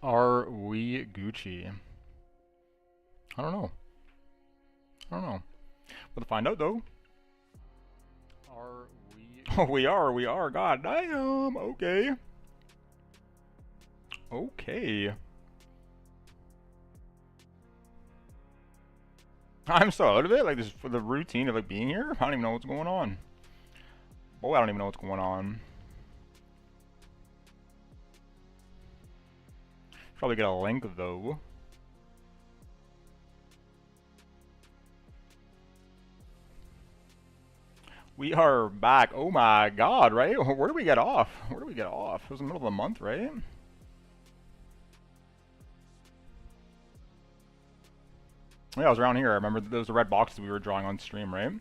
Are we Gucci? I don't know. I don't know. We'll find out though. Are we? Oh, we are. We are. God damn. Okay. Okay. I'm so out of it. Like this for the routine of like being here. I don't even know what's going on. Boy, I don't even know what's going on. Probably get a link though. We are back. Oh my god, right? Where do we get off? Where do we get off? It was the middle of the month, right? Yeah, I was around here. I remember those the red boxes we were drawing on stream, right?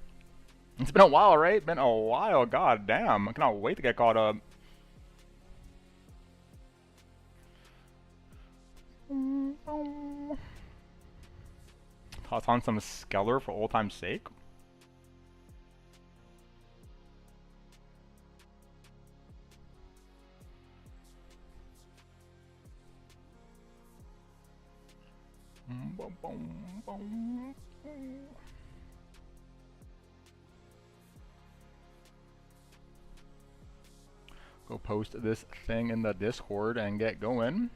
It's been a while, right? Been a while. God damn. I cannot wait to get caught up. Toss on some Skeller for old time's sake. Go post this thing in the Discord and get going.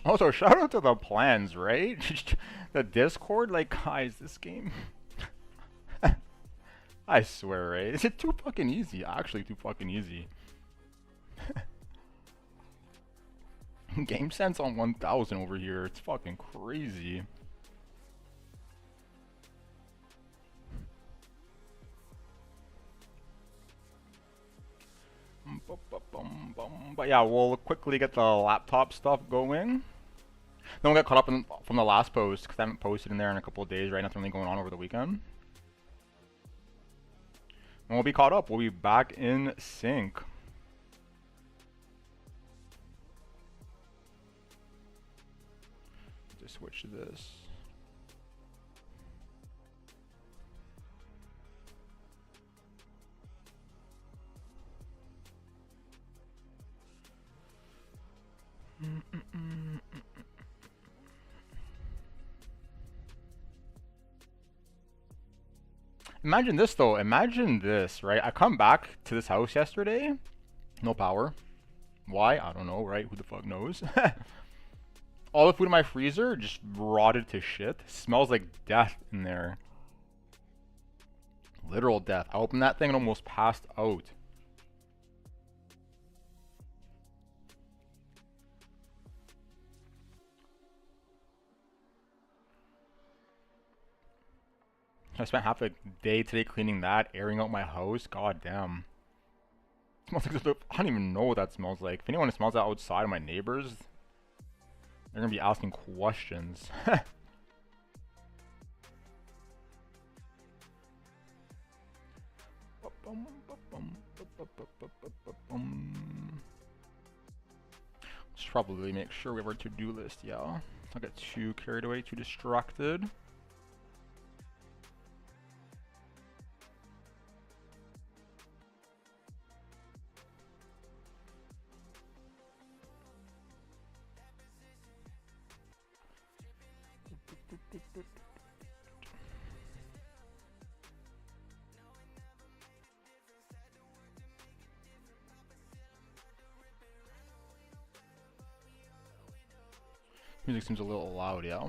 Also, shout out to the plans, right? The Discord, like, guys, this game. I swear, right? Is it too fucking easy? Actually, too fucking easy. Game sense on 1000 over here. It's fucking crazy. But yeah, we'll quickly get the laptop stuff going. Then we'll get caught up from the last post because I haven't posted in there in a couple of days, right? Nothing really going on over the weekend. And we'll be caught up. We'll be back in sync. Just switch to this. Imagine this though. Imagine this, right? I come back to this house yesterday. No power. Why? I don't know, right? Who the fuck knows? All the food in my freezer just rotted to shit. Smells like death in there. Literal death. I opened that thing and almost passed out. I spent half a day today cleaning that, airing out my house. God damn. It smells like I don't even know what that smells like. If anyone smells that outside of my neighbors, they're gonna be asking questions. Let's probably make sure we have our to-do list, yeah. Don't get too carried away, too distracted. Music seems a little loud, yeah.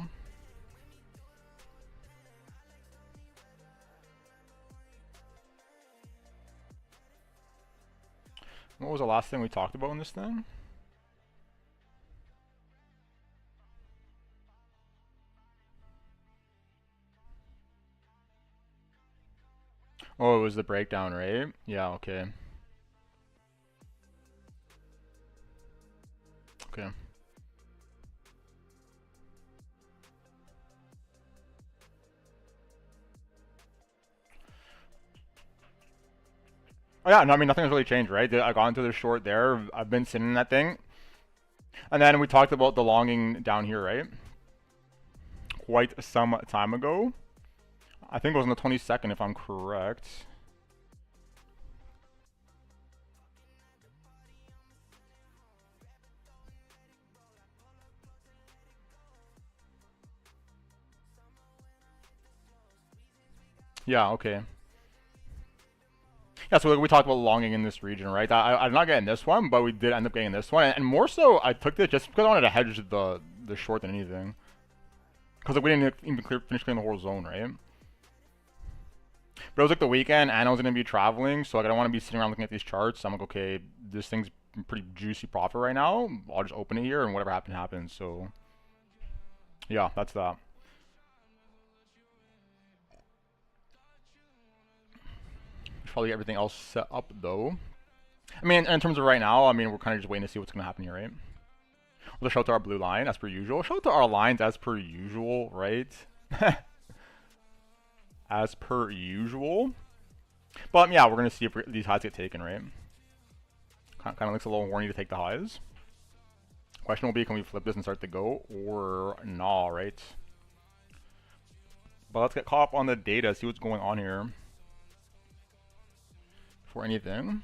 What was the last thing we talked about in this thing? Oh, it was the breakdown, right? Yeah, okay. Okay. Oh yeah, no, I mean nothing has really changed, right? I got into the short there. I've been sitting in that thing, and then we talked about the longing down here, right? Quite some time ago. I think it was on the 22nd, if I'm correct. Yeah, okay. Yeah, so we talked about longing in this region, right? I'm not getting this one, but we did end up getting this one, and more so, I took this just because I wanted to hedge the short than anything. Because like, we didn't even finish clearing the whole zone, right? But it was like the weekend, and I was gonna be traveling, so like I don't want to be sitting around looking at these charts. So I'm like, okay, this thing's pretty juicy profit right now. I'll just open it here, and whatever happens, happens. So yeah, that's that. Should probably get everything else set up though. I mean, in terms of right now, I mean, we're kind of just waiting to see what's gonna happen here, right? We'll shout out to our blue line as per usual. Shout out to our lines as per usual, right? As per usual. But yeah, we're gonna see if these highs get taken, right? Kind of looks a little horny to take the highs. Question will be, can we flip this and start to go or nah, right? But let's get caught up on the data, see what's going on here. For anything.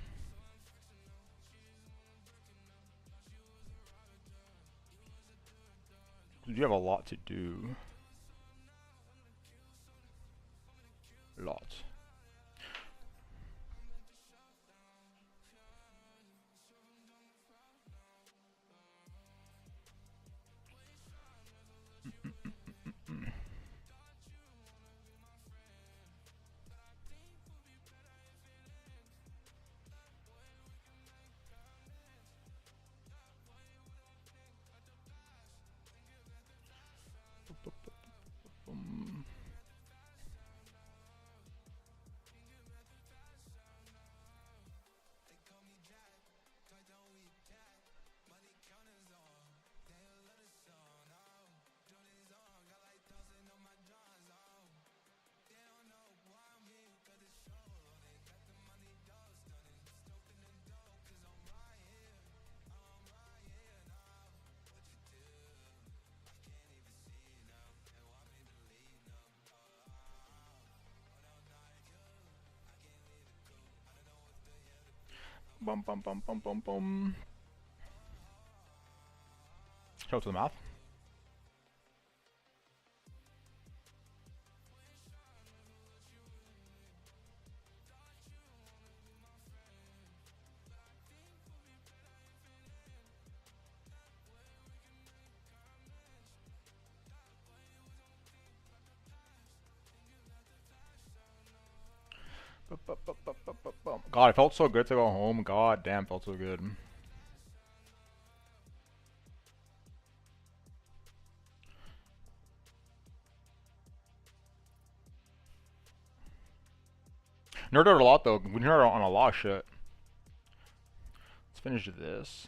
You have a lot to do. Lots. Bum bum bum bum bum bum. Shout out to the math. God, it felt so good to go home. God damn, felt so good. Nerded out a lot though. We nerded out on a lot of shit. Let's finish this.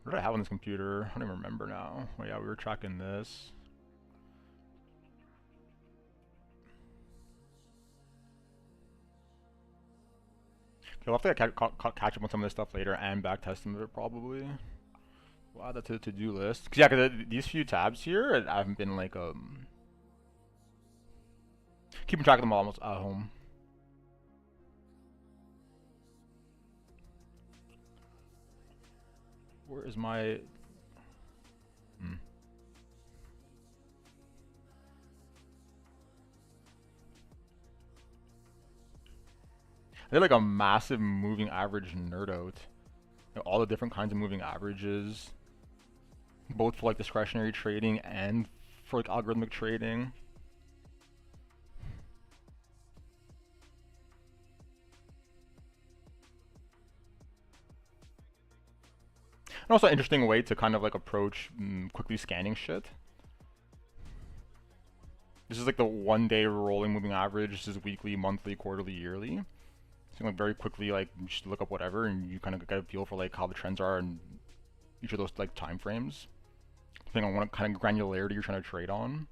What did I have on this computer? I don't even remember now. Oh yeah, we were tracking this. Okay, we'll have to catch up on some of this stuff later and back test some of it probably. We'll add that to the to-do list. Cause yeah, cause these few tabs here, I haven't been like keeping track of them almost at home. Where is my? I did like a massive moving average nerd out. You know, all the different kinds of moving averages, both for like discretionary trading and for like algorithmic trading. And also an interesting way to kind of like approach quickly scanning shit. This is like the 1 day rolling moving average. This is weekly, monthly, quarterly, yearly. So like very quickly, like you just look up whatever, and you kind of get a feel for like how the trends are in each of those like time frames, depending on what kind of granularity you're trying to trade on.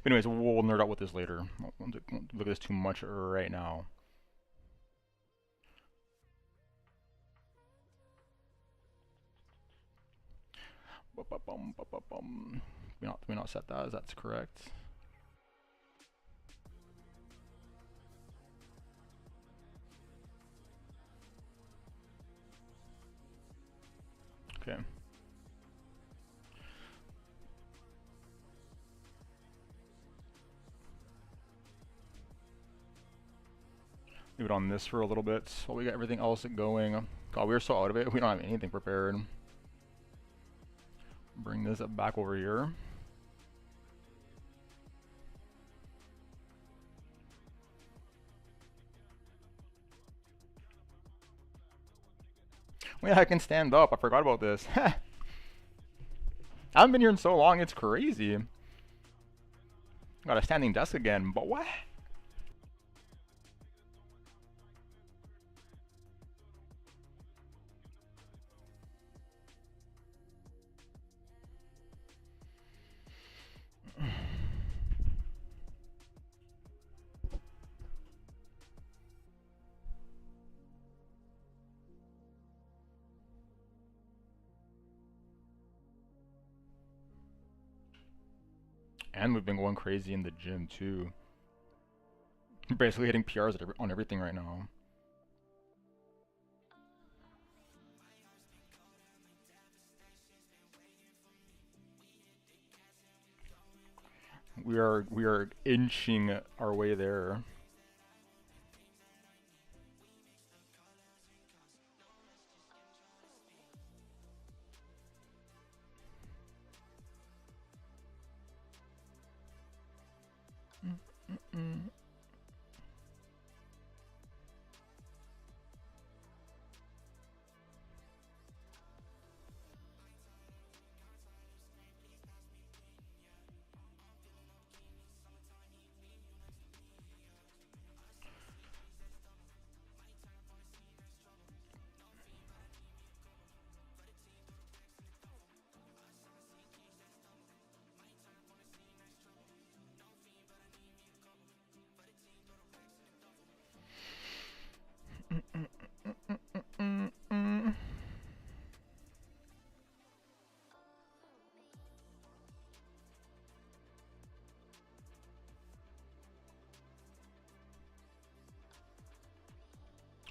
But anyways, we'll nerd out with this later. Won't look at this too much right now. We not set that as that's correct. Okay. Leave it on this for a little bit while we get everything else going. God, we're so out of it. We don't have anything prepared. Bring this back over here. Wait, I can stand up. I forgot about this. I haven't been here in so long, it's crazy. Got a standing desk again, but what? And we've been going crazy in the gym too. Basically hitting PRs on everything right now. We are inching our way there.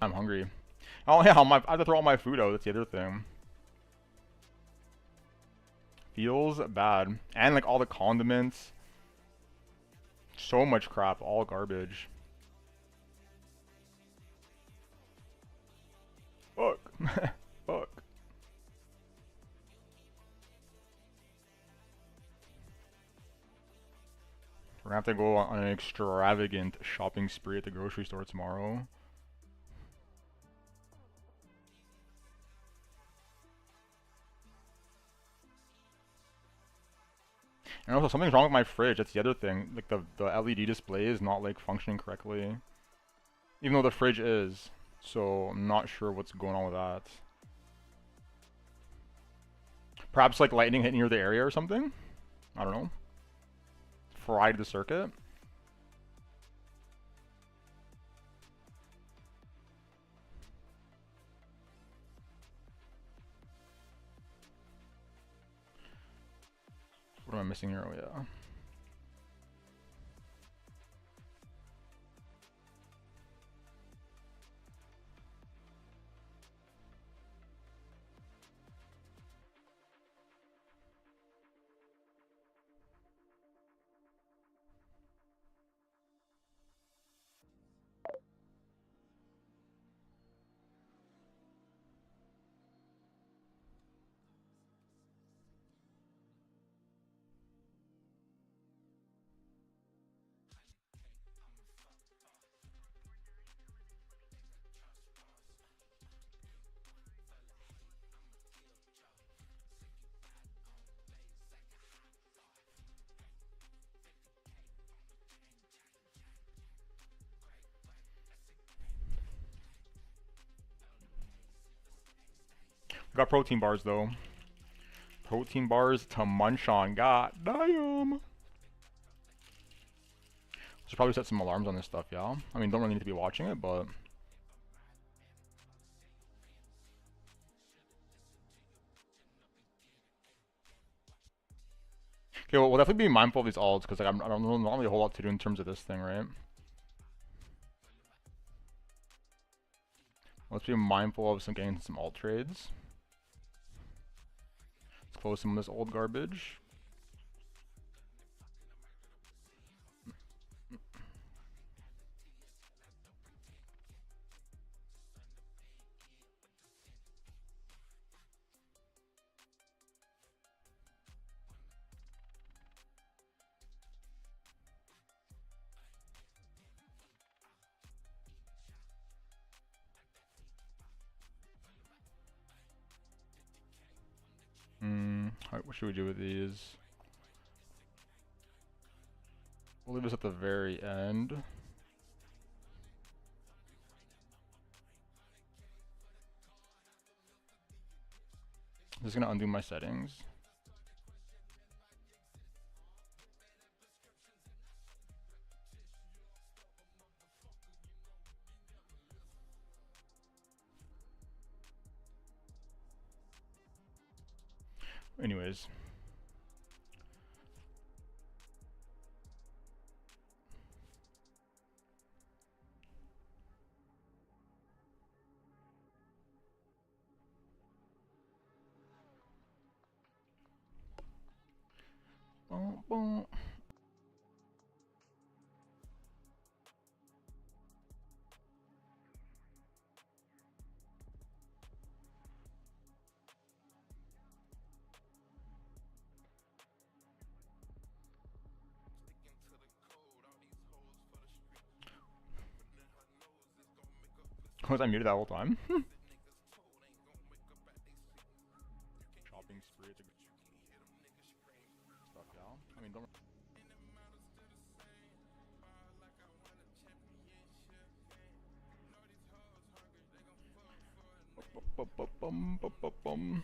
I'm hungry. Oh yeah, I have to throw all my food out. That's the other thing. Feels bad. And like all the condiments. So much crap, all garbage. Fuck. Fuck. We're gonna have to go on an extravagant shopping spree at the grocery store tomorrow. And also, something's wrong with my fridge. That's the other thing. Like, the LED display is not, like, functioning correctly. Even though the fridge is. So, I'm not sure what's going on with that. Perhaps, like, lightning hit near the area or something? I don't know. Fried the circuit? What am I missing here? Oh, yeah. Got protein bars though. Protein bars to munch on. God damn. Should probably set some alarms on this stuff, yeah. I mean, don't really need to be watching it, but okay, well, we'll definitely be mindful of these alts because like I don't know, not really a whole lot to do in terms of this thing, right? Let's be mindful of getting some alt trades. Let's close some of this old garbage. Alright, what should we do with these? We'll leave this at the very end. This is gonna undo my settings. Anyways. Boom, boom. Was I muted that whole time? Shopping spree, it's a good stuff, yeah. I mean, don't. Bum.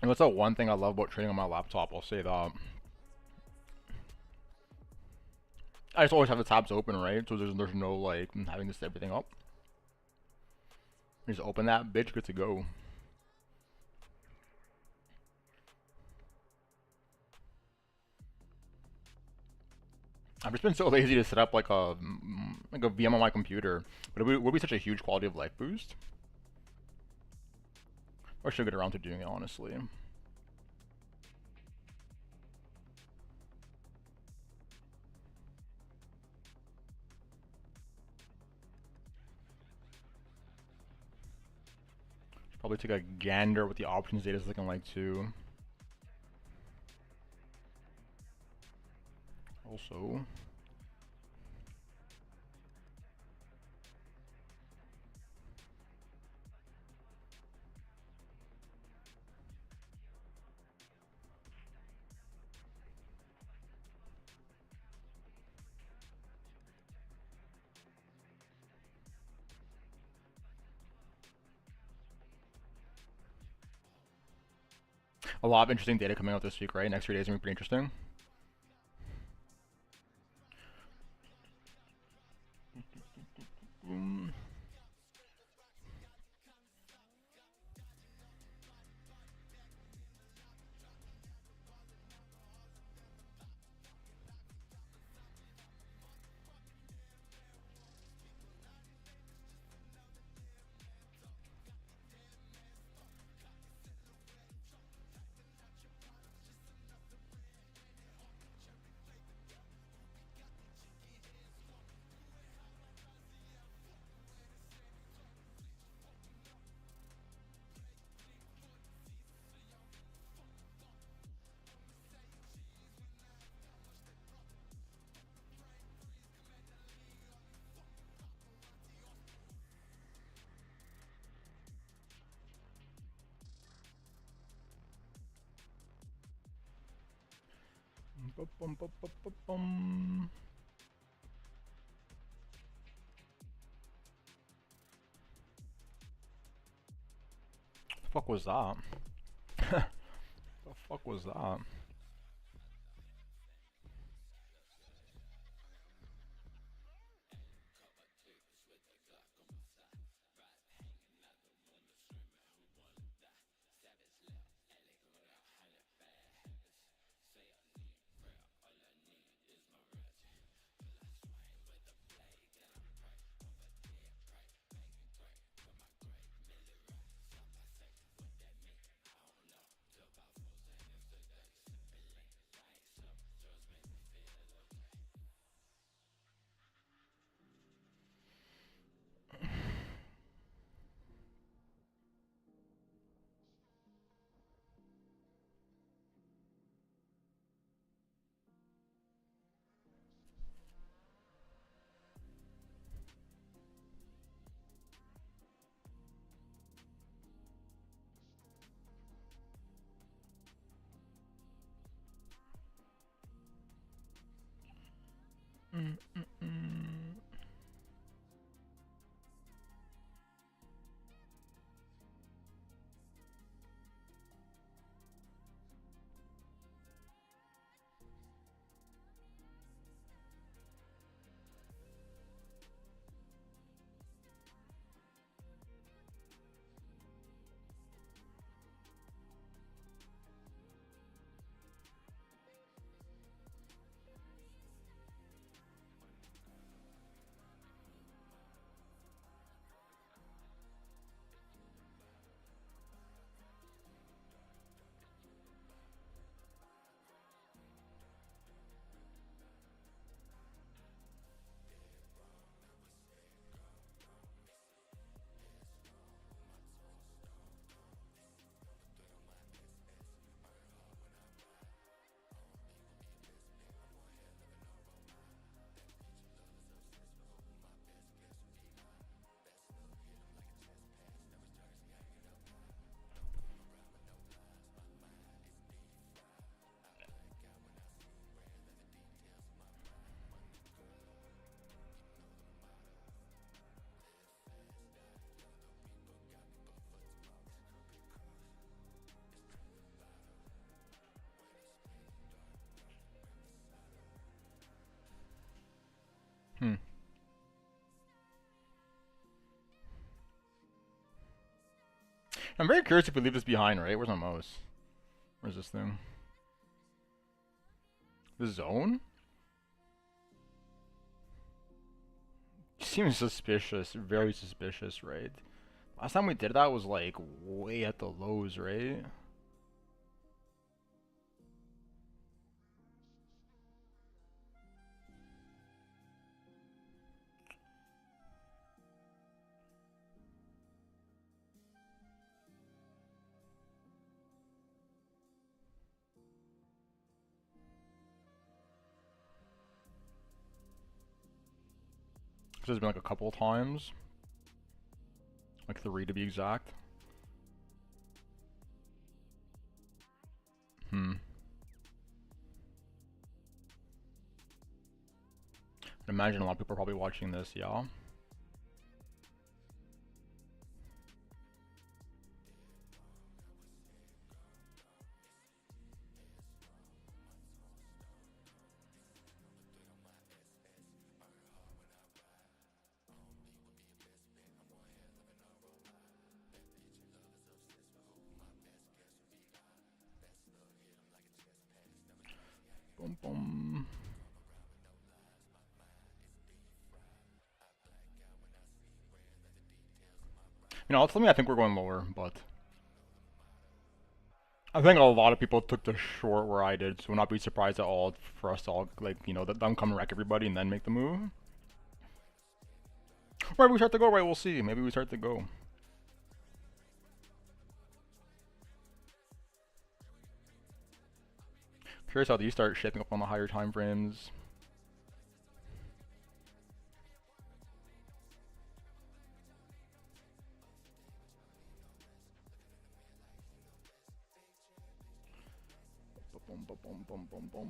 And what's the one thing I love about trading on my laptop? I'll say that. I just always have the tabs open, right? So there's no like having to set everything up. You just open that bitch, good to go. I've just been so lazy to set up like a VM on my computer, but it would be such a huge quality of life boost. Or should get around to doing it, honestly. Should probably take a gander what the options data is looking like too. Also, A lot of interesting data coming out this week, right? Next 3 days are gonna be pretty interesting. The fuck was that? The fuck was that? Hmm. I'm very curious if we leave this behind, right? Where's my mouse? Where's this thing? The zone? Seems suspicious, very suspicious, right? Last time we did that was like way at the lows, right? There's been like a couple times. Like 3 to be exact. I imagine a lot of people are probably watching this, yeah. boom, boom. You know, ultimately I think we're going lower, but I think a lot of people took the short where I did, so we'll not be surprised at all for us to all, like, you know, them come wreck everybody and then make the move. Right, we start to go, right, we'll see. Maybe we start to go. Curious how these start shaping up on the higher time frames. Boom, boom, boom, boom, boom, boom.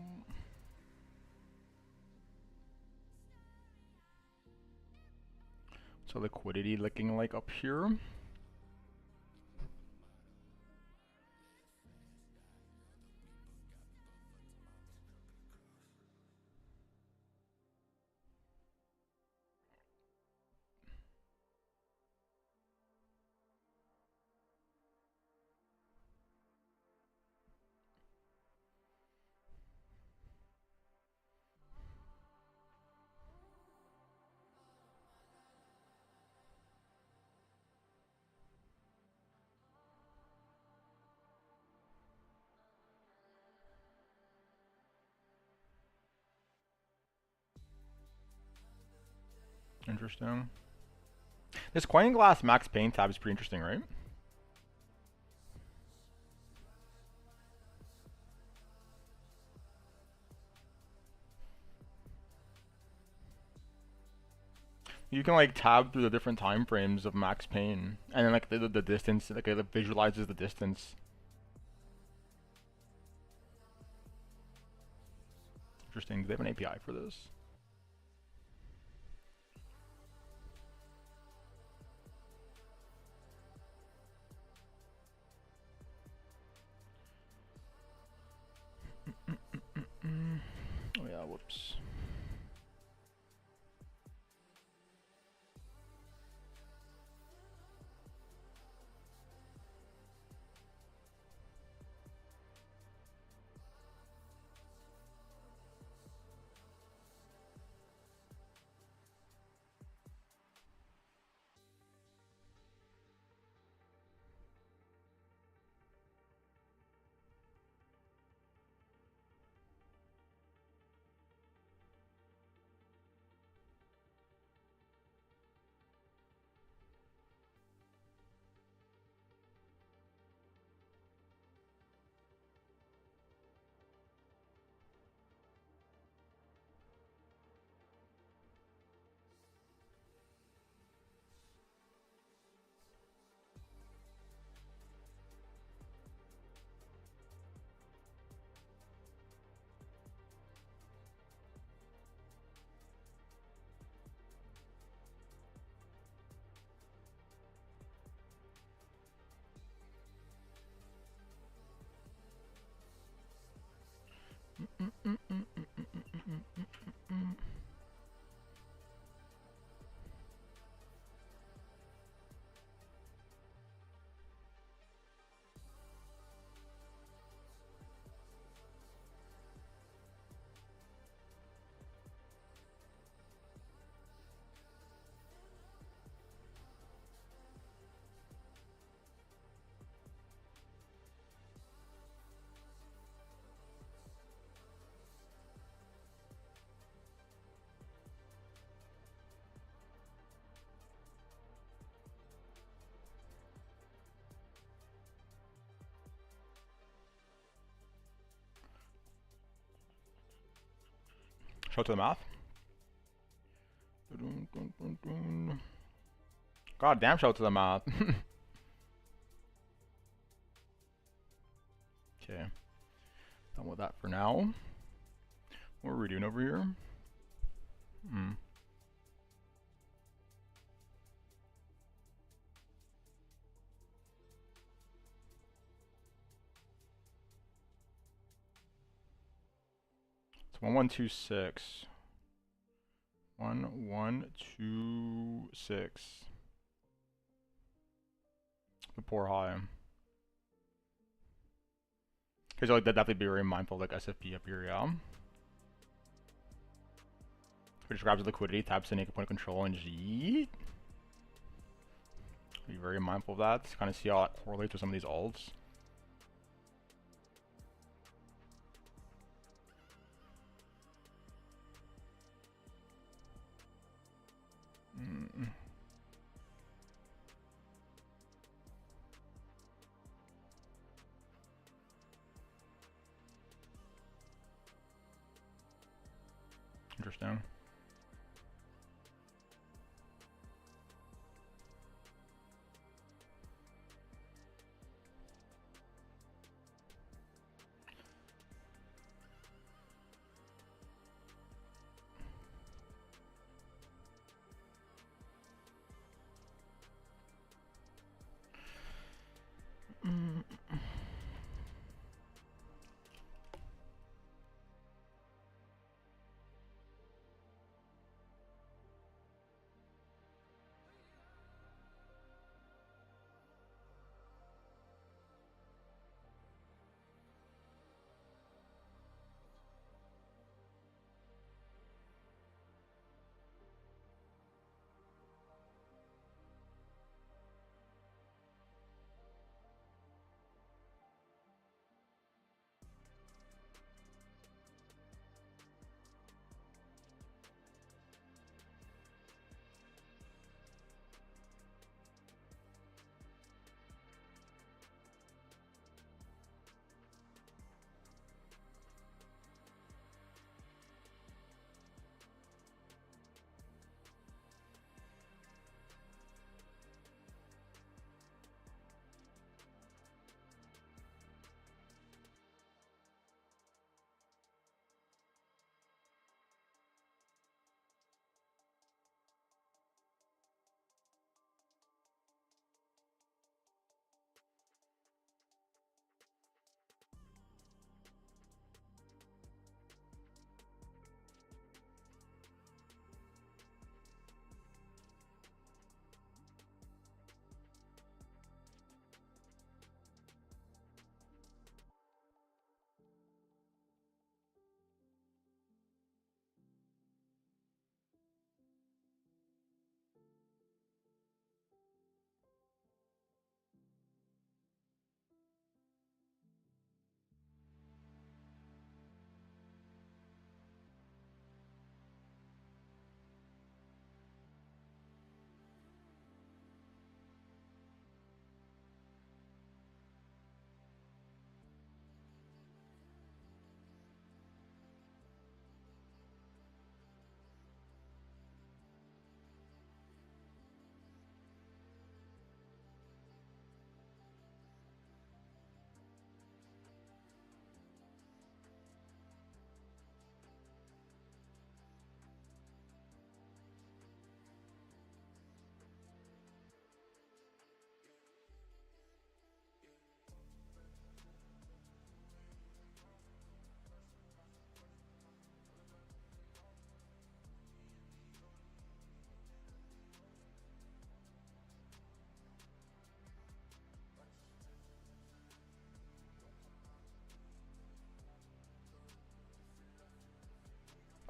So liquidity looking like up here. Interesting. This Coin Glass Max Pain tab is pretty interesting, right? You can like tab through the different time frames of Max Pain, and then like the distance, like it visualizes the distance. Interesting. Do they have an API for this? Oh yeah, whoops. Show to the math. God damn, shout to the math. Okay. Done with that for now. What are we doing over here? It's 1126. 1126. The poor high. Okay, so like, definitely be very mindful, like SFP up here, yeah. Market just grabs the liquidity, taps the naked point of control, and just yeet. Be very mindful of that. Kind of see how that correlates with some of these alts. Interesting.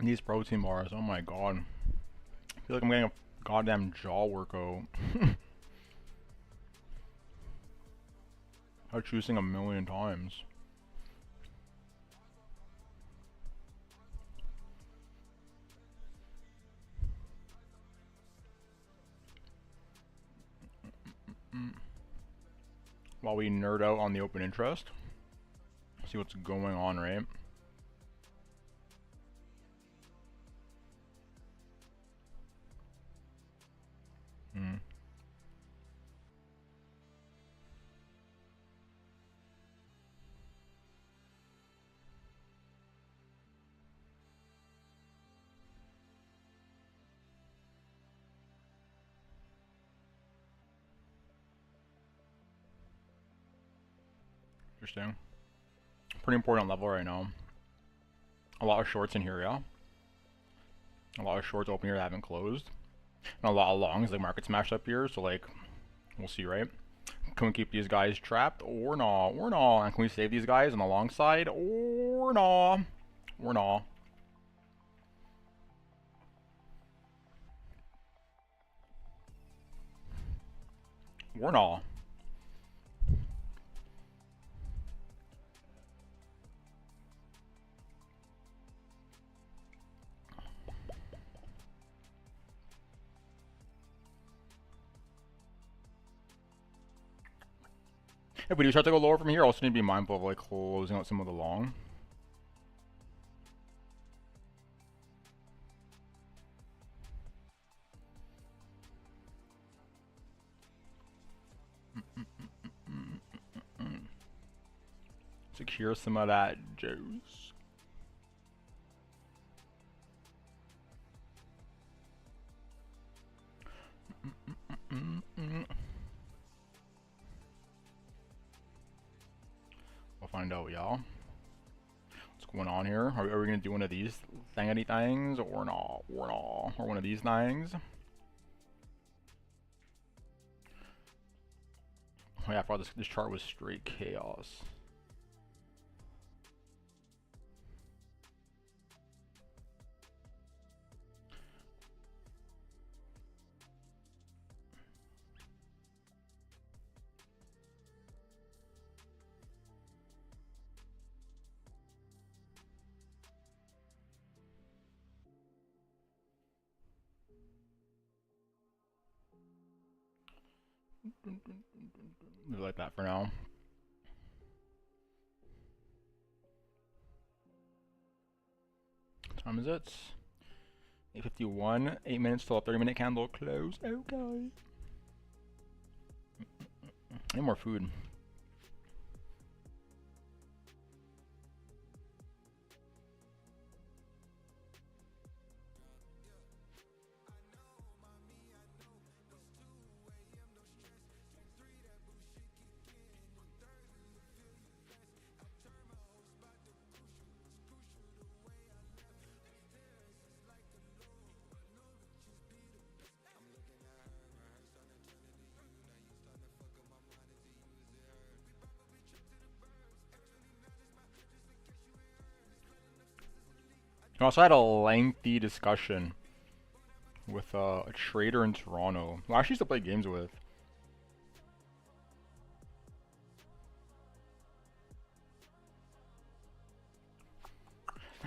These protein bars, oh my god. I feel like I'm getting a goddamn jaw workout. I'm choosing 1,000,000 times. While we nerd out on the open interest. See what's going on, right? Interesting. Pretty important level right now. A lot of shorts in here, yeah. A lot of shorts open here that haven't closed. And a lot of longs, like market smashed up here, so like, we'll see, right? Can we keep these guys trapped or not? Or not? And can we save these guys on the long side or not? Or not? Warnall. If we do start to go lower from here, also need to be mindful of like closing out some of the long. Secure some of that juice. We'll find out, y'all. What's going on here? Are we gonna do one of these thangity things or not? Or not? Or one of these things? Oh yeah, I thought this chart was straight chaos. Leave it like that for now. What time is it? 8:51. 8 minutes till a 30-minute candle close. Okay. Need more food. I also had a lengthy discussion with a trader in Toronto who I actually used to play games with.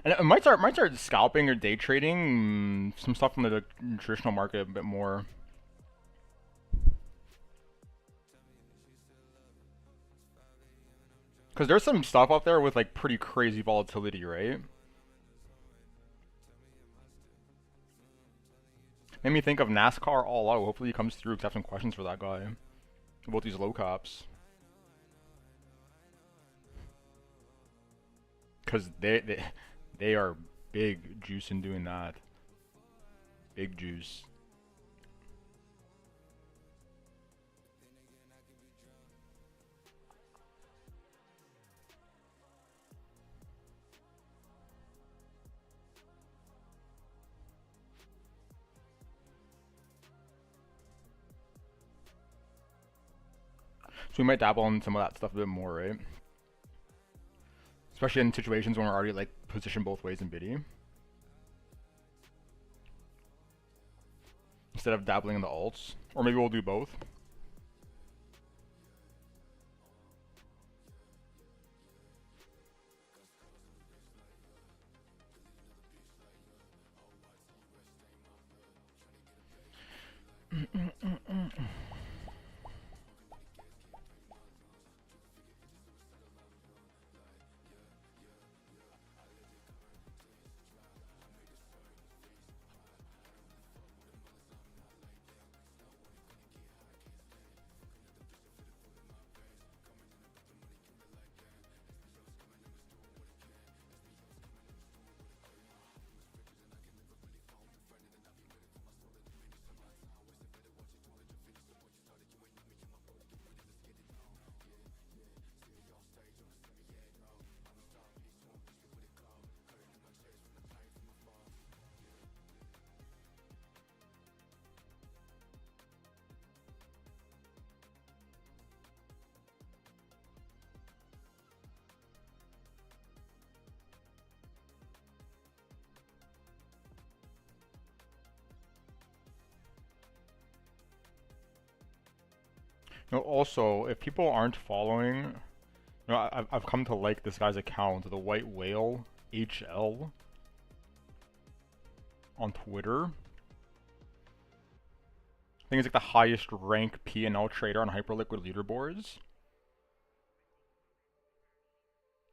And it might start scalping or day trading some stuff from the traditional market a bit more. Because there's some stuff out there with like pretty crazy volatility, right? Made me think of NASCAR All Out. Hopefully he comes through because I have some questions for that guy about these low caps. Because they are big juice in doing that. Big juice. So we might dabble in some of that stuff a bit more, right? Especially in situations when we're already like positioned both ways in biddy. Instead of dabbling in the alts. Or maybe we'll do both. Also, if people aren't following, I've come to like this guy's account, the White Whale HL, on Twitter. I think he's like the highest ranked P&L trader on Hyperliquid leaderboards.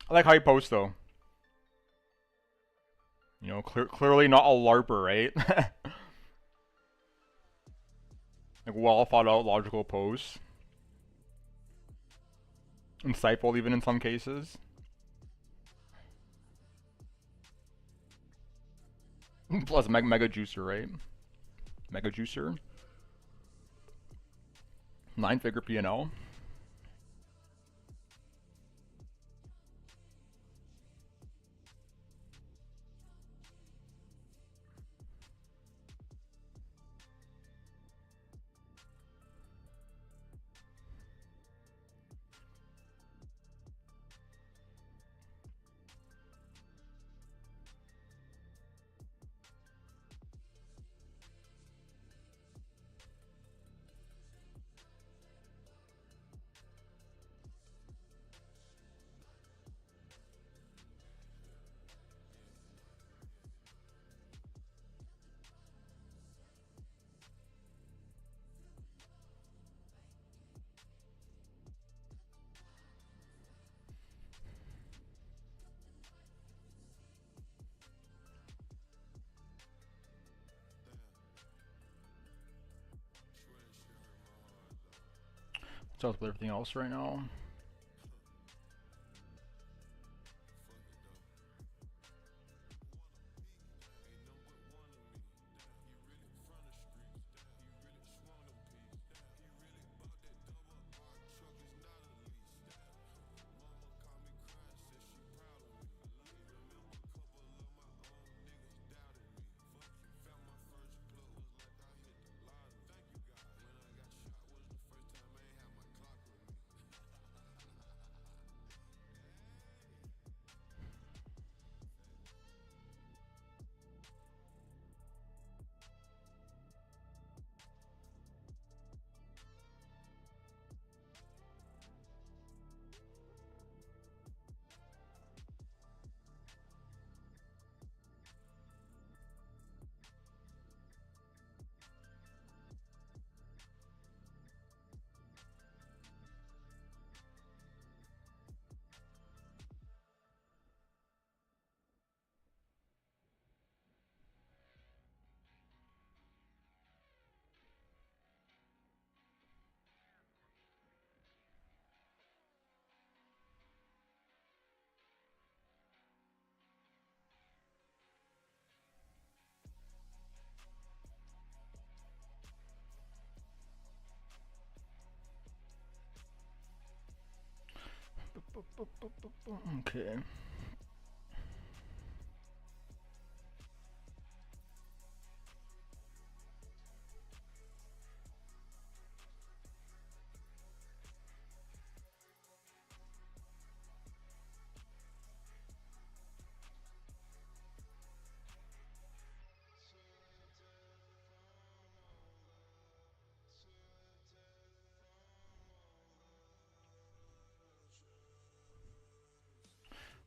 I like how he posts though. You know, clearly not a LARPer, right? Like well thought out, logical posts. Insightful even in some cases. Plus Mega Juicer, right? Mega Juicer. 9-figure P&L. So with everything else right now. Okay.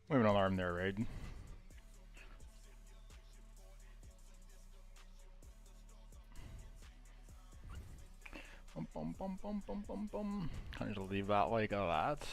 We have an alarm there, right? Bum bum bum bum bum bum bum. Kind of just leave that like that.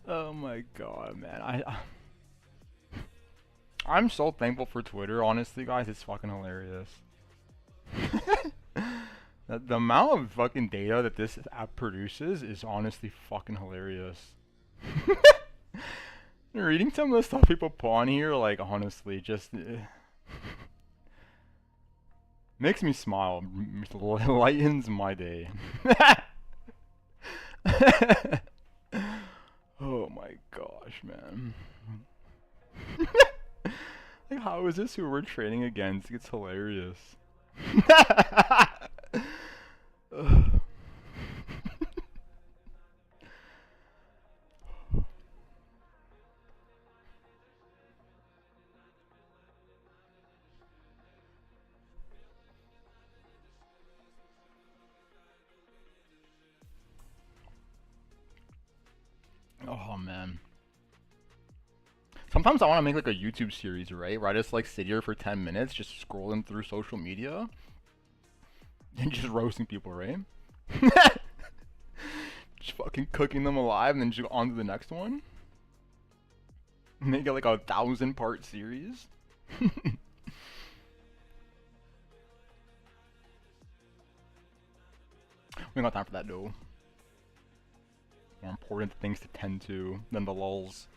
Oh my god, man. I'm so thankful for Twitter, honestly, guys. It's fucking hilarious. The amount of fucking data that this app produces is honestly fucking hilarious. Reading some of the stuff people put on here, like, honestly, just makes me smile, lightens my day. Oh my gosh, man. Like, how is this who we're trading against? It's hilarious. Oh man. Sometimes I want to make like a YouTube series, right? Where I just like sit here for 10 minutes, just scrolling through social media and just roasting people, right? Just fucking cooking them alive and then just go on to the next one. Make it like a 1,000-part series. We don't got time for that though. More important things to tend to than the lulls.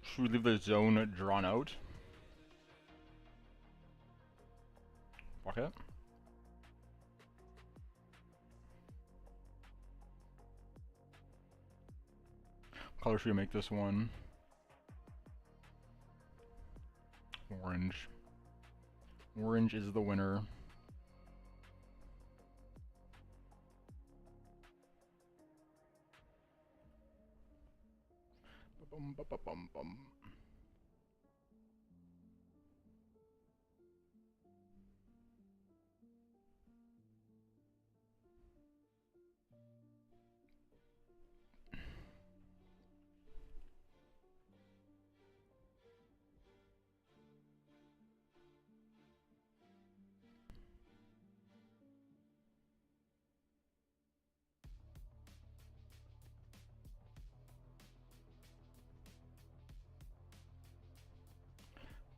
Should we leave the zone drawn out? Fuck it. What color should we make this one? Orange. Orange is the winner. Bum, bum, bum, bum, bum.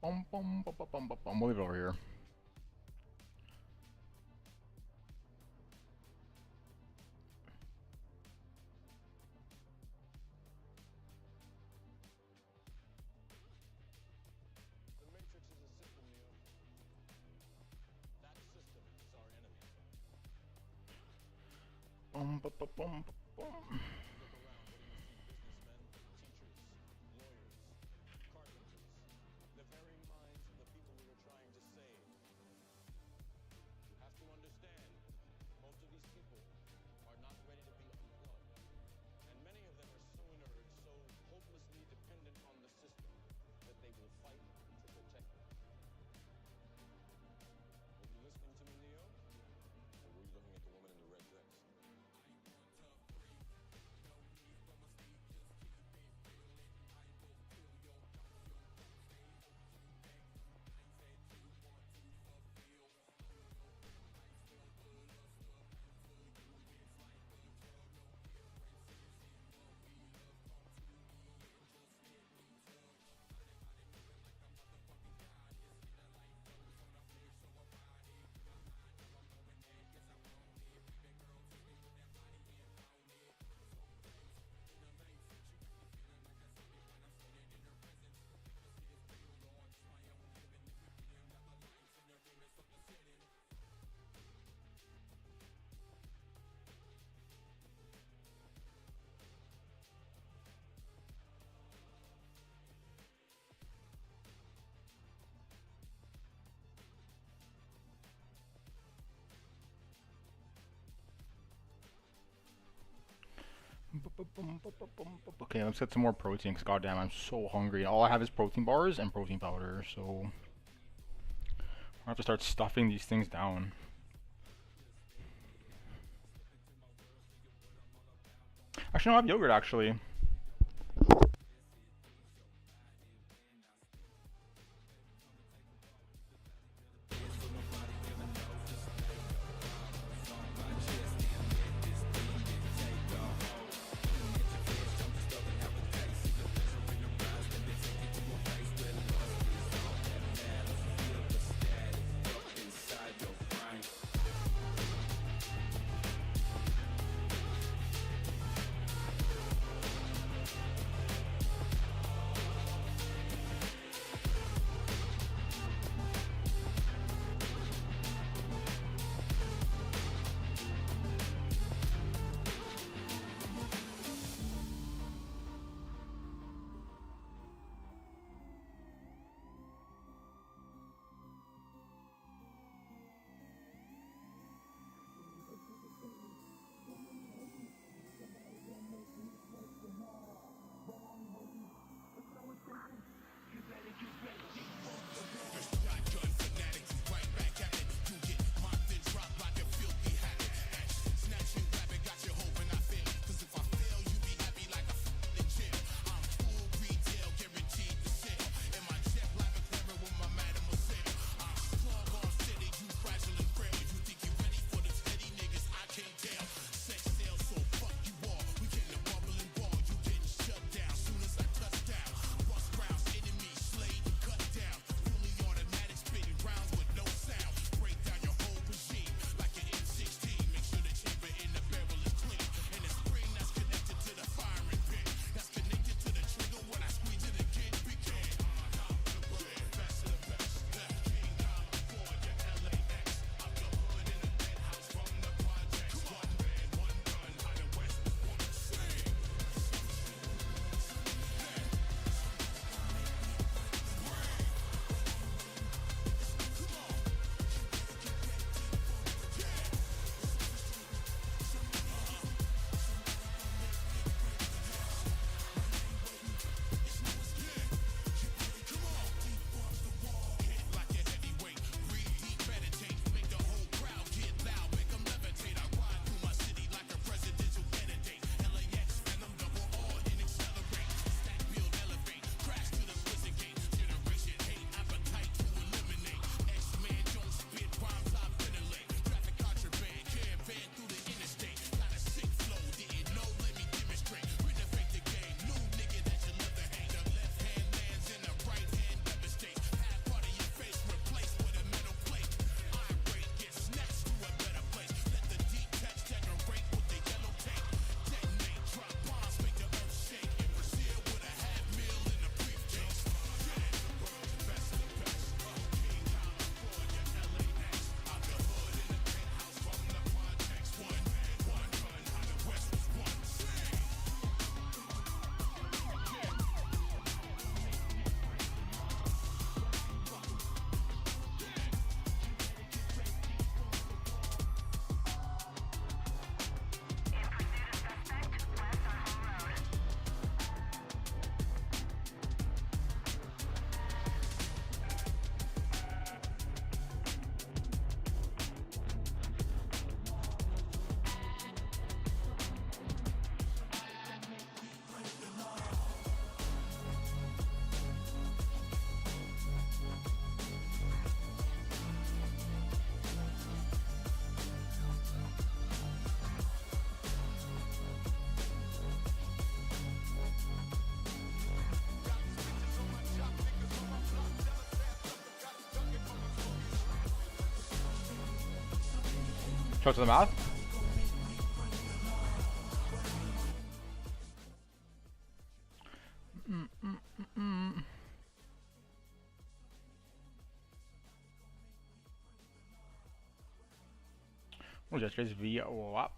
Bum, bum, bum, bum, bum, bum, bum. We'll leave it over here. Bum, bum, bum, bum, bum. Okay, let's get some more protein, because goddamn, I'm so hungry. All I have is protein bars and protein powder, so I have to start stuffing these things down. Actually, no, I have yogurt, actually. Show to the mouth. What is this V WAP?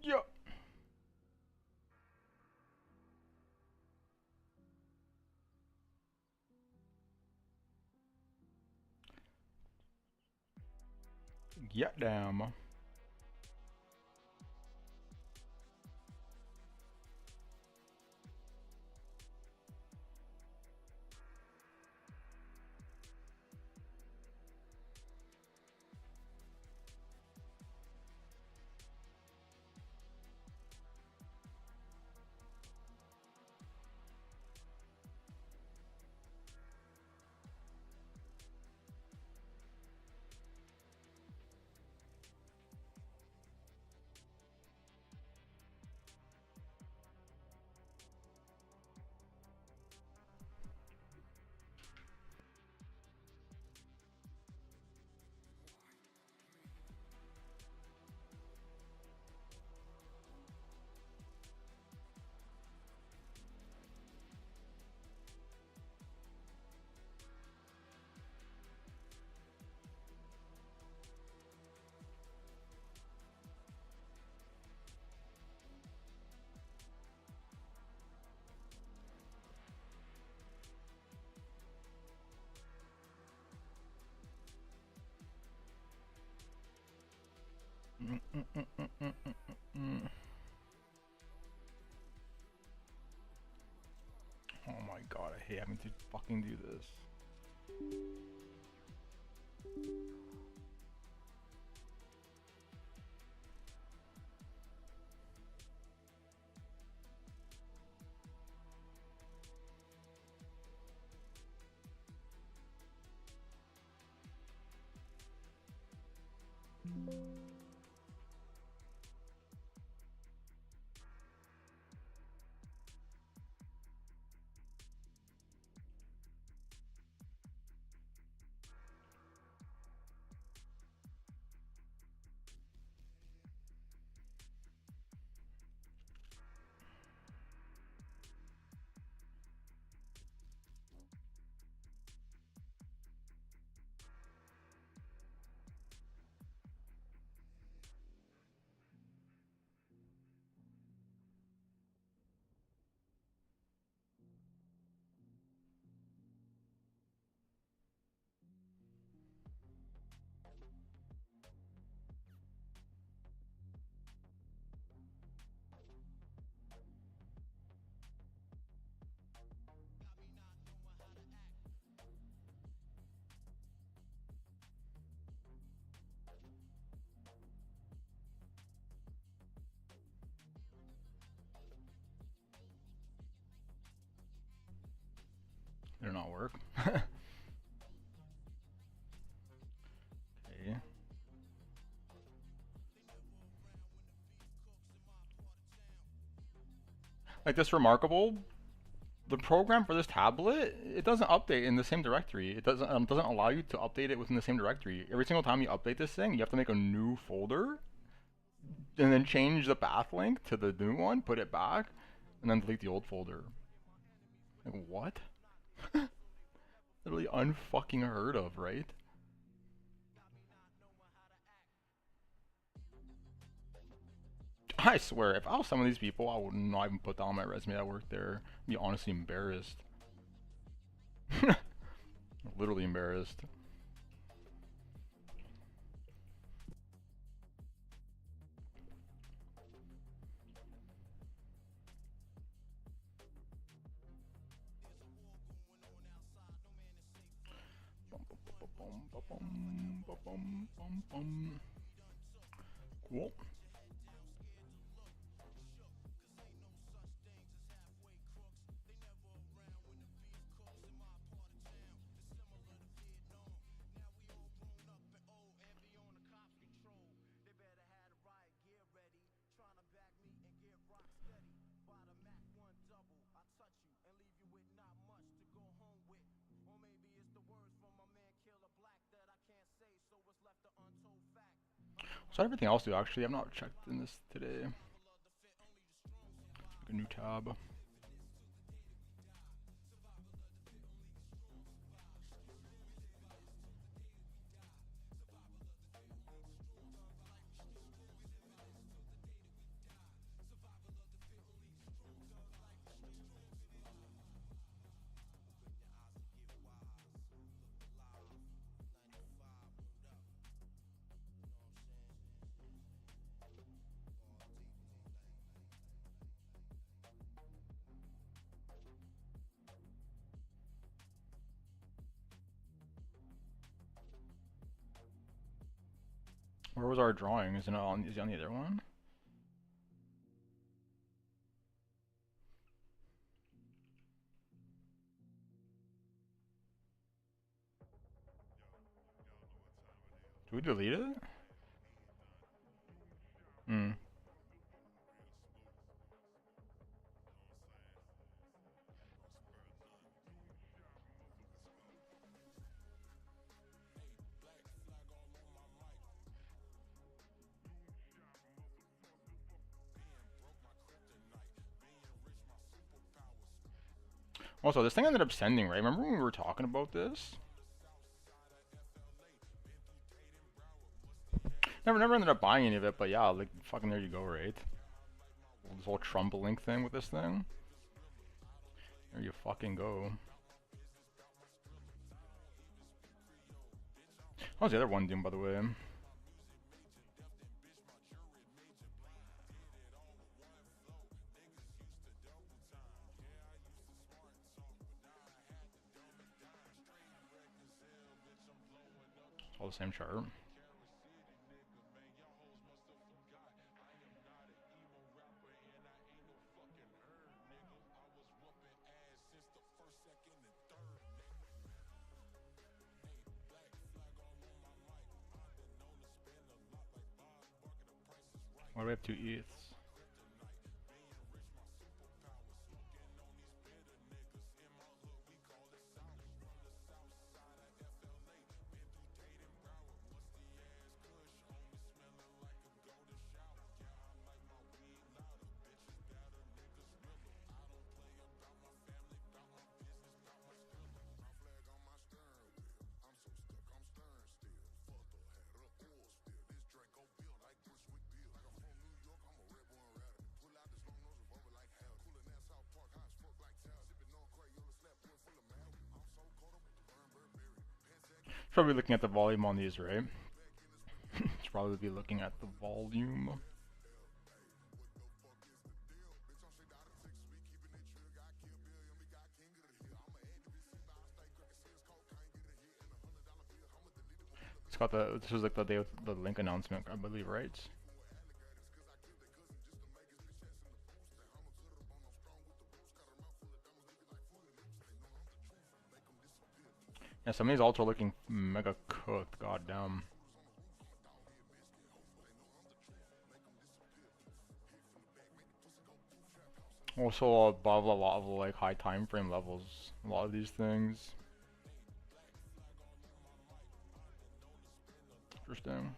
Yeah. Yeah, damn. Oh my god, I hate having to fucking do this. Like this remarkable, the program for this tablet, it doesn't update in the same directory. It doesn't allow you to update it within the same directory. Every single time you update this thing, you have to make a new folder and then change the path link to the new one, put it back, and then delete the old folder. Like what? Literally unfucking heard of, right? I swear, if I was some of these people, I would not even put that on my resume. I worked there. I'd be honestly embarrassed. Literally embarrassed. Cool. So everything else do actually, I've not checked in this today. Make a new tab. Where was our drawing? Is it on the other one? Do we delete it? Hmm. Also, this thing ended up sending, right? Remember when we were talking about this? Never ended up buying any of it, but yeah, like, fucking there you go, right? This whole Trump link thing with this thing. There you fucking go. How's the other one doing, by the way? It's all the same chart. Why do we have 2 ETHs? Probably looking at the volume on these, right? Should probably be looking at the volume. It's got the, this was like the day of the link announcement, I believe, right? Yeah, some of these alts are looking mega cooked, goddamn. Also above a lot of like high time frame levels. A lot of these things. Interesting.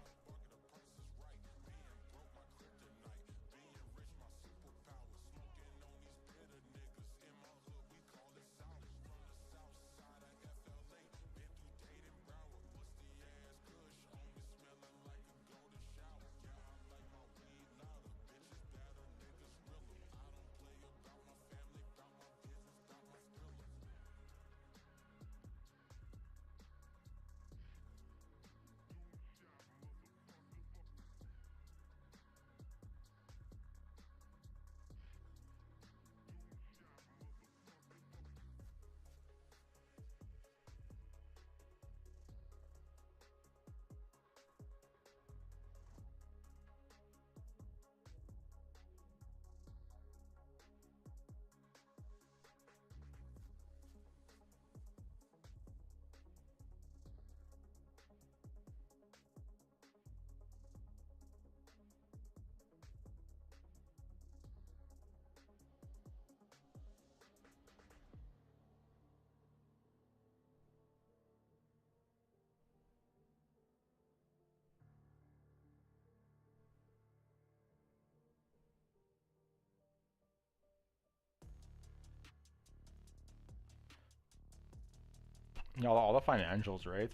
Yeah, all the financials, right?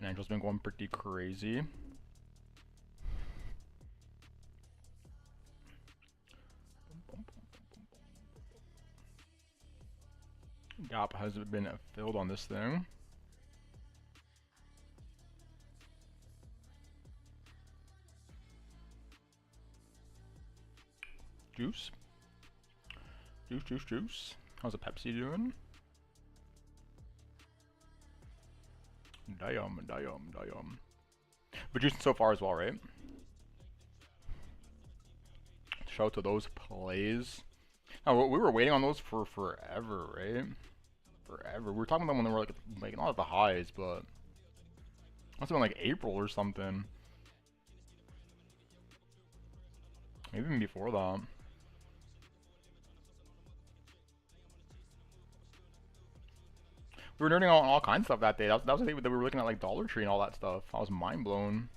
Financials been going pretty crazy. Gap has been filled on this thing. Juice. Juice, juice, juice. How's the Pepsi doing? Damn, damn, damn. But juicing so far as well, right? Shout out to those plays. Now, we were waiting on those for forever, right? Forever. We were talking about them when they were like not at the highs, but must have been like April or something. Maybe even before that. We were nerding on all kinds of stuff that day. That was the day that we were looking at like Dollar Tree and all that stuff. I was mind blown.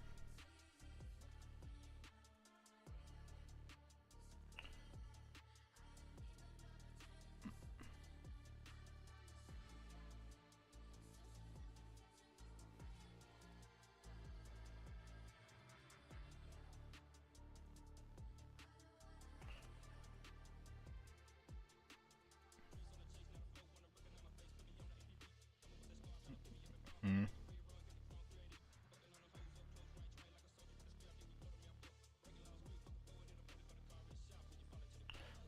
Hmm.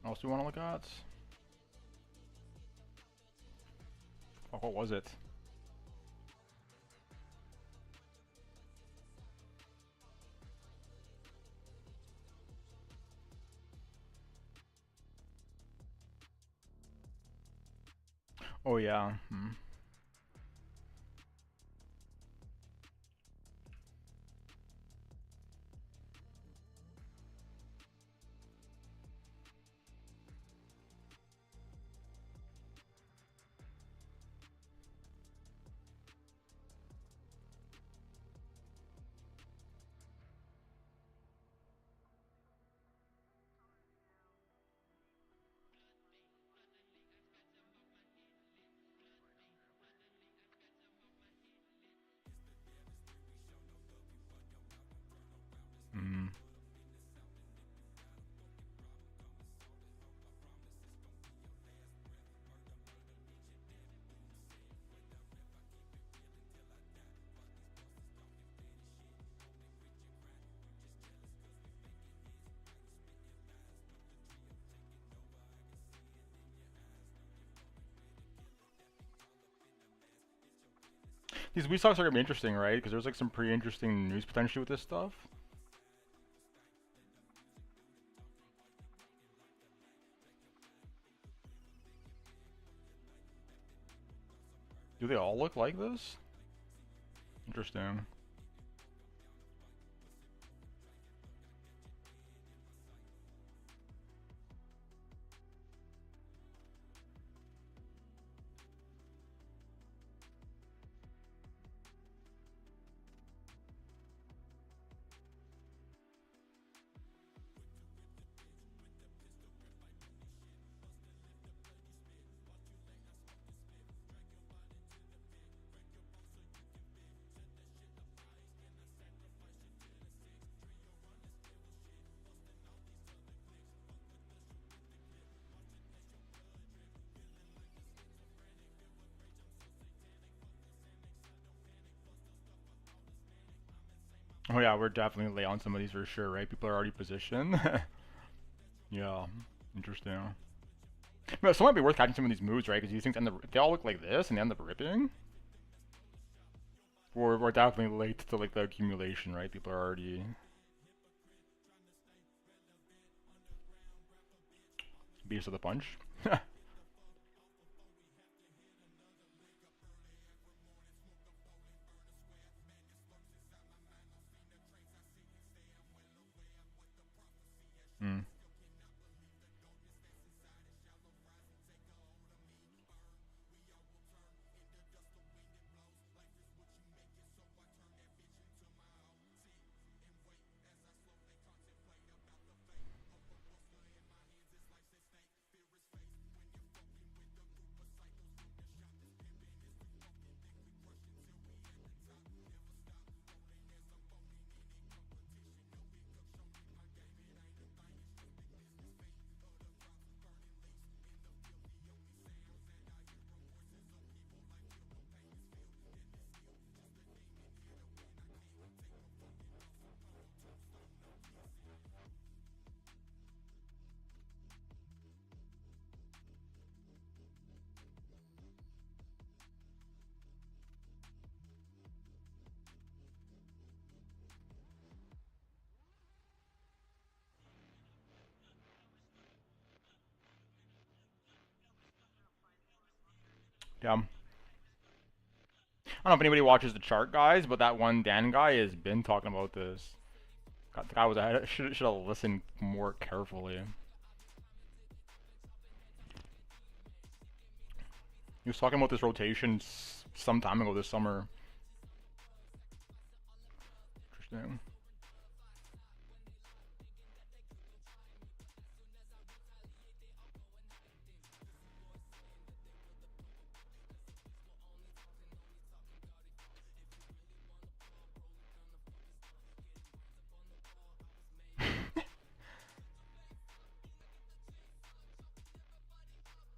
What else do we want to look at? Fuck, what was it? Oh yeah. Hmm. Hmm. These weed stocks are gonna be interesting, right? Because there's like some pretty interesting news potentially with this stuff. Do they all look like this? Interesting. Oh yeah, we're definitely late on some of these for sure, right? People are already positioned. Yeah, interesting. But it still might be worth catching some of these moves, right? Because these things end up, they all look like this and they end up ripping. We're definitely late to like the accumulation, right? People are already beast of the punch. Hmm. Yeah. I don't know if anybody watches the chart, guys, but that one Dan guy has been talking about this. God, the guy was ahead. Should have listened more carefully. He was talking about this rotation some time ago this summer. Interesting.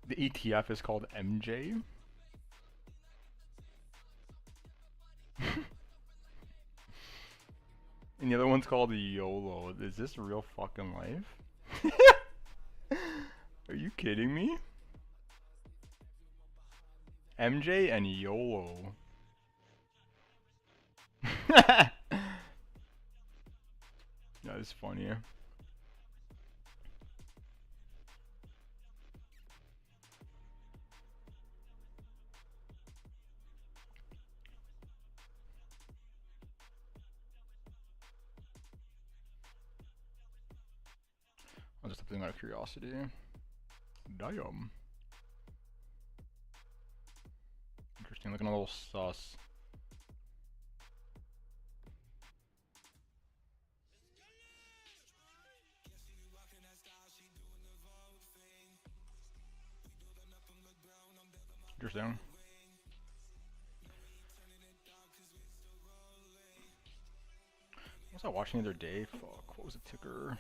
The ETF is called MJ. And the other one's called YOLO. Is this real fucking life? Are you kidding me? MJ and YOLO. That is funny. I'll just something out of curiosity. Damn. Interesting, looking a little sus. Interesting. What was I watching the other day? Fuck, what was the ticker?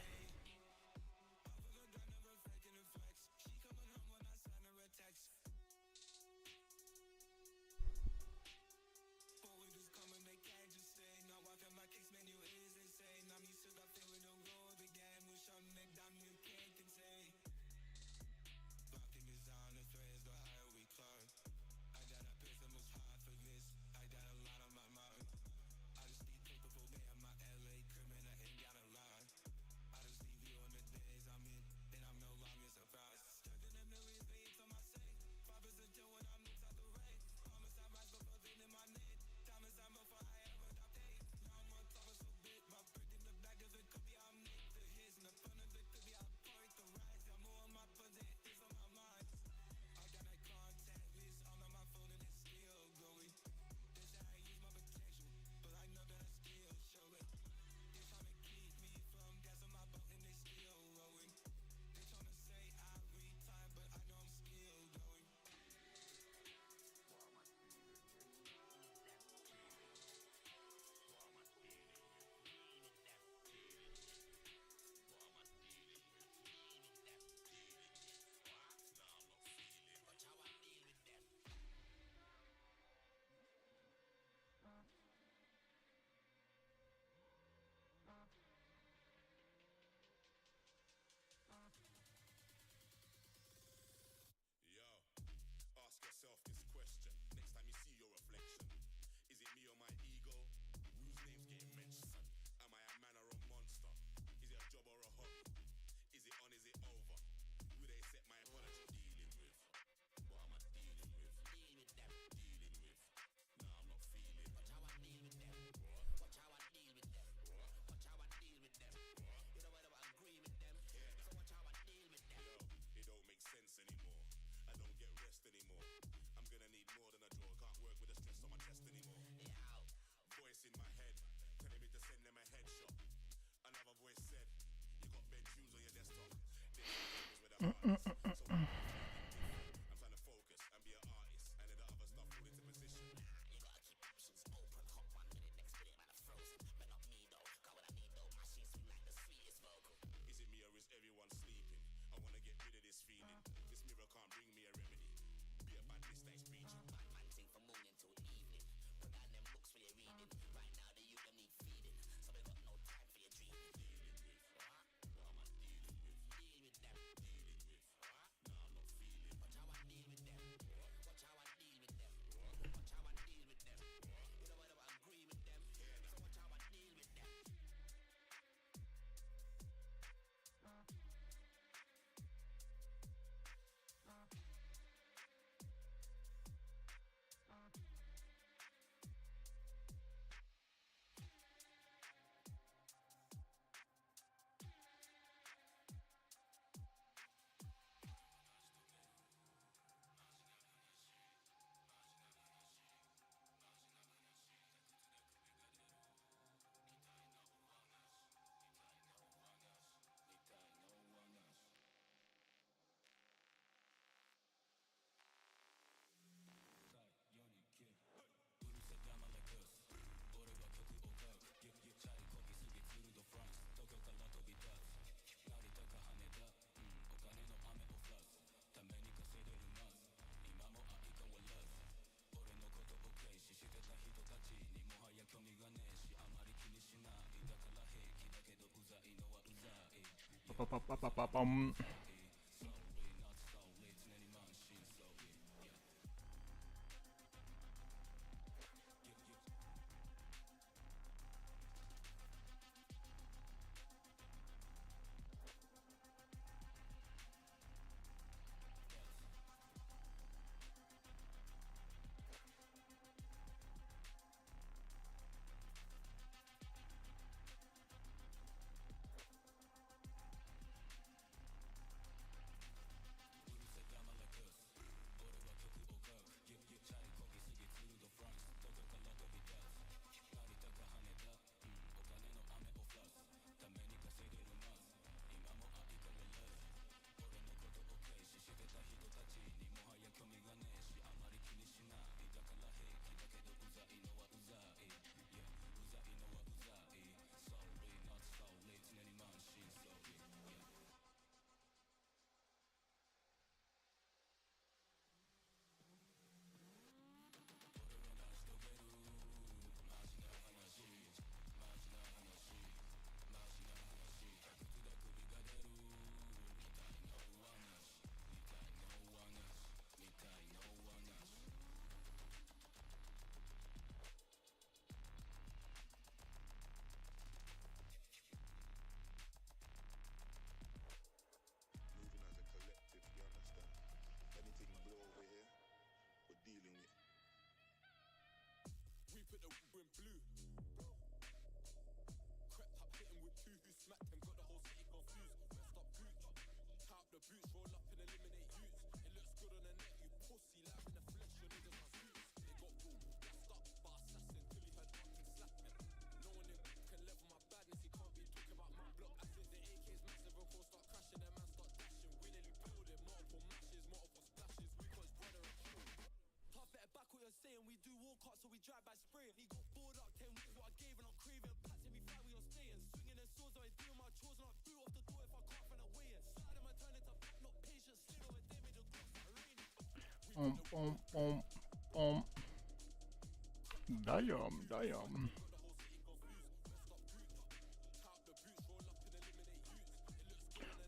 Damn.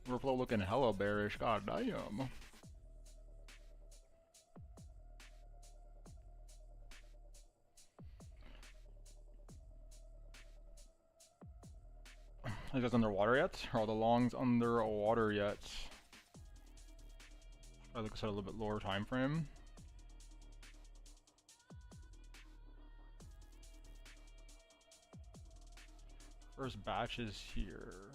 Overflow looking hella bearish. God damn. Are you guys underwater yet? Are all the longs underwater yet? I think I said a little bit lower time frame. First batch is here.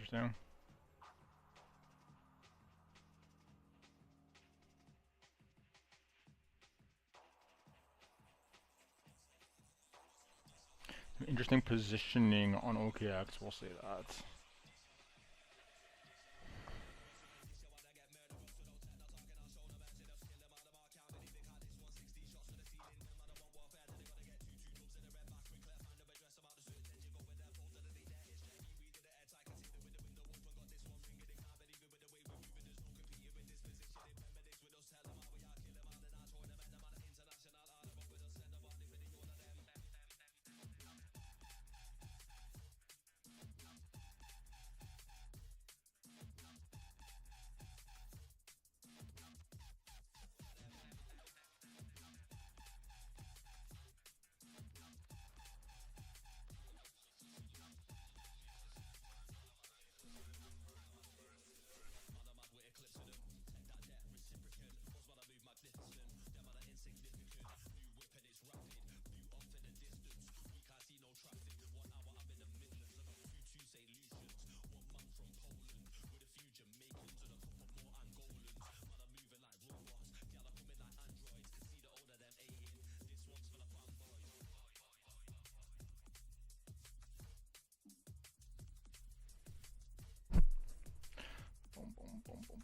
Interesting. Interesting positioning on OKX, we'll say that.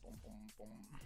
boom, boom, boom.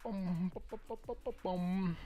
Boom, boom, boom, boom, boom, boom, boom.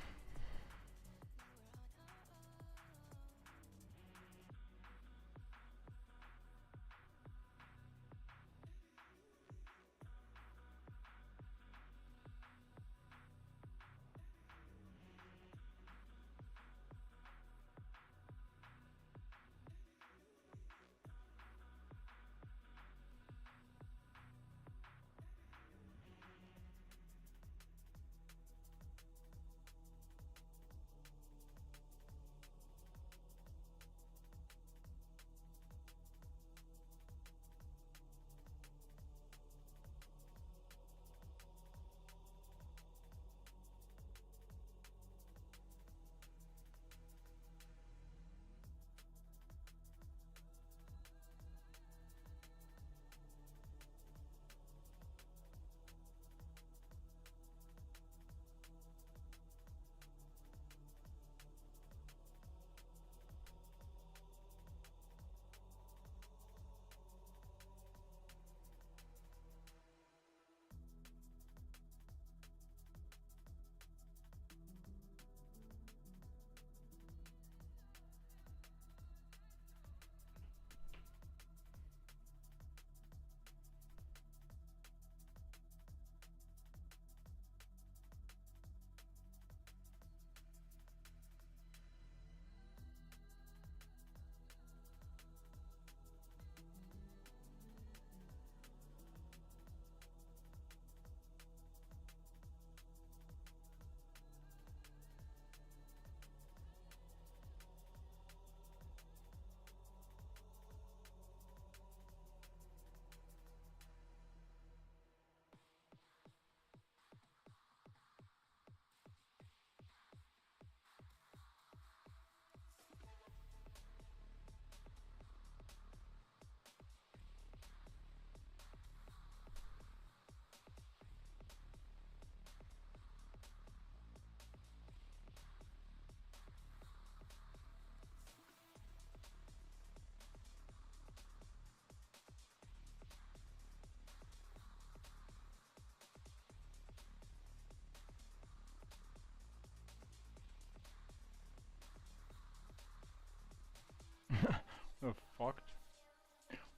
The fuck?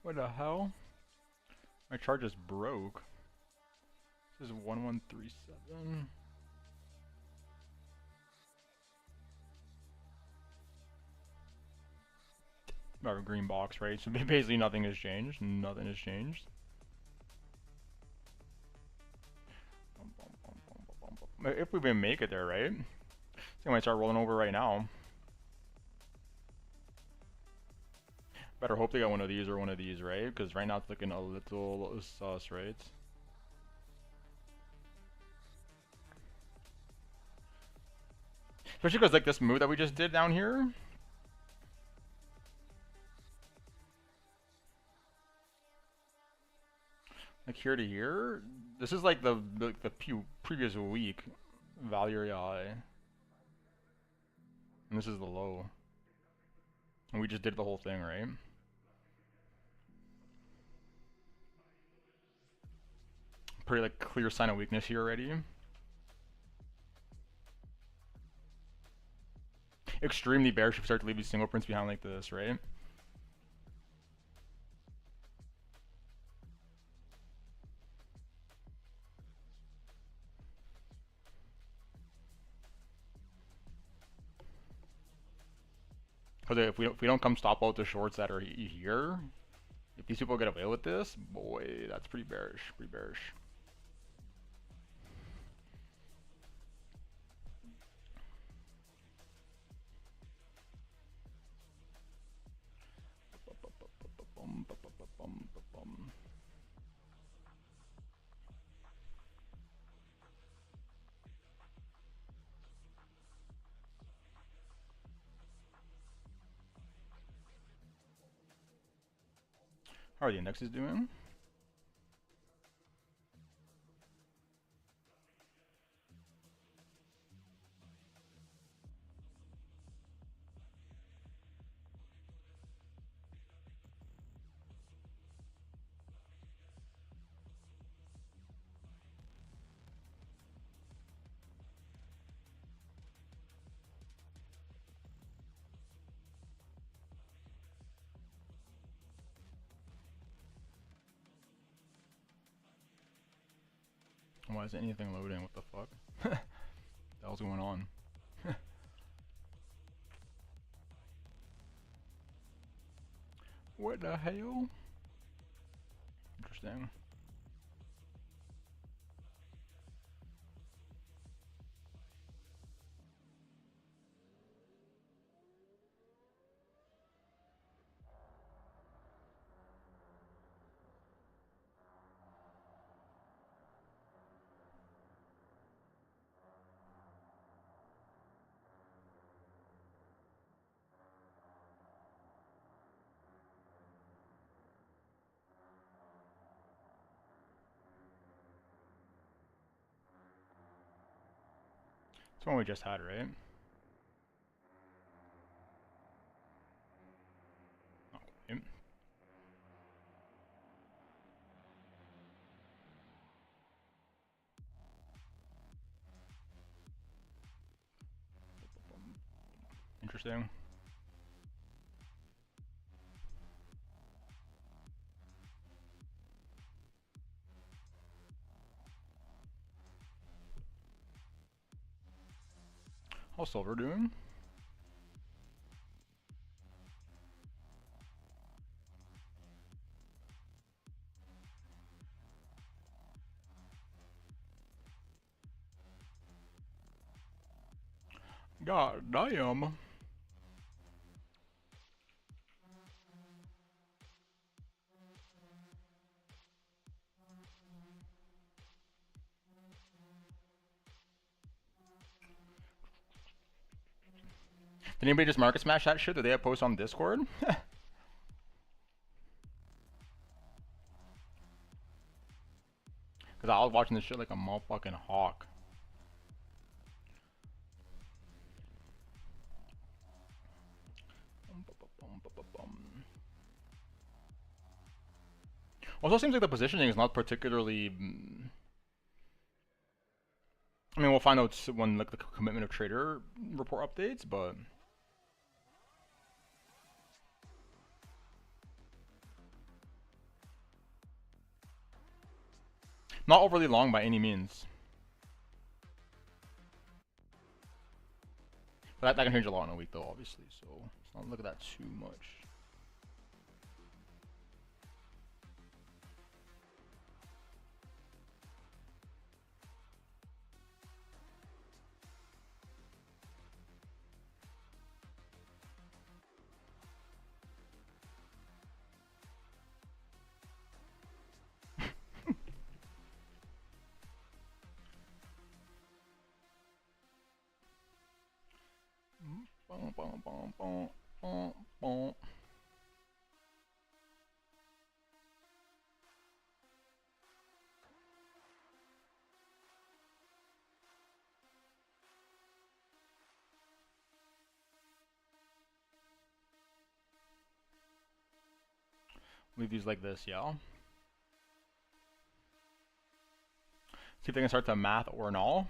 What the hell? My chart just broke. This is 1137. About a green box, right? So basically nothing has changed. Nothing has changed. If we even make it there, right? So I might start rolling over right now. Better hope they got one of these or one of these, right? Because right now it's looking a little sus, right? Especially because like this move that we just did down here. here to here. This is like the previous week value high, and this is the low, and we just did the whole thing, right? Pretty like clear sign of weakness here already. Extremely bearish if we start to leave these single prints behind like this, right? Because if we don't come stop out the shorts that are here, if these people get away with this, boy, that's pretty bearish, pretty bearish. How are the indexes doing? Why is anything loading? What the fuck? What the hell's going on? What the hell? Interesting. It's one we just had, right? Okay. Interesting. How's silver doing? God damn. Did anybody just market smash that shit? Did they have posts on Discord? Because I was watching this shit like a motherfucking hawk. Also, seems like the positioning is not particularly. I mean, we'll find out when like the commitment of trader report updates, but. Not overly long by any means. But that can change a lot in a week though, obviously, so let's not look at that too much. Leave these like this, yeah. See if they can start to math or null.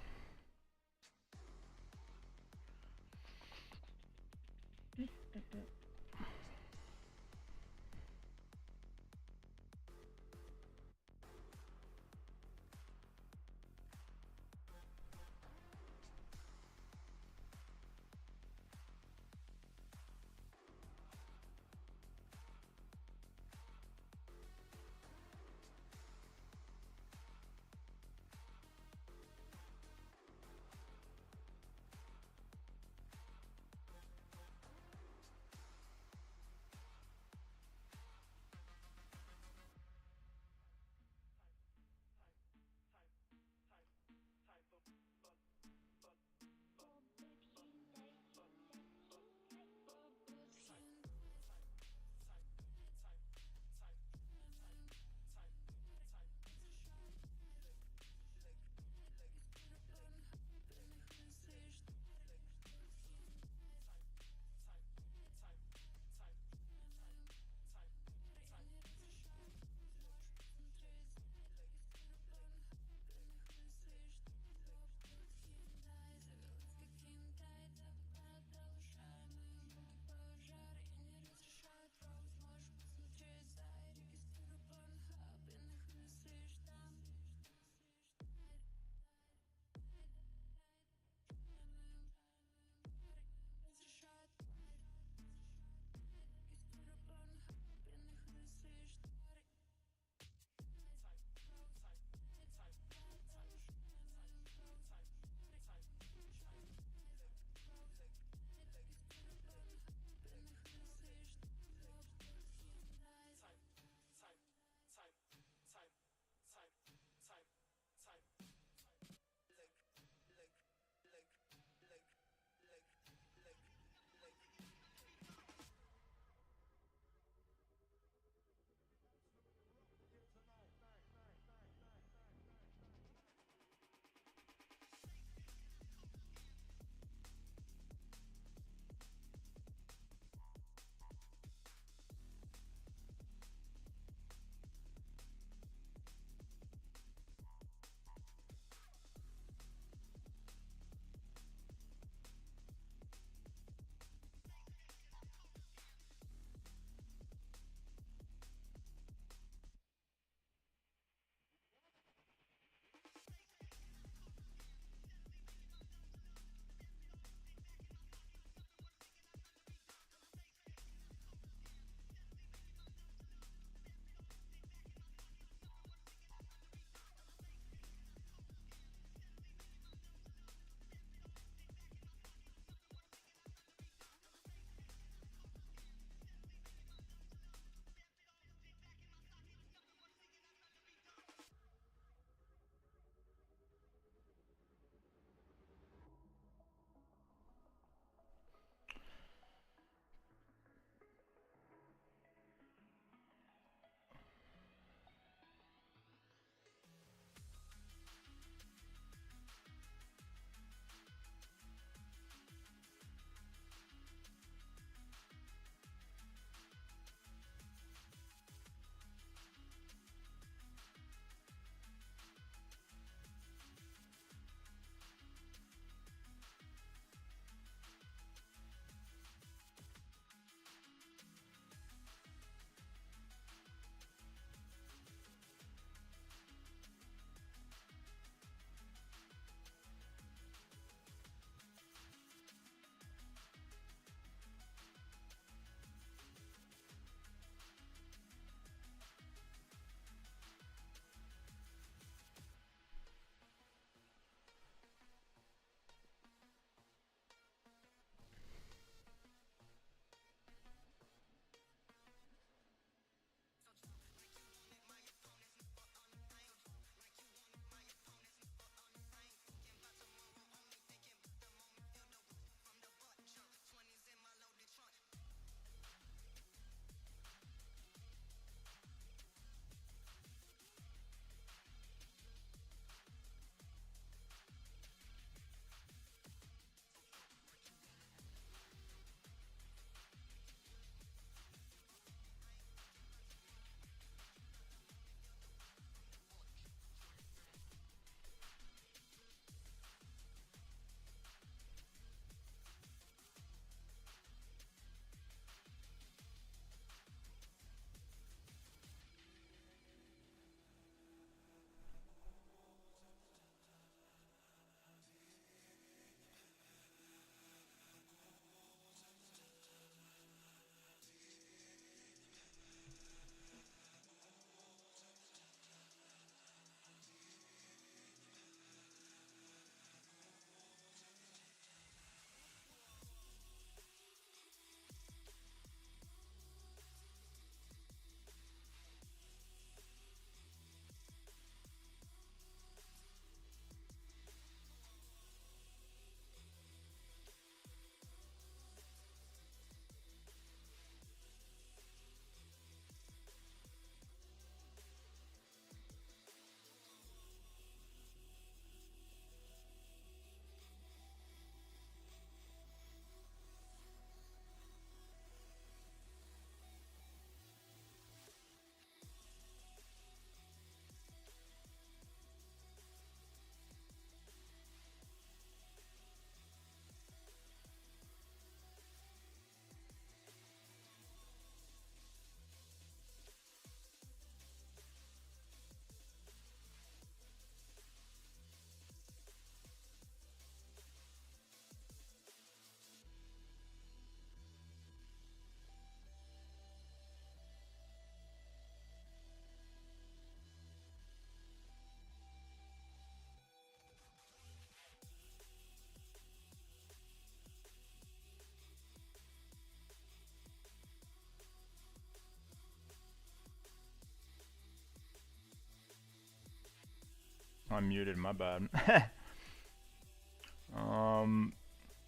I'm muted, my bad.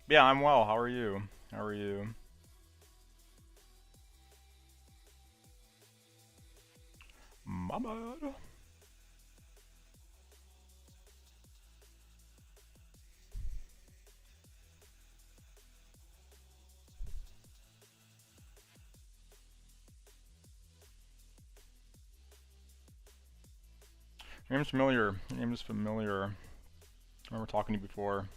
Yeah, I'm well. How are you? How are you? My bad. Your name's familiar. Your name is familiar. I remember talking to you before.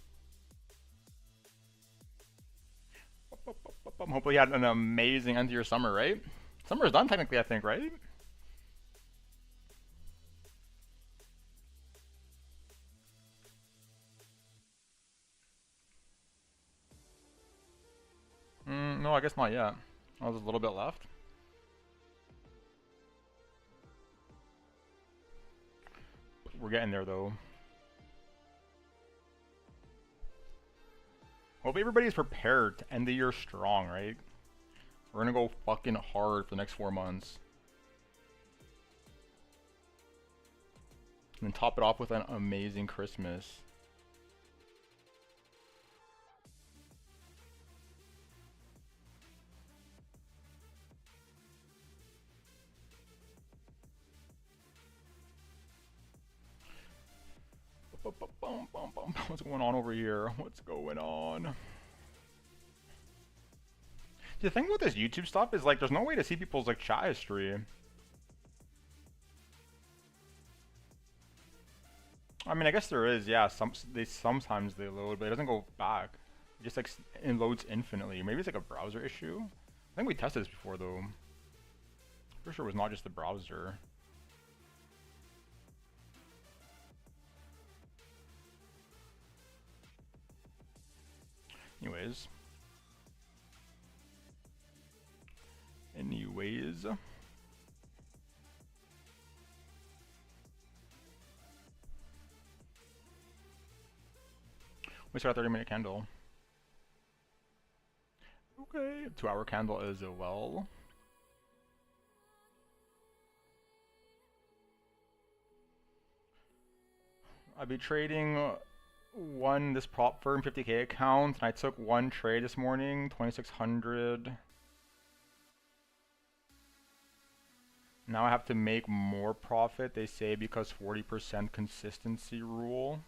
Hopefully you had an amazing end to your summer, right? Summer's done technically, I think, right? No, I guess not yet. Oh, there's a little bit left. We're getting there, though. Hope everybody's prepared to end the year strong, right? We're gonna go fucking hard for the next 4 months. And then top it off with an amazing Christmas. What's going on over here? What's going on? The thing with this YouTube stuff is like there's no way to see people's like chat history. I mean, I guess there is, yeah. Sometimes they load, but it doesn't go back. It just like it loads infinitely. Maybe it's like a browser issue. I think we tested this before though. For sure, it was not just the browser. Anyways. We start a 30-minute candle. Okay, 2-hour candle as well. I'll be trading this prop firm 50k account, and I took one trade this morning, 2600. Now I have to make more profit, they say, because 40% consistency rule.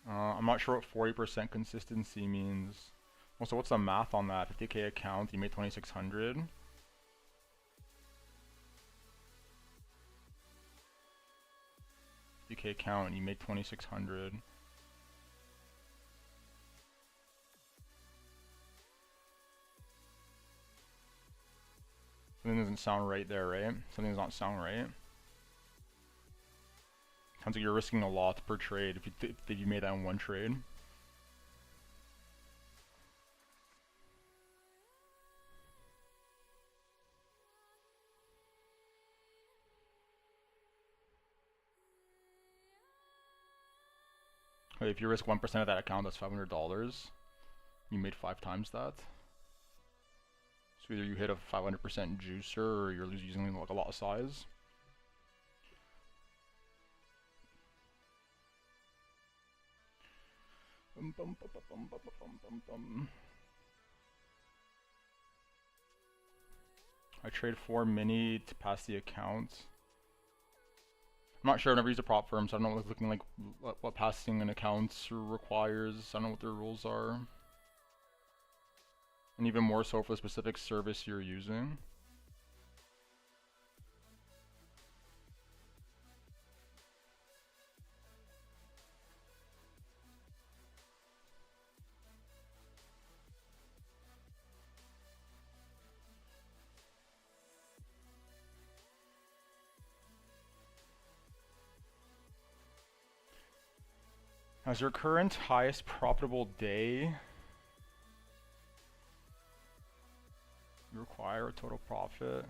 I'm not sure what 40% consistency means. Also, what's the math on that? 50k account, you made 2600. 50k account, you make 2600. Something doesn't sound right there, right? Something does not sound right. Sounds like you're risking a lot per trade if you made that in one trade. If you risk 1% of that account, that's $500. You made 5 times that. So either you hit a 500% juicer or you're using like a lot of size. I trade 4 mini to pass the account. I'm not sure, I've never used a prop firm, so I don't know what's looking like what passing an account requires. I don't know what their rules are. And even more so for the specific service you're using. As your current highest profitable day, you require a total profit.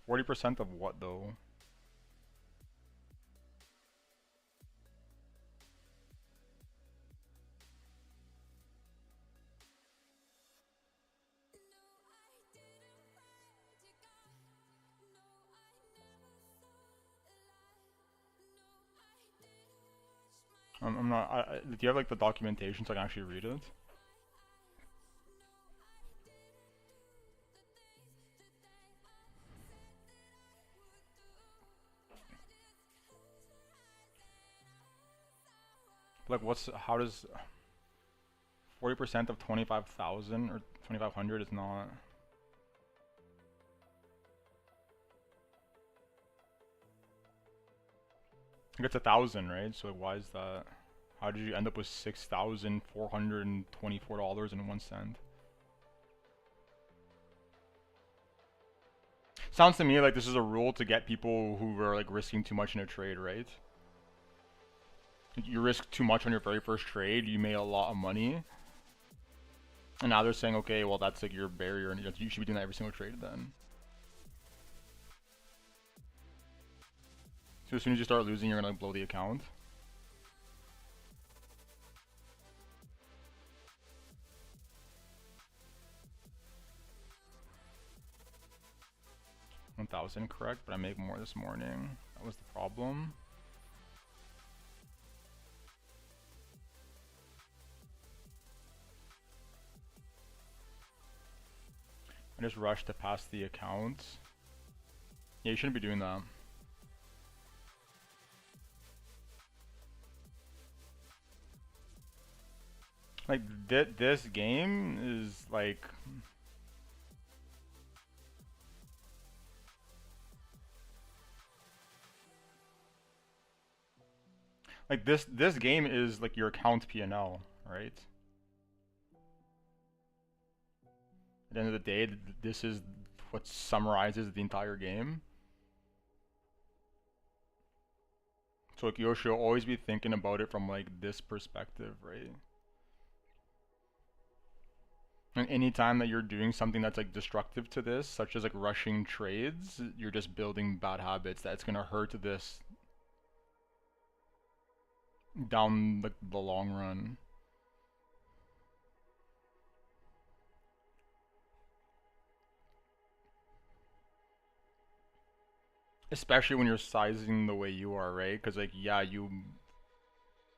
%40 of what though? I'm not. Do you have like the documentation so I can actually read it? Like, how does 40% of 25,000 or 2,500 is not? Like it's 1,000, right? So why is that? How did you end up with $6,424.01? Sounds to me like this is a rule to get people who are like risking too much in a trade, right? You risk too much on your very first trade, you made a lot of money, and now they're saying, okay, well that's like your barrier, and you should be doing that every single trade then. So as soon as you start losing, you're gonna like, blow the account. $1,000 correct, but I make more this morning. That was the problem. I just rushed to pass the account. Yeah, you shouldn't be doing that. Like, this game is like... Like, this game is like your account P&L, right? At the end of the day, this is what summarizes the entire game. So like, you should always be thinking about it from like this perspective, right? And anytime that you're doing something that's like destructive to this, such as like rushing trades, you're just building bad habits that's gonna hurt this down like the long run. Especially when you're sizing the way you are, right? Because like, yeah, you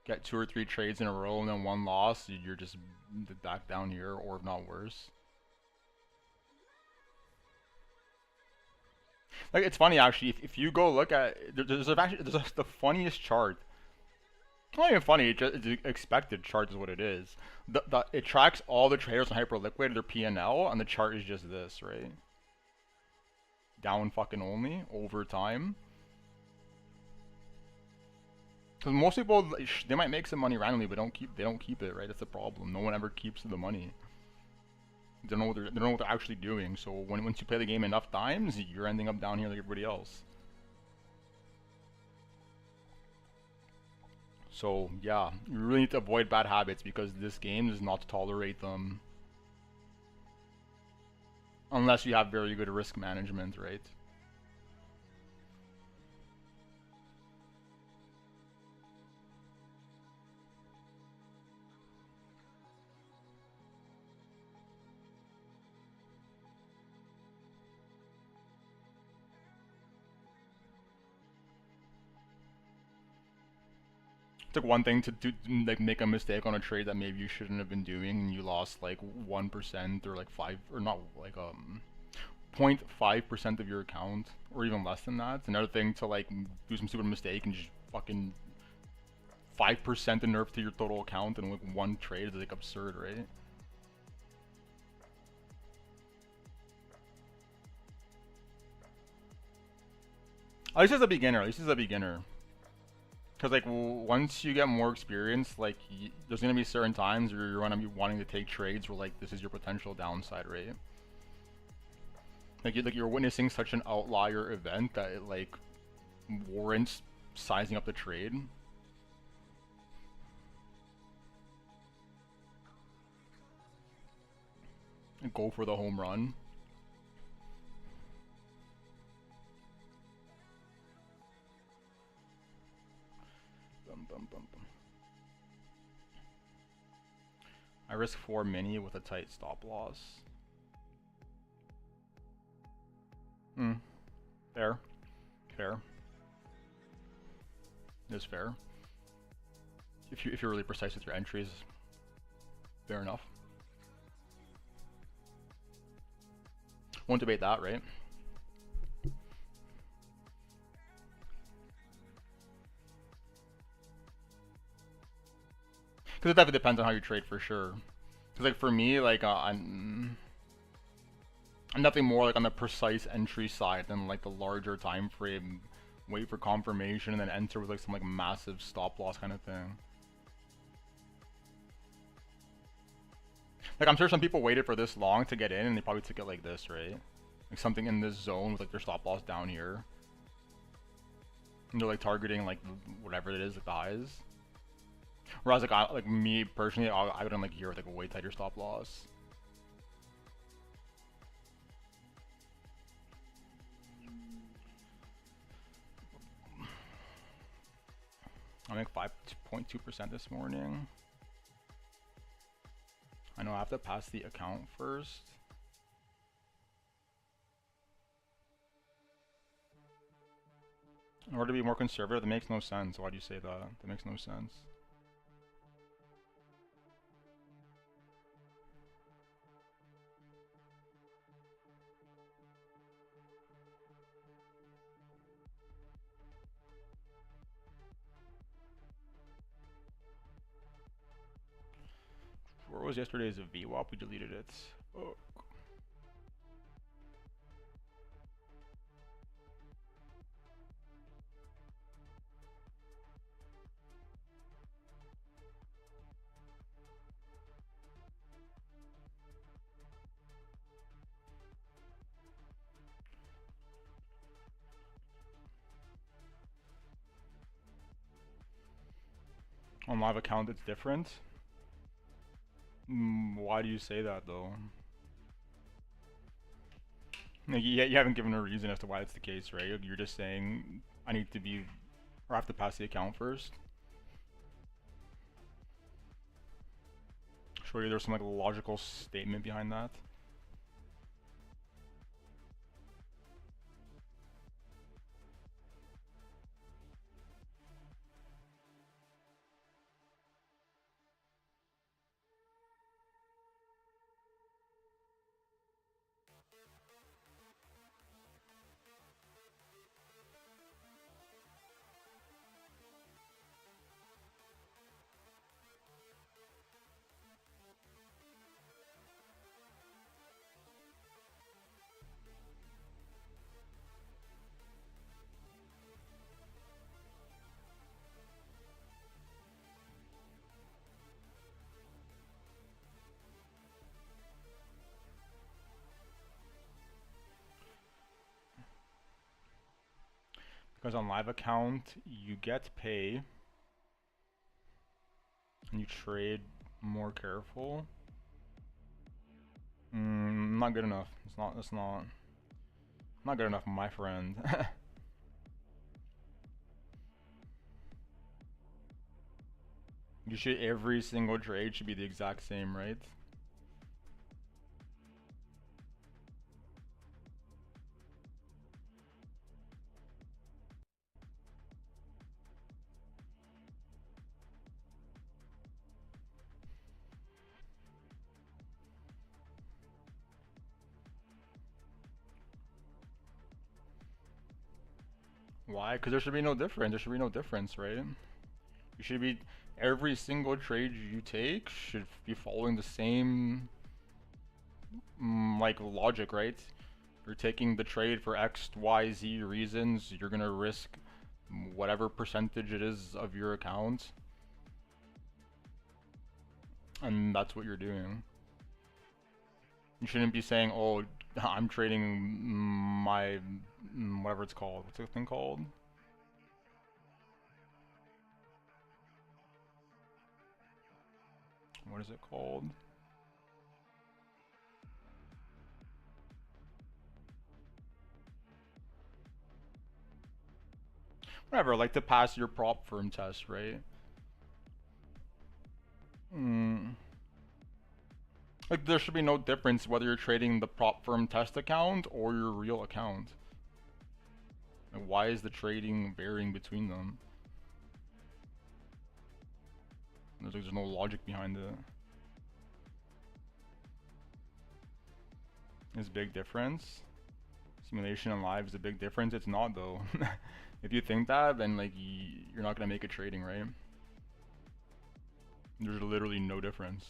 get 2 or 3 trades in a row and then one loss, you're just back down here, or if not worse. Like, it's funny actually, if you go look at, there's the funniest chart. Not even funny, it's expected chart is what it is. It tracks all the traders on Hyperliquid, their P&L, and the chart is just this, right? Down fucking only, over time. Because most people, they might make some money randomly, but they don't keep it, right? That's the problem. No one ever keeps the money. They don't know what they're actually doing. So once you play the game enough times, you're ending up down here like everybody else. So yeah, you really need to avoid bad habits because this game does not tolerate them. Unless you have very good risk management, right? It's like one thing to do, like make a mistake on a trade that maybe you shouldn't have been doing, and you lost like 1% or like 5 or not like 0.5% of your account, or even less than that. It's another thing to like do some stupid mistake and just fucking 5% the nerf to your total account in like one trade is like absurd, right? At least as a beginner, at least as a beginner. Because like once you get more experience, like there's gonna be certain times where you're gonna be wanting to take trades where like this is your potential downside, right? Like you're witnessing such an outlier event that it like warrants sizing up the trade. And go for the home run. I risk 4 mini with a tight stop loss. Fair. Fair. Is fair. if you're really precise with your entries, fair enough. Won't debate that, right? Because it definitely depends on how you trade for sure. Because like for me, like I'm nothing more like on the precise entry side than like the larger time frame, wait for confirmation and then enter with like some like massive stop loss kind of thing. Like I'm sure some people waited for this long to get in and they probably took it like this, right? Like something in this zone with like their stop loss down here. And they're like targeting like whatever it is, like the highs. Whereas like me personally, I would like here with like a way tighter stop loss. I make 5.2% this morning. I know I have to pass the account first. In order to be more conservative, that makes no sense. Why do you say that? That makes no sense. Where was yesterday's VWAP? We deleted it. Oh. On live account, it's different. Why do you say that though? Like, you haven't given a reason as to why it's the case, right? You're just saying I need to be, or I have to pass the account first. Surely there's some like logical statement behind that. Because on live account, you get pay and you trade more careful. Not good enough. It's not good enough, my friend. Every single trade should be the exact same, right? Why? Because there should be no difference. There should be no difference, right? You should be, every single trade you take should be following the same like logic, right? You're taking the trade for X, Y, Z reasons. You're gonna risk whatever percentage it is of your account, and that's what you're doing. You shouldn't be saying, "Oh, I'm trading my whatever it's called. What's the thing called?" What is it called? Whatever, like to pass your prop firm test, right? Like there should be no difference whether you're trading the prop firm test account or your real account. Like why is the trading varying between them? There's no logic behind it. Is big difference. Simulation and live is a big difference. It's not though. If you think that, then like you're not gonna make it trading, right? There's literally no difference.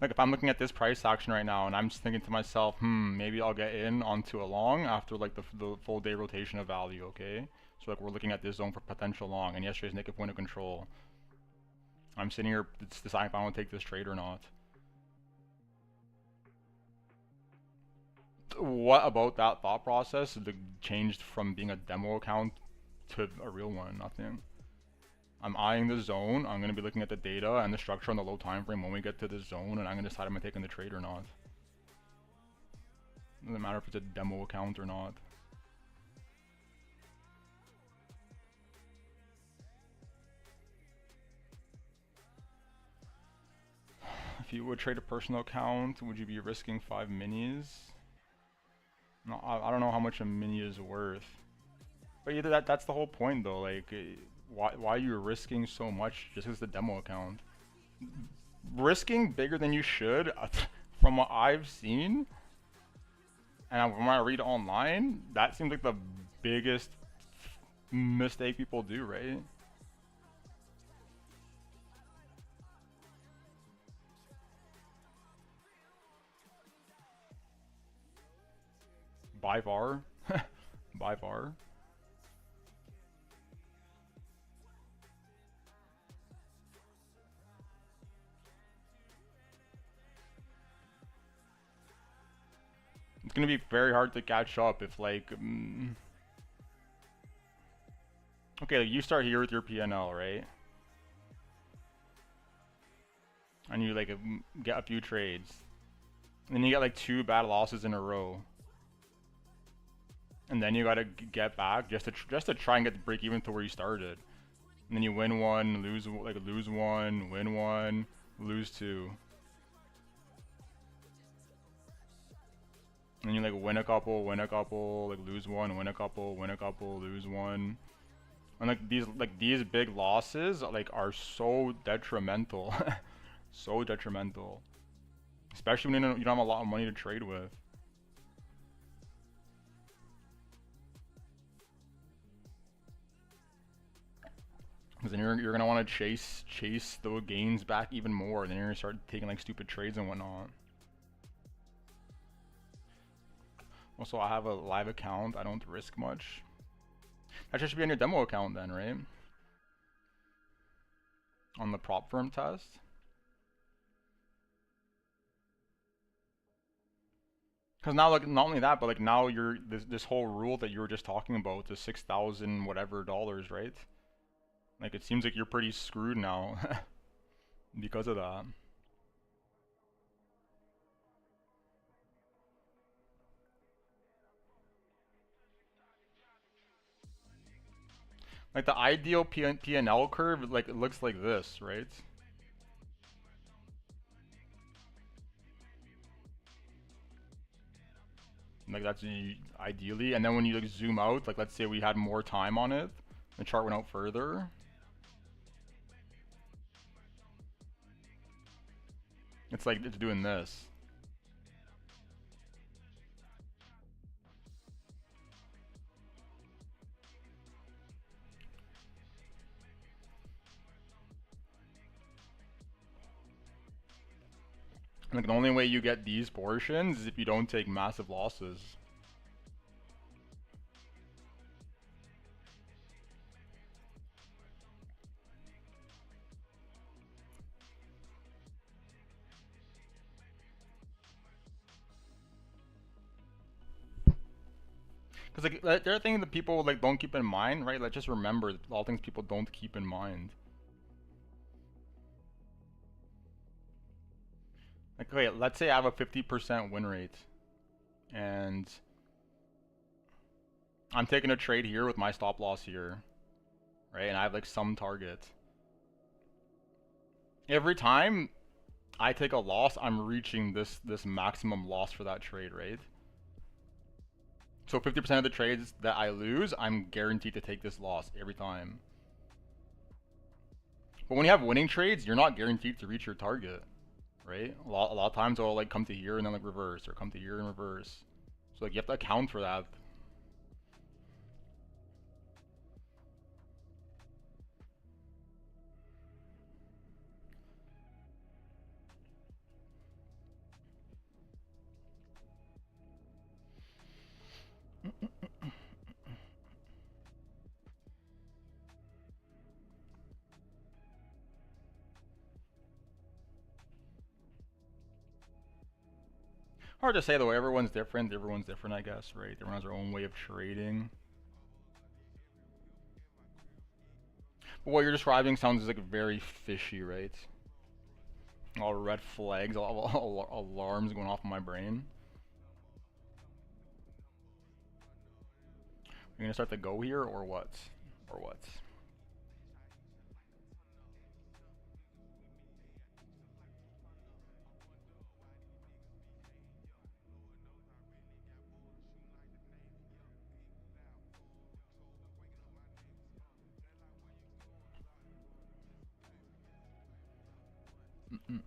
Like if I'm looking at this price action right now and I'm just thinking to myself, maybe I'll get in onto a long after like the full day rotation of value, okay? So like we're looking at this zone for potential long, and yesterday's negative point of control. I'm sitting here deciding if I want to take this trade or not. What about that thought process changed from being a demo account to a real one? Nothing. I'm eyeing the zone. I'm going to be looking at the data and the structure on the low time frame when we get to this zone, and I'm going to decide if I'm taking the trade or not. Doesn't matter if it's a demo account or not. If you would trade a personal account, would you be risking 5 minis? No, I don't know how much a mini is worth. But either that's the whole point though. Like, why are you risking so much just because it's a demo account? Risking bigger than you should, from what I've seen, and when I read online, that seems like the biggest mistake people do, right? By far. By far. It's gonna be very hard to catch up if like okay, like you start here with your PNL, right? And you like get a few trades. And then you get like 2 bad losses in a row. And then you gotta get back just to try and get the break even to where you started. And then you win 1, lose 1, win 1, lose 2. And you like win a couple, like lose 1, win a couple, lose 1. And like these big losses like are so detrimental. So detrimental. Especially when you don't have a lot of money to trade with. Because then you're gonna want to chase the gains back even more. Then you're gonna start taking like stupid trades and whatnot. Also, I have a live account. I don't risk much. That should be on your demo account then, right? On the prop firm test. Because now, like, not only that, but like now you're this whole rule that you were just talking about, the 6,000 whatever dollars, right? Like it seems like you're pretty screwed now because of that. Like the ideal PNL curve, like it looks like this, right? Like that's ideally, and then when you like zoom out, like let's say we had more time on it, the chart went out further. It's like it's doing this. Like the only way you get these portions is if you don't take massive losses. Because like there are things that people like don't keep in mind, right? Like just remember all things people don't keep in mind. Like okay, let's say I have a 50% win rate, and I'm taking a trade here with my stop loss here, right? And I have like some target. Every time I take a loss, I'm reaching this maximum loss for that trade, right? So 50% of the trades that I lose, I'm guaranteed to take this loss every time. But when you have winning trades, you're not guaranteed to reach your target, right? A lot of times it'll like come to here and then like reverse, or come to here and reverse. So like you have to account for that. Hard to say though, everyone's different, I guess, right? Everyone has their own way of trading. But what you're describing sounds like very fishy, right? All red flags, all alarms going off in my brain. You're gonna start to go here, or what? Or what? Mm-mm.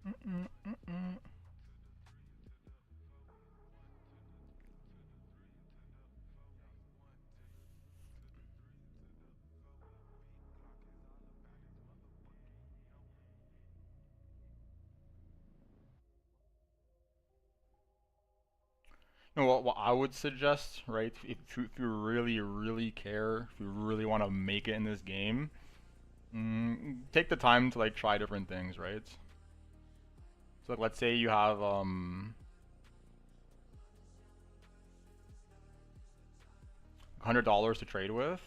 Mm-mm, mm-mm. You know what I would suggest, right? If you really care, if you really want to make it in this game, take the time to like try different things, right? So like, let's say you have $100 to trade with,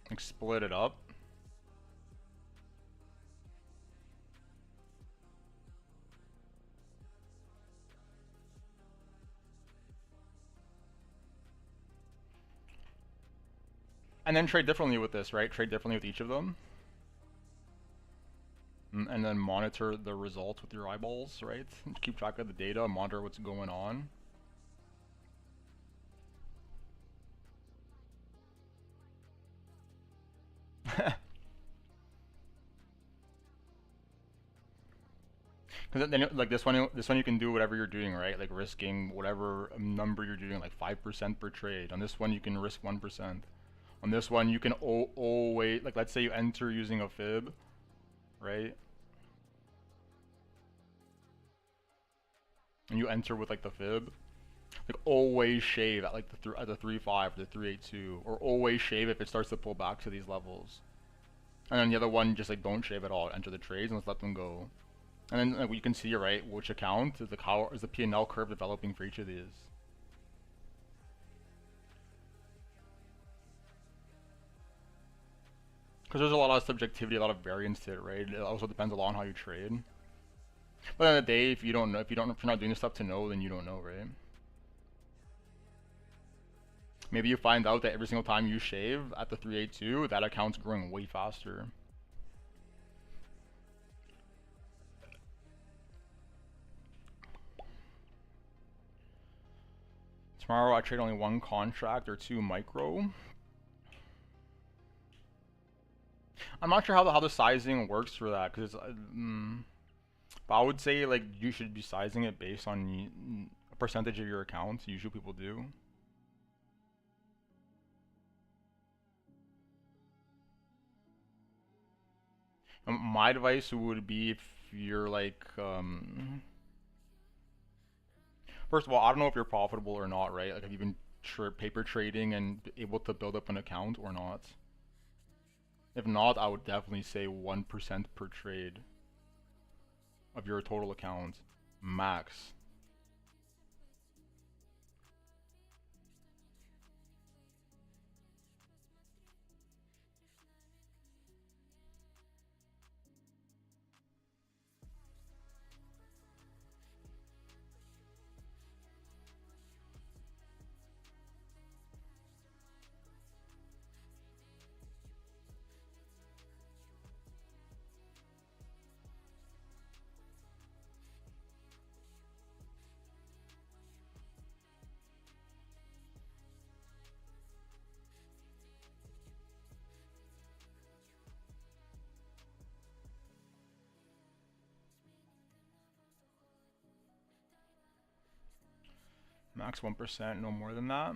like split it up. And then trade differently with this, right? Trade differently with each of them. And then monitor the results with your eyeballs, right? Keep track of the data, monitor what's going on. Because then, like this one you can do whatever you're doing, right? Like risking whatever number you're doing, like 5% per trade. On this one, you can risk 1%. On this one, you can always, like, let's say you enter using a fib, right? And you enter with like the fib, like always shave at like the 3.5 or the 3.82, or always shave if it starts to pull back to these levels. And then the other one, just like don't shave at all. Enter the trades and let's let them go. And then like, you can see, right, which account is like how is the P&L curve developing for each of these. Because there's a lot of subjectivity, a lot of variance to it, right? It also depends a lot on how you trade. But at the end of the day, if you don't know, if you're not doing this stuff to know, then you don't know, right? Maybe you find out that every single time you shave at the 382, that account's growing way faster. Tomorrow I trade only one contract or two micro. I'm not sure how the sizing works for that, because but I would say like you should be sizing it based on a percentage of your accounts. Usually people do. My advice would be, if you're like first of all, I don't know if you're profitable or not, right? Like, have you been paper trading and able to build up an account or not? If not, I would definitely say 1% per trade of your total account, max. Max 1%, no more than that.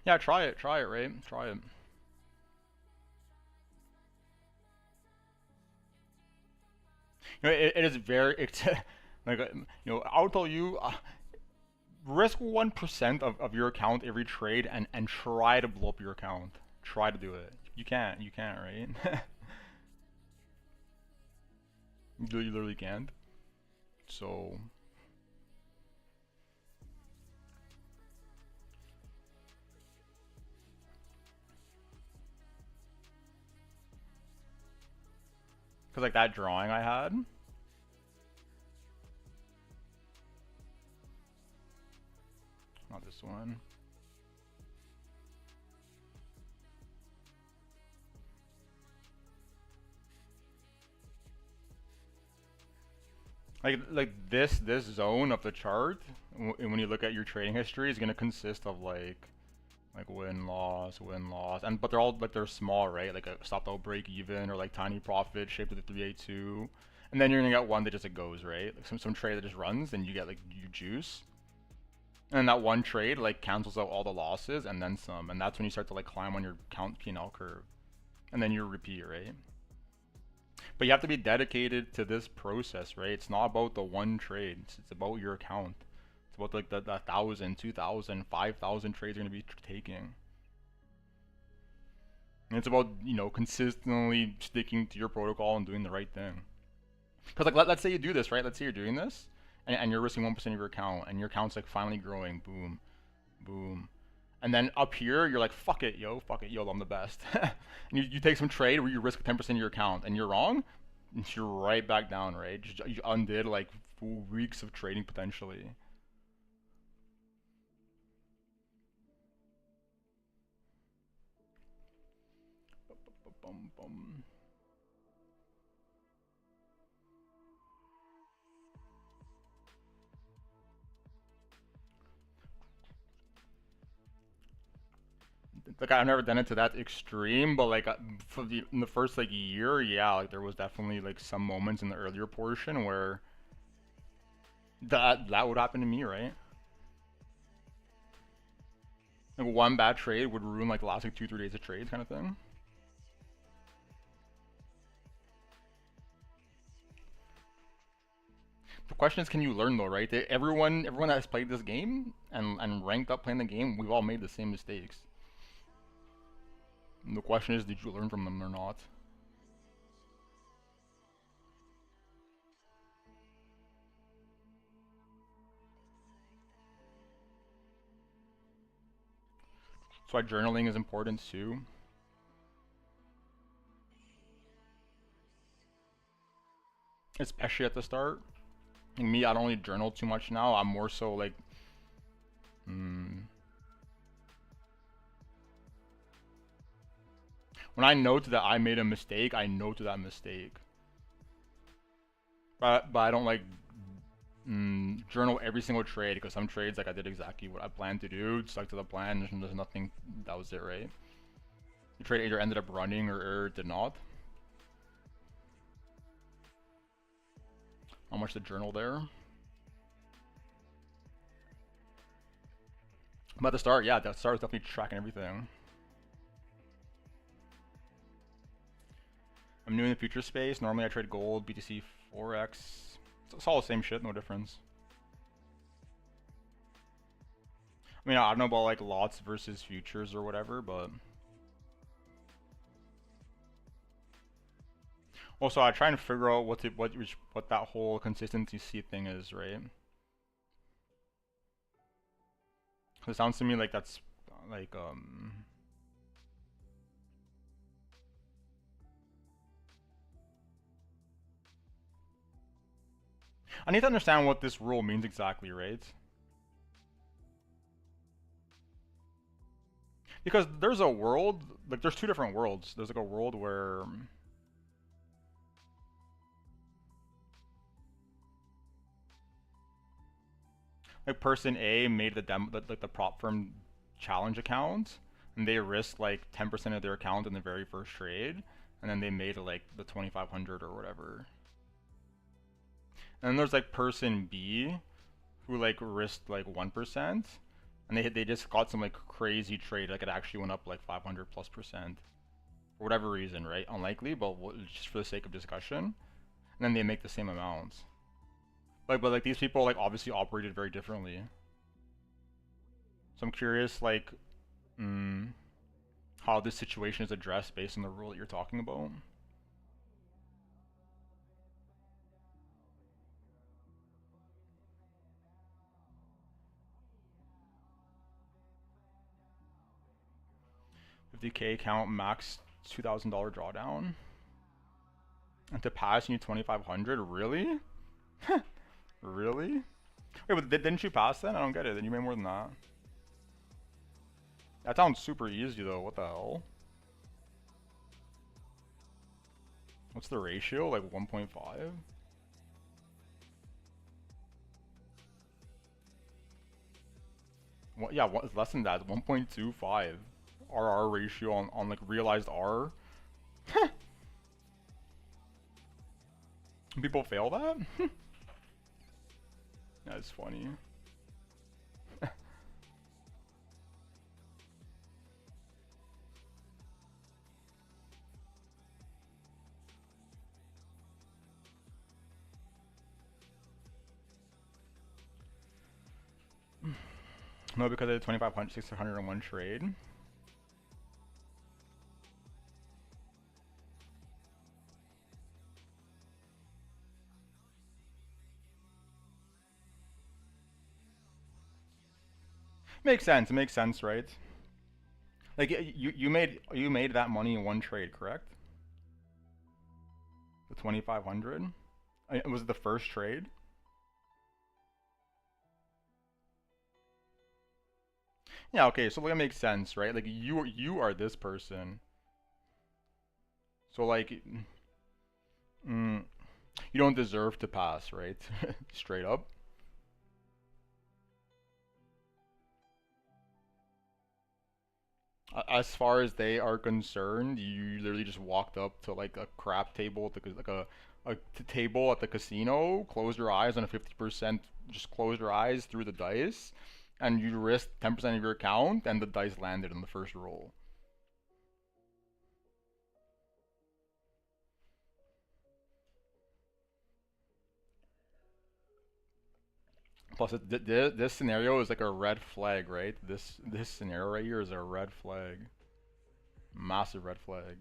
Yeah, try it, right? Try it. You know, it is very, it's, like, you know, I'll tell you, risk 1% of your account every trade and try to blow up your account. Try to do it. You can't, right? You literally can't. So, cause like that drawing I had, not this one. Like this zone of the chart, when you look at your trading history, is gonna consist of like win loss, and but they're all like they're small, right? Like a stop out break even or like tiny profit shaped with the 382, and then you're gonna get one that just like goes, right? Like some trade that just runs, and you get like you juice, and that one trade like cancels out all the losses and then some, and that's when you start to like climb on your count P&L curve, and then you repeat, right? But you have to be dedicated to this process, right? It's not about the one trade. It's about your account. It's about like the 1,000, 2,000, 5,000 trades you're gonna be taking. And it's about, you know, consistently sticking to your protocol and doing the right thing. Because like let's say you do this, right? Let's say you're doing this, and you're risking 1% of your account, and your account's like finally growing. Boom, boom. And then up here, you're like, fuck it, yo, I'm the best. And you take some trade where you risk 10% of your account, and you're wrong, you're right back down, right? You undid like weeks of trading potentially. Bum, bum. Like I've never done it to that extreme, but like for in the first like year, yeah, like there was definitely like some moments in the earlier portion where that would happen to me, right? Like one bad trade would ruin like the last like 2-3 days of trades, kind of thing. The question is, can you learn though, right? Everyone that has played this game and ranked up playing the game, we've all made the same mistakes. And the question is, did you learn from them or not? So why journaling is important too. Especially at the start. Like me, I don't really journal too much now. I'm more so like, when I note that I made a mistake, I note that mistake. But I don't like journal every single trade, because some trades like I did exactly what I planned to do, stuck to the plan, there's nothing, that was it, right? The trade either ended up running or did not. How much to journal there? But at the start, yeah, the start was definitely tracking everything. I'm new in the future space. Normally I trade gold, BTC, Forex. It's all the same shit, no difference. I mean, I don't know about like lots versus futures or whatever, but also I try and figure out what that whole consistency thing is, right? It sounds to me like that's like I need to understand what this rule means exactly, right? Because there's a world, like there's two different worlds. There's like a world where like person A made the demo, like the prop firm challenge account, and they risked like 10% of their account in the very first trade, and then they made like the 2500 or whatever. And then there's like person B who like risked like 1%, and they just got some like crazy trade, like it actually went up like 500+%. For whatever reason, right? Unlikely, but just for the sake of discussion. And then they make the same amounts. Like, but like these people like obviously operated very differently. So I'm curious, like, how this situation is addressed based on the rule that you're talking about. $50K account, max $2,000 drawdown. And to pass, you need 2,500. Really? Really? Wait, but didn't you pass then? I don't get it. Then you made more than that. That sounds super easy though. What the hell? What's the ratio? Like 1.5? What? Yeah, it's less than that. 1.25 RR ratio on like realized R. People fail that? That's funny. No, because I did 2,500, 600 in one trade. Makes sense. It makes sense, right? Like you made that money in one trade, correct? The 2,500. Was it the first trade? Yeah. Okay. So like, it makes sense, right? Like you are this person. So like, you don't deserve to pass, right? Straight up. As far as they are concerned, you literally just walked up to like a crap table, like a table at the casino, closed your eyes on a 50%, just closed your eyes through the dice, and you risked 10% of your account, and the dice landed in the first roll. Plus, this scenario is like a red flag, right? This scenario right here is a red flag, massive red flag.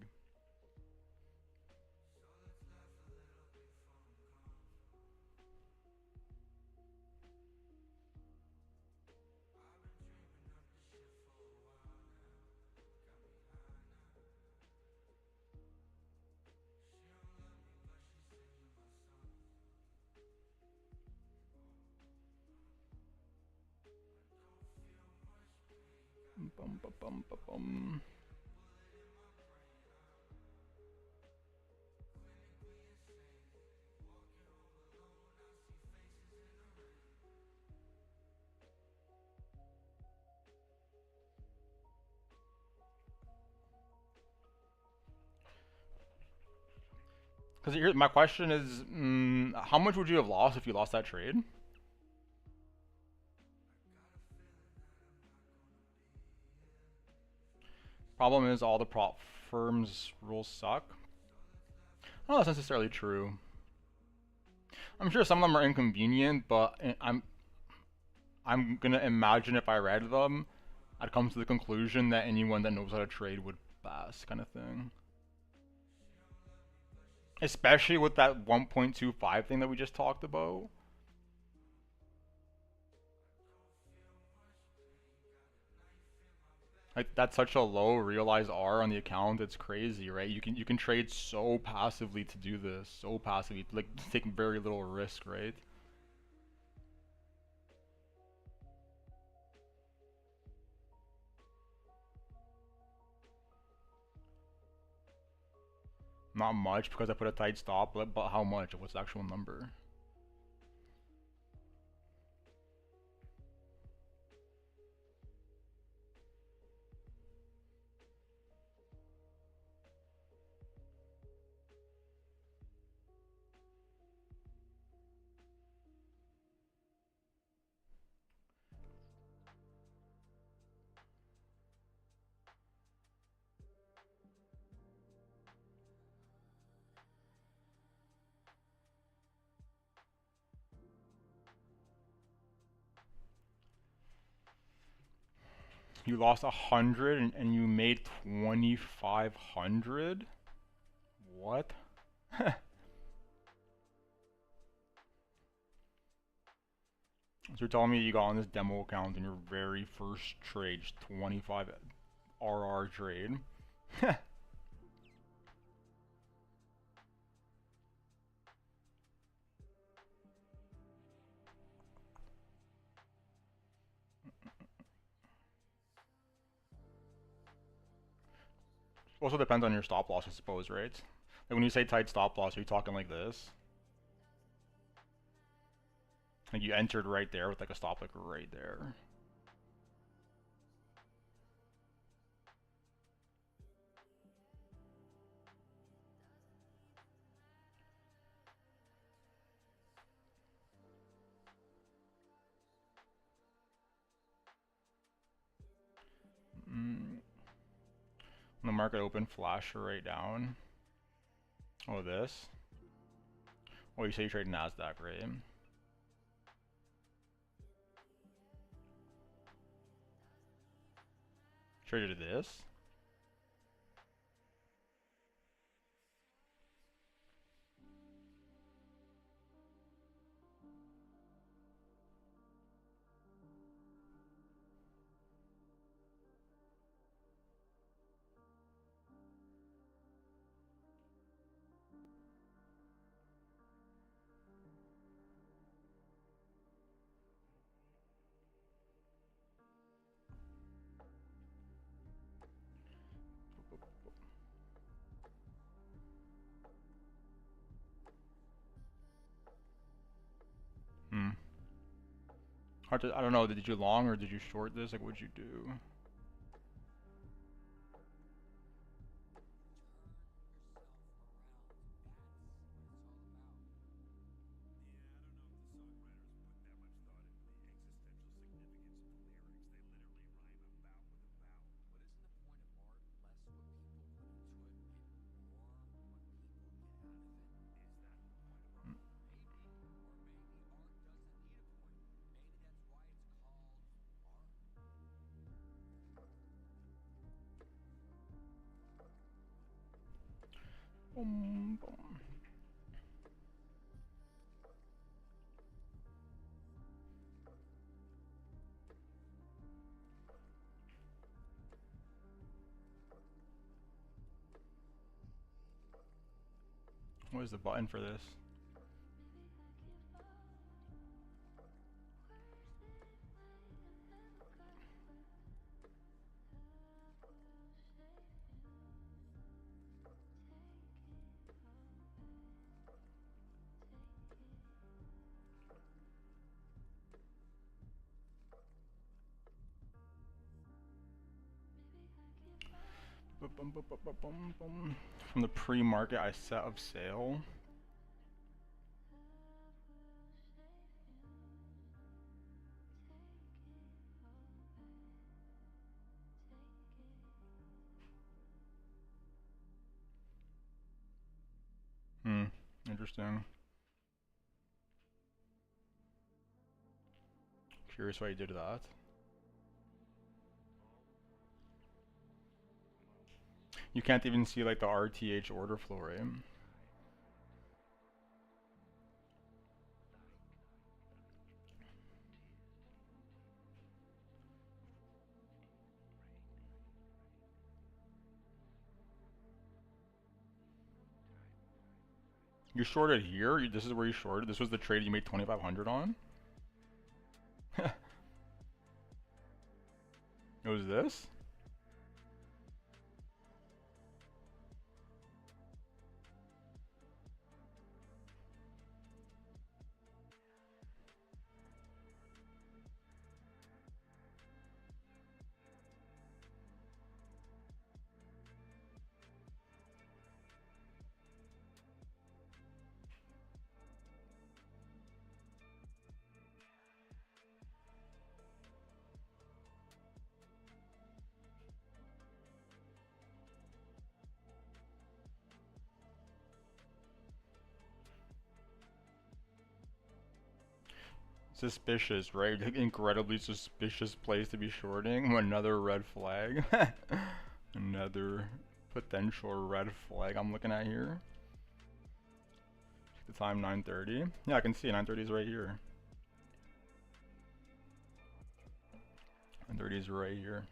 Bum, bum, bum, bum, bum. Because my question is, how much would you have lost if you lost that trade? Problem is, all the prop firms' rules suck. I don't know if that's necessarily true. I'm sure some of them are inconvenient, but I'm gonna imagine if I read them, I'd come to the conclusion that anyone that knows how to trade would pass, kind of thing. Especially with that 1.25 thing that we just talked about. Like that's such a low realized R on the account. It's crazy, right? You can trade so passively to do this, so passively, like taking very little risk, right? Not much because I put a tight stop, but how much? What's the actual number? You lost 100 and you made 2,500? What? So you're telling me you got on this demo account in your very first trade, just 25 RR trade? Also depends on your stop loss, I suppose, right? Like when you say tight stop loss, are you talking like this? Like you entered right there with like a stop like right there. When the market open, flash right down. Oh, this? Oh, you say you trade NASDAQ, right? Traded this? Hard to, I don't know, did you long or did you short this? Like, what'd you do? Boom, boom. What is the button for this? From the pre-market, I set up sale. Interesting. Curious why you did that. You can't even see like the RTH order flow, right? You shorted here? This is where you shorted? This was the trade you made 2,500 on? It was this? Suspicious, right? Incredibly suspicious place to be shorting. Another red flag. Another potential red flag I'm looking at here. The time 9:30. Yeah, I can see 9:30 is right here. 9:30 is right here.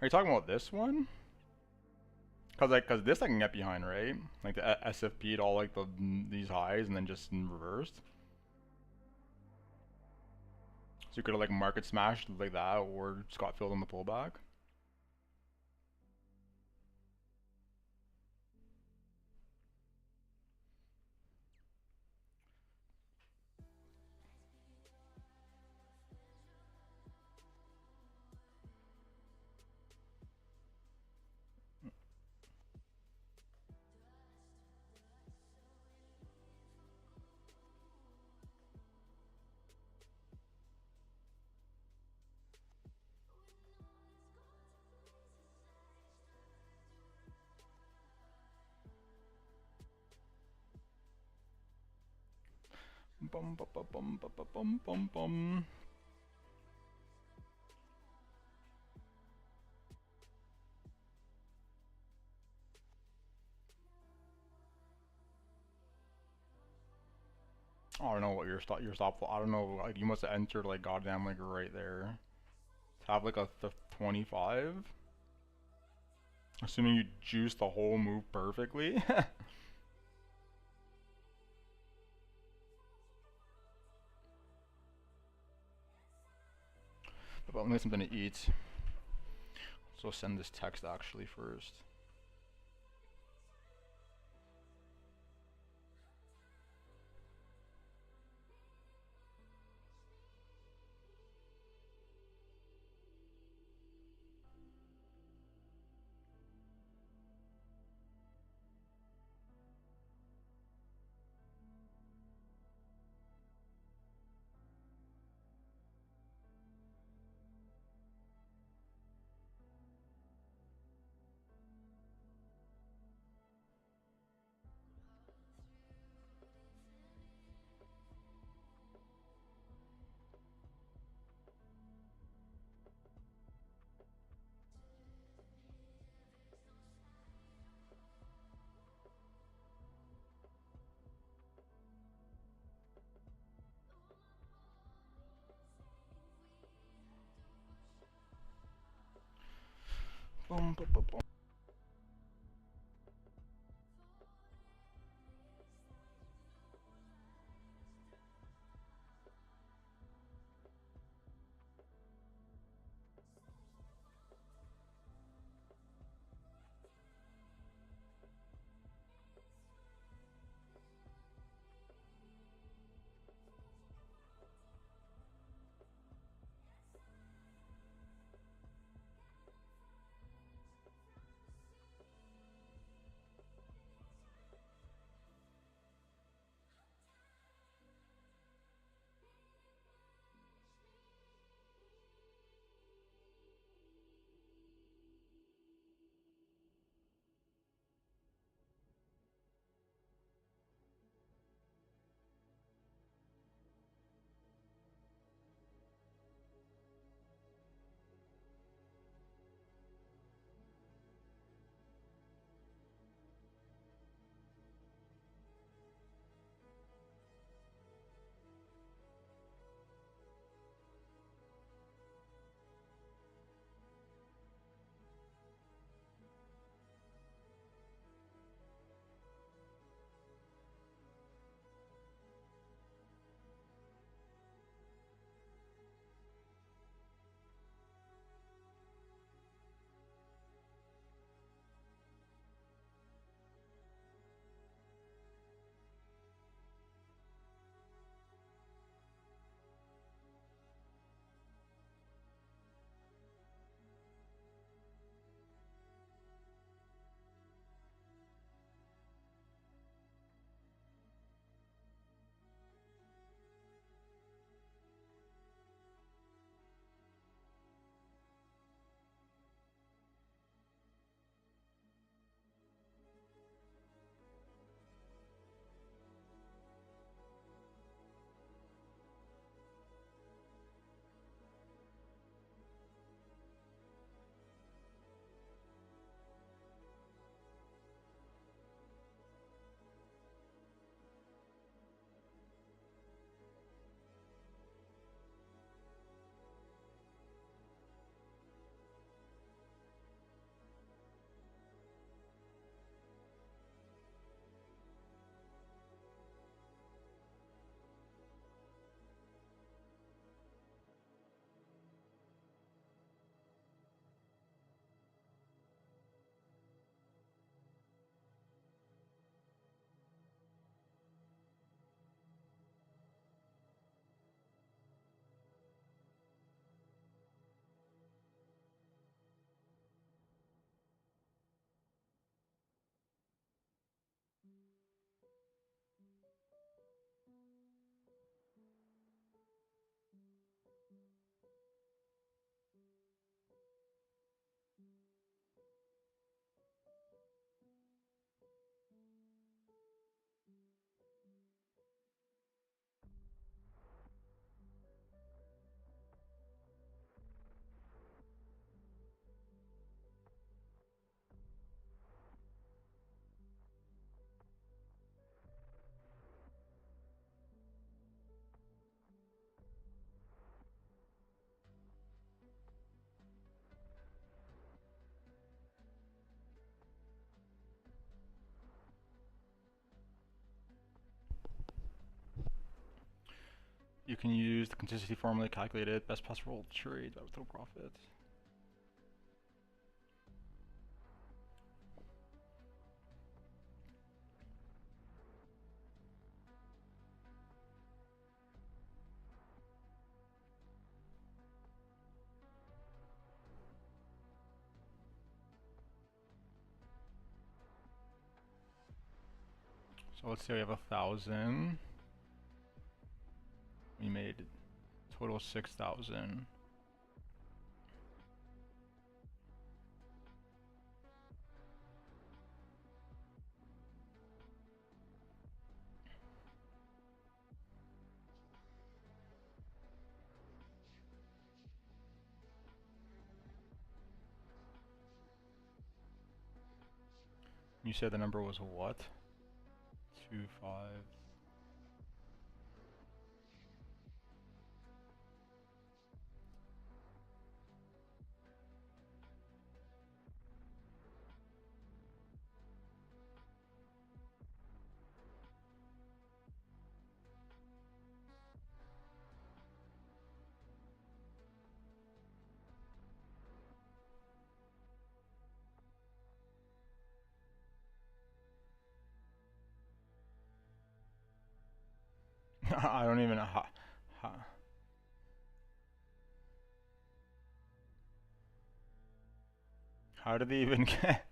Are you talking about this one? Cause this I can get behind, right? Like the SFP'd all like these highs and then just in reversed. So you could have like market smashed like that, or just got filled on the pullback. Bum bum bum bum bum bum bum bum. I don't know what your stop. I don't know. Like you must have entered like goddamn like right there. To have like a 25. Assuming you juiced the whole move perfectly. But let me get something to eat. So send this text actually first. Boom, boom, boom, boom. You can use the consistency formula to calculate it. Best possible trades with total profit. So let's say we have 1,000. We made total 6,000. You said the number was what? 2, 5. I don't even know how did they even get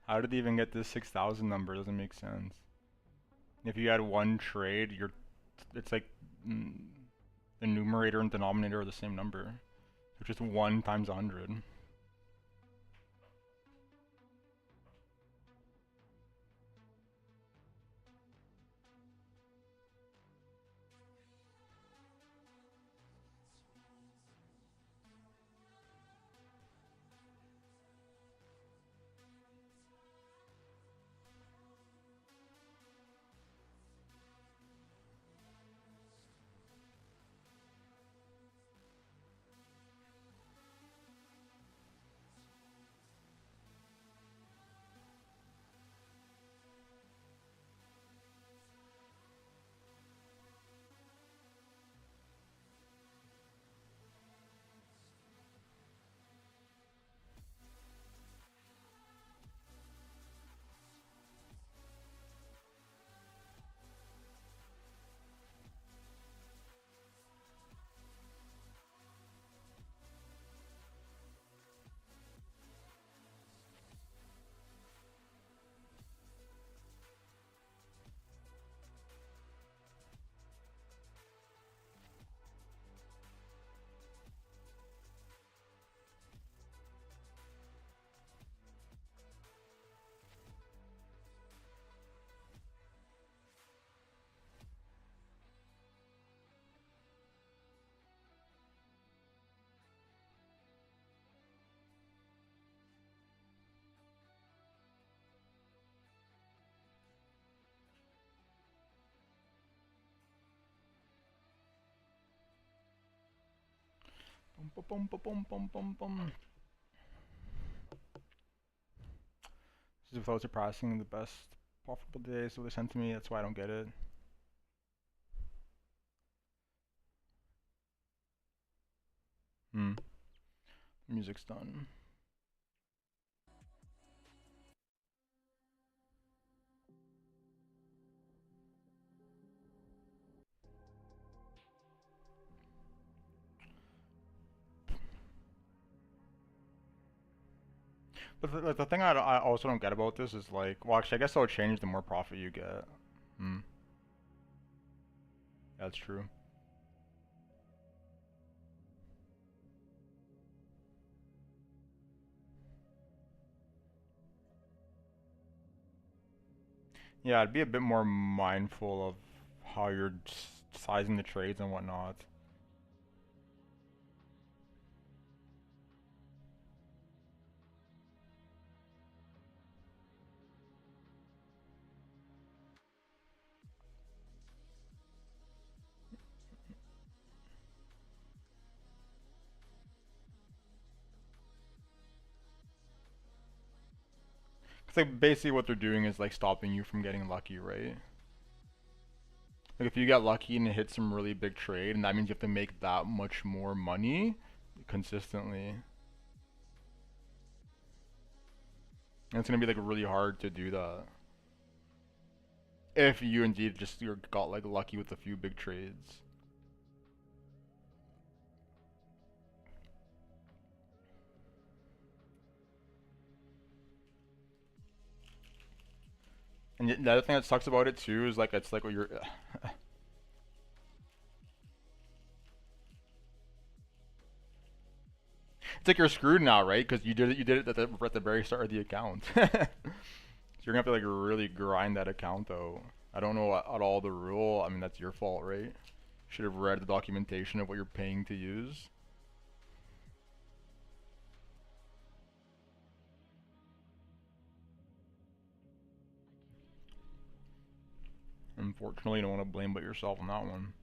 how did they even get this 6,000 number? Doesn't make sense. If you had one trade, it's like the numerator and denominator are the same number. So just 1 times 100. Bum, bum, bum, bum, bum, bum, bum. This is without surpassing the best profitable day, so they sent to me. That's why I don't get it. Music's done. But the thing I also don't get about this is like, well, actually, I guess it'll change the more profit you get. That's true. Yeah, I'd be a bit more mindful of how you're sizing the trades and whatnot. Cause like basically what they're doing is like stopping you from getting lucky, right? Like if you get lucky and hit some really big trade, and that means you have to make that much more money consistently. And it's gonna be like really hard to do that if you indeed just got like lucky with a few big trades. And the other thing that sucks about it too is like it's like what you're it's like you're screwed now, right? Because you did it at the very start of the account. So you're gonna have to like really grind that account out. I don't know at all the rule. I mean, that's your fault, right? Should have read the documentation of what you're paying to use. Unfortunately, you don't want to blame but yourself on that one.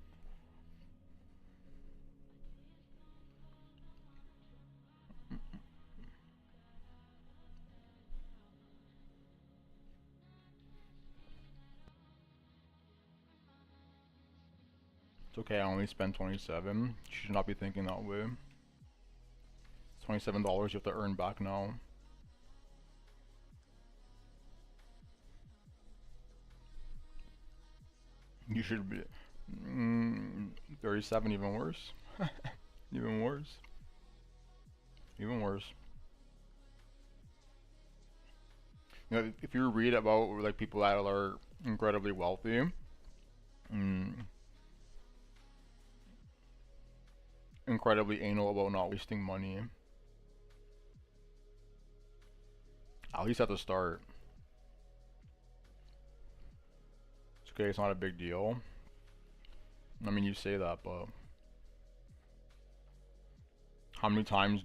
It's okay, I only spent 27. You should not be thinking that way. $27 you have to earn back now. You should be 37, even worse. Even worse. Even worse. You know, if you read about like people that are incredibly wealthy, incredibly anal about not wasting money. At least at the start. It's okay, it's not a big deal. I mean, you say that, but how many times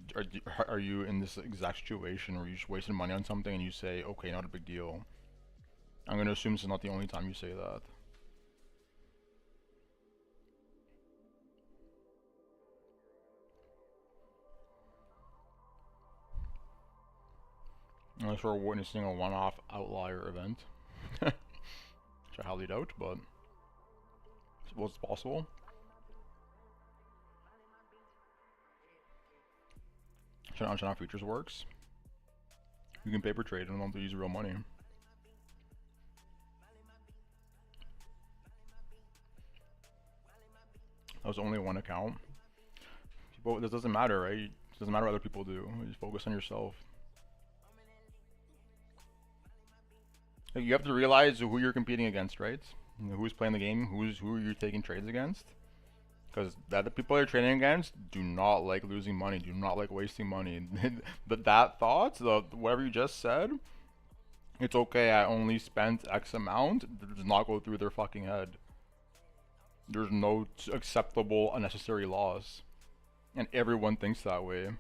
are you in this exact situation where you just wasted money on something and you say, okay, not a big deal? I'm gonna assume this is not the only time you say that. Unless we're witnessing a one-off outlier event. Which I highly doubt, but it's possible. That's how futures works. You can paper trade and don't have to use real money. That was only one account. People, this doesn't matter, right? It doesn't matter what other people do. You just focus on yourself. Like, you have to realize who you're competing against, right? Who's playing the game, who you're taking trades against. Because the people you're trading against do not like losing money, do not like wasting money. But that thought, whatever you just said, it's okay, I only spent X amount, does not go through their fucking head. There's no acceptable unnecessary loss. And everyone thinks that way.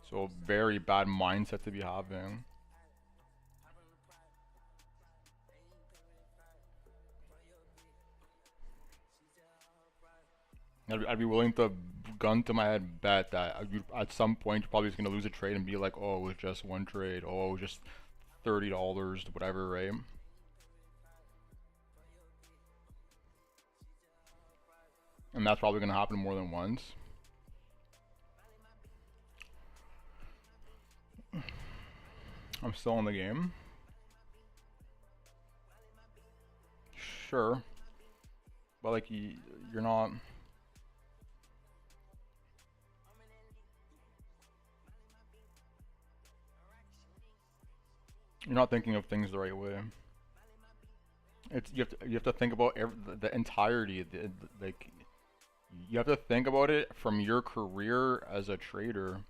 So very bad mindset to be having. I'd be willing to gun to my head bet that at some point you're probably just gonna lose a trade and be like, oh, it was just one trade, oh, it was just $30, whatever, right? And that's probably gonna happen more than once. I'm still in the game. Sure. But like, you're not... You're not thinking of things the right way. It's you have to think about the entirety. Like, you have to think about it from your career as a trader.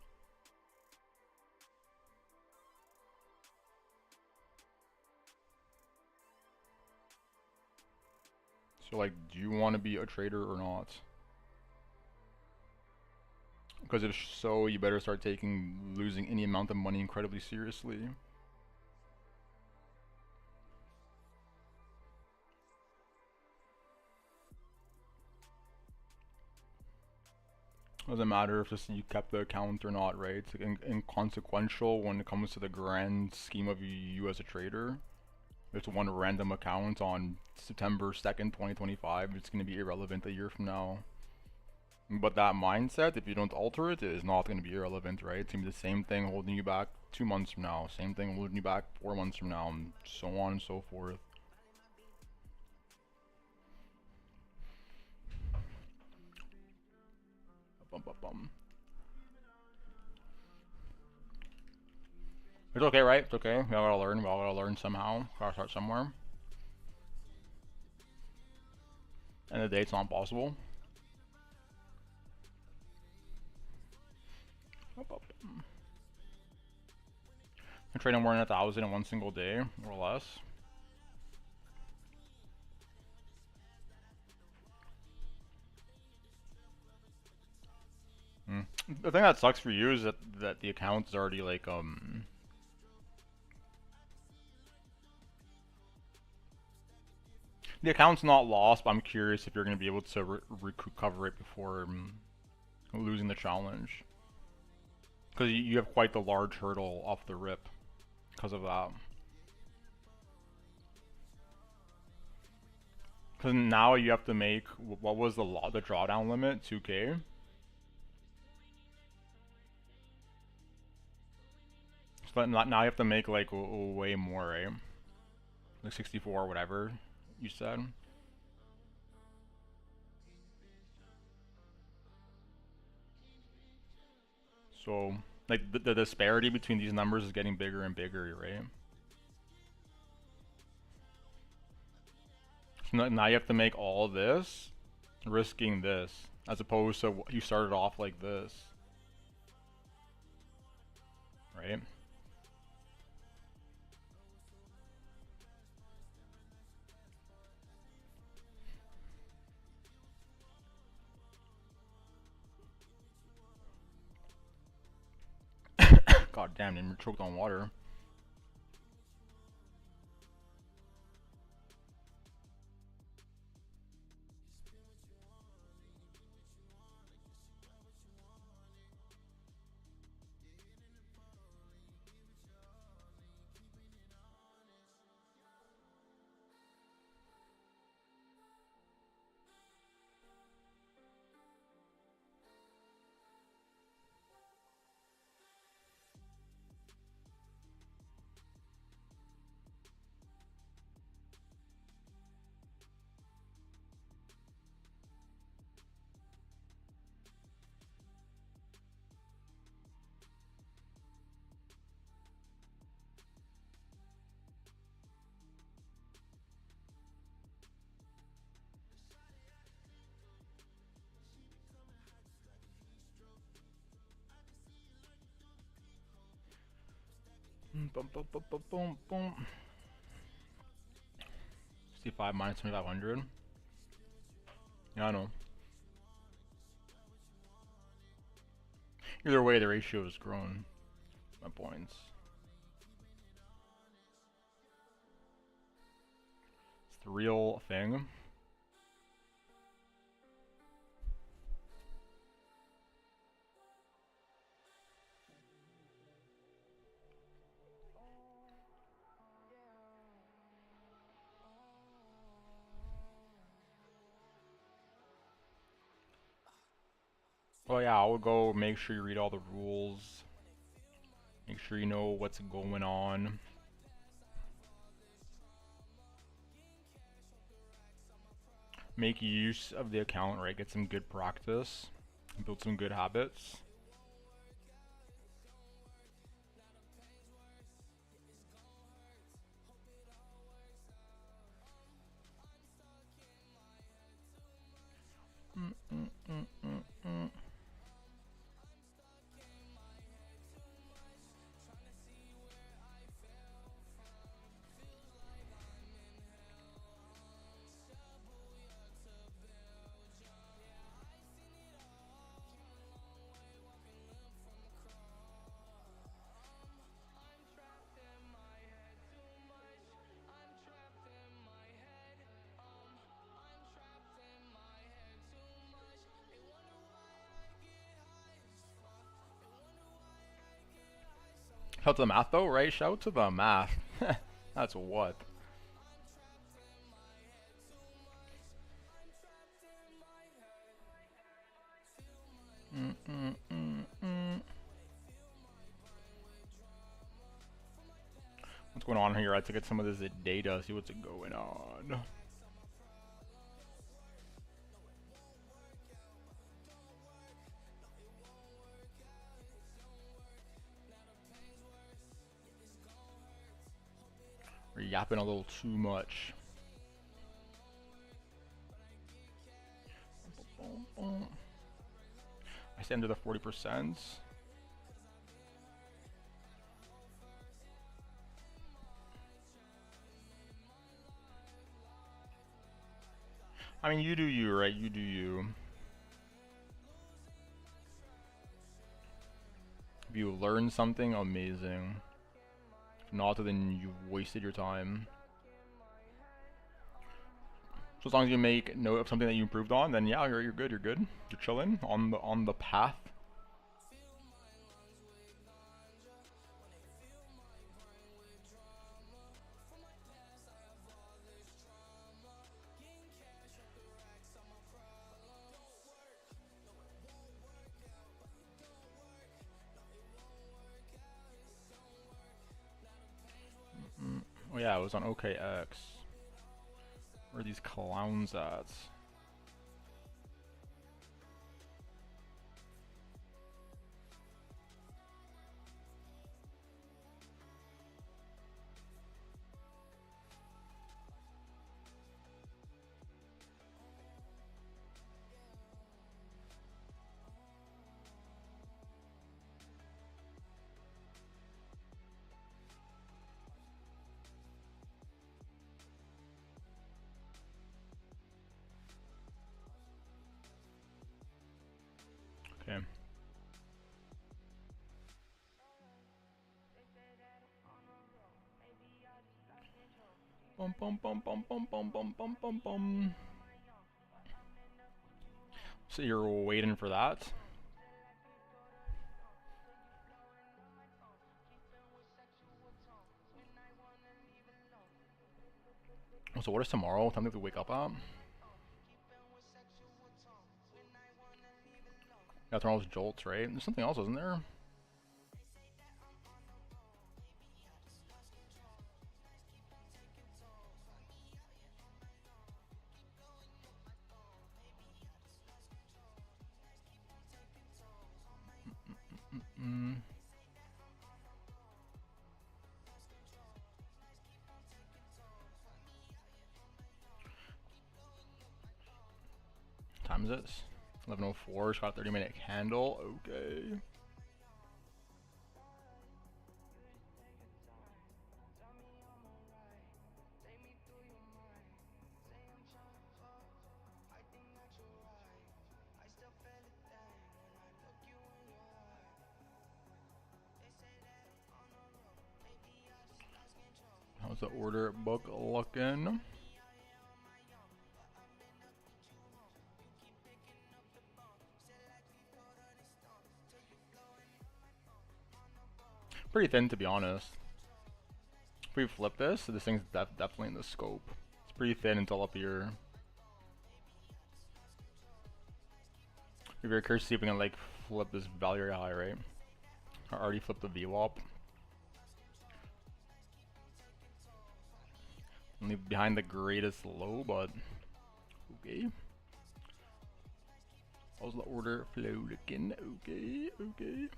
So like, do you want to be a trader or not? Because if so, you better start taking losing any amount of money incredibly seriously. Doesn't matter if you kept the account or not, right? It's inconsequential when it comes to the grand scheme of you as a trader. It's one random account on September 2nd, 2025. It's going to be irrelevant a year from now. But that mindset, if you don't alter it, is not going to be irrelevant, right? It's going to be the same thing holding you back 2 months from now, same thing holding you back 4 months from now, and so on and so forth. It's okay, right? It's okay. We all gotta learn. We all gotta learn somehow. Gotta start somewhere. End of the day, it's not possible. I'm trading more than 1,000 in one single day, or less. The thing that sucks for you is that the account is already like the account's not lost, but I'm curious if you're going to be able to recover it before losing the challenge. Because you have quite the large hurdle off the rip because of that. Because now you have to make, what was the drawdown limit? 2K? So now you have to make like way more, right? Like 64 or whatever you said. So, like, the disparity between these numbers is getting bigger and bigger, right? So now you have to make all this, risking this, as opposed to you started off like this. Right? God damn, you're choked on water. Boom, boom, boom, boom, boom, boom. 65 minus 2,500. Yeah, I know. Either way, the ratio has grown. My points. It's the real thing. Well, yeah, I would go make sure you read all the rules. Make sure you know what's going on. Make use of the account, right? Get some good practice. Build some good habits. Shout out to the math though, right? Shout out to the math. That's what. What's going on here? I have to get some of this data, see what's going on. We're yapping a little too much. I stay under the 40%. I mean, you do you, right? You do you. If you learn something, amazing. If not, then you've wasted your time. So as long as you make note of something that you improved on, then yeah, you're good. You're good. You're chilling on the path. Oh yeah, it was on OKX. Where are these clowns at? Okay. Bum bum bum bum bum bum bum bum bum bum. So you're waiting for that? So what is tomorrow? Time to wake up at? Yeah, tomorrow's Jolts, right? There's something else, isn't there? Time is it? 11:04. Just got a 30-minute candle. Okay. How's the order book looking? Pretty thin, to be honest. If we flip this thing's definitely in the scope. It's pretty thin until up here. Be very curious to see if we can like flip this value high, right? I already flipped the VWAP. Only behind the greatest low, but okay. How's the order flow looking? Okay, okay.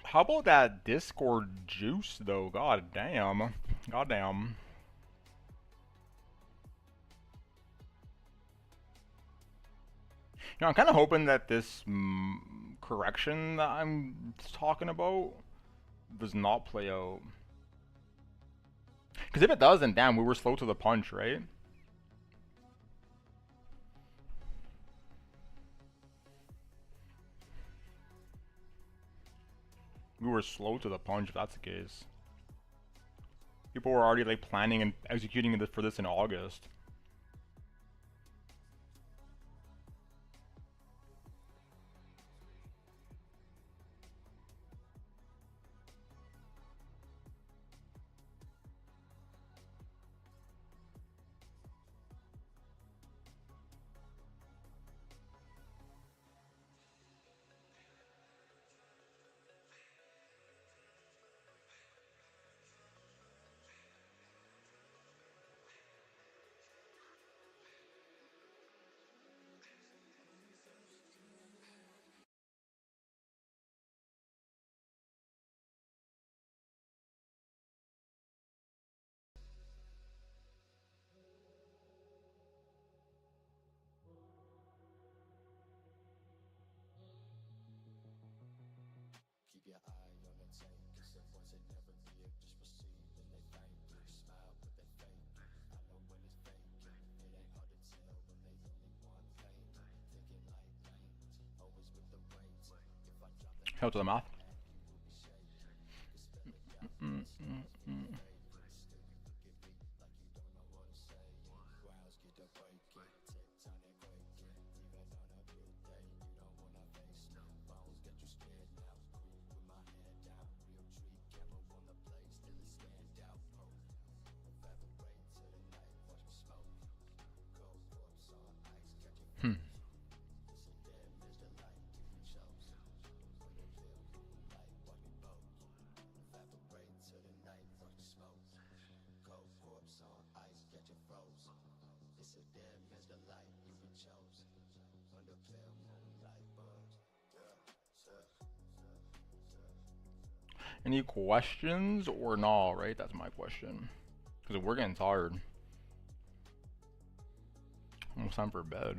How about that Discord juice though? God damn. God damn. You know, I'm kind of hoping that this correction that I'm talking about does not play out. Because if it does, then damn, we were slow to the punch, right? We were slow to the punch if that's the case. People were already like planning and executing for this in August. Shout out to the math. Any questions or not, right? That's my question. Because we're getting tired. Almost time for bed.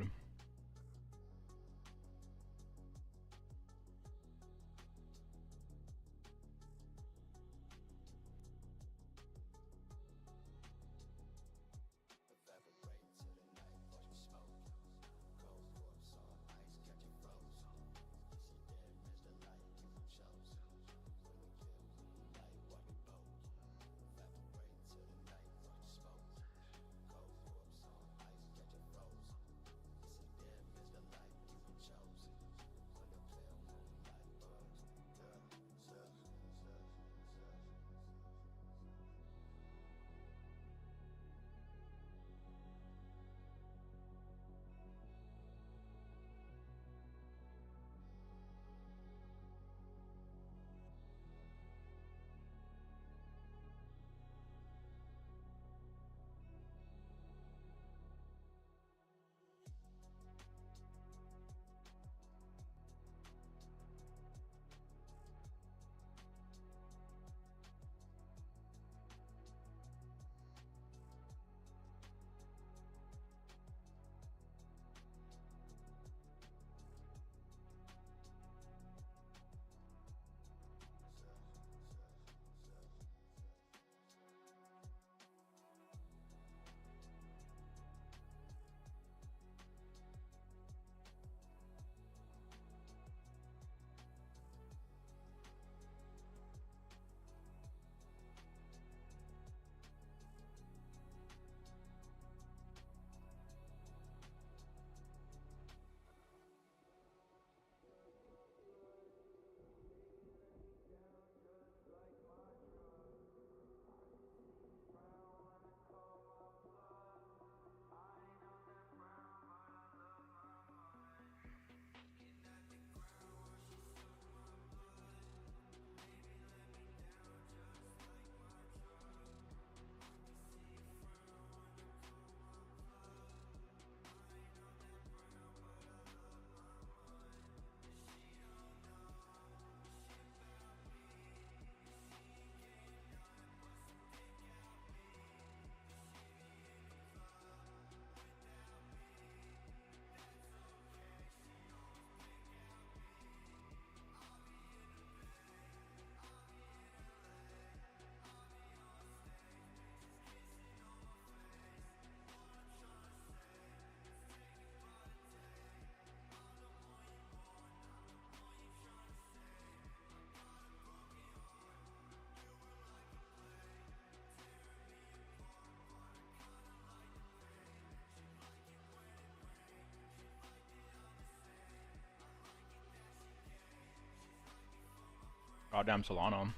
Goddamn Solano.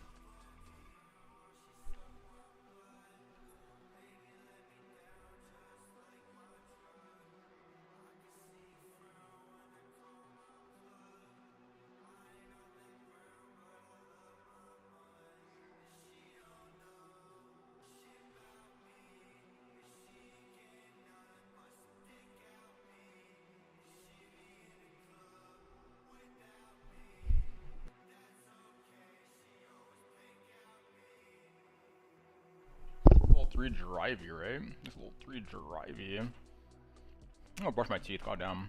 Level 3 drivey, right? It's level 3 drivey. I'm gonna brush my teeth, goddamn.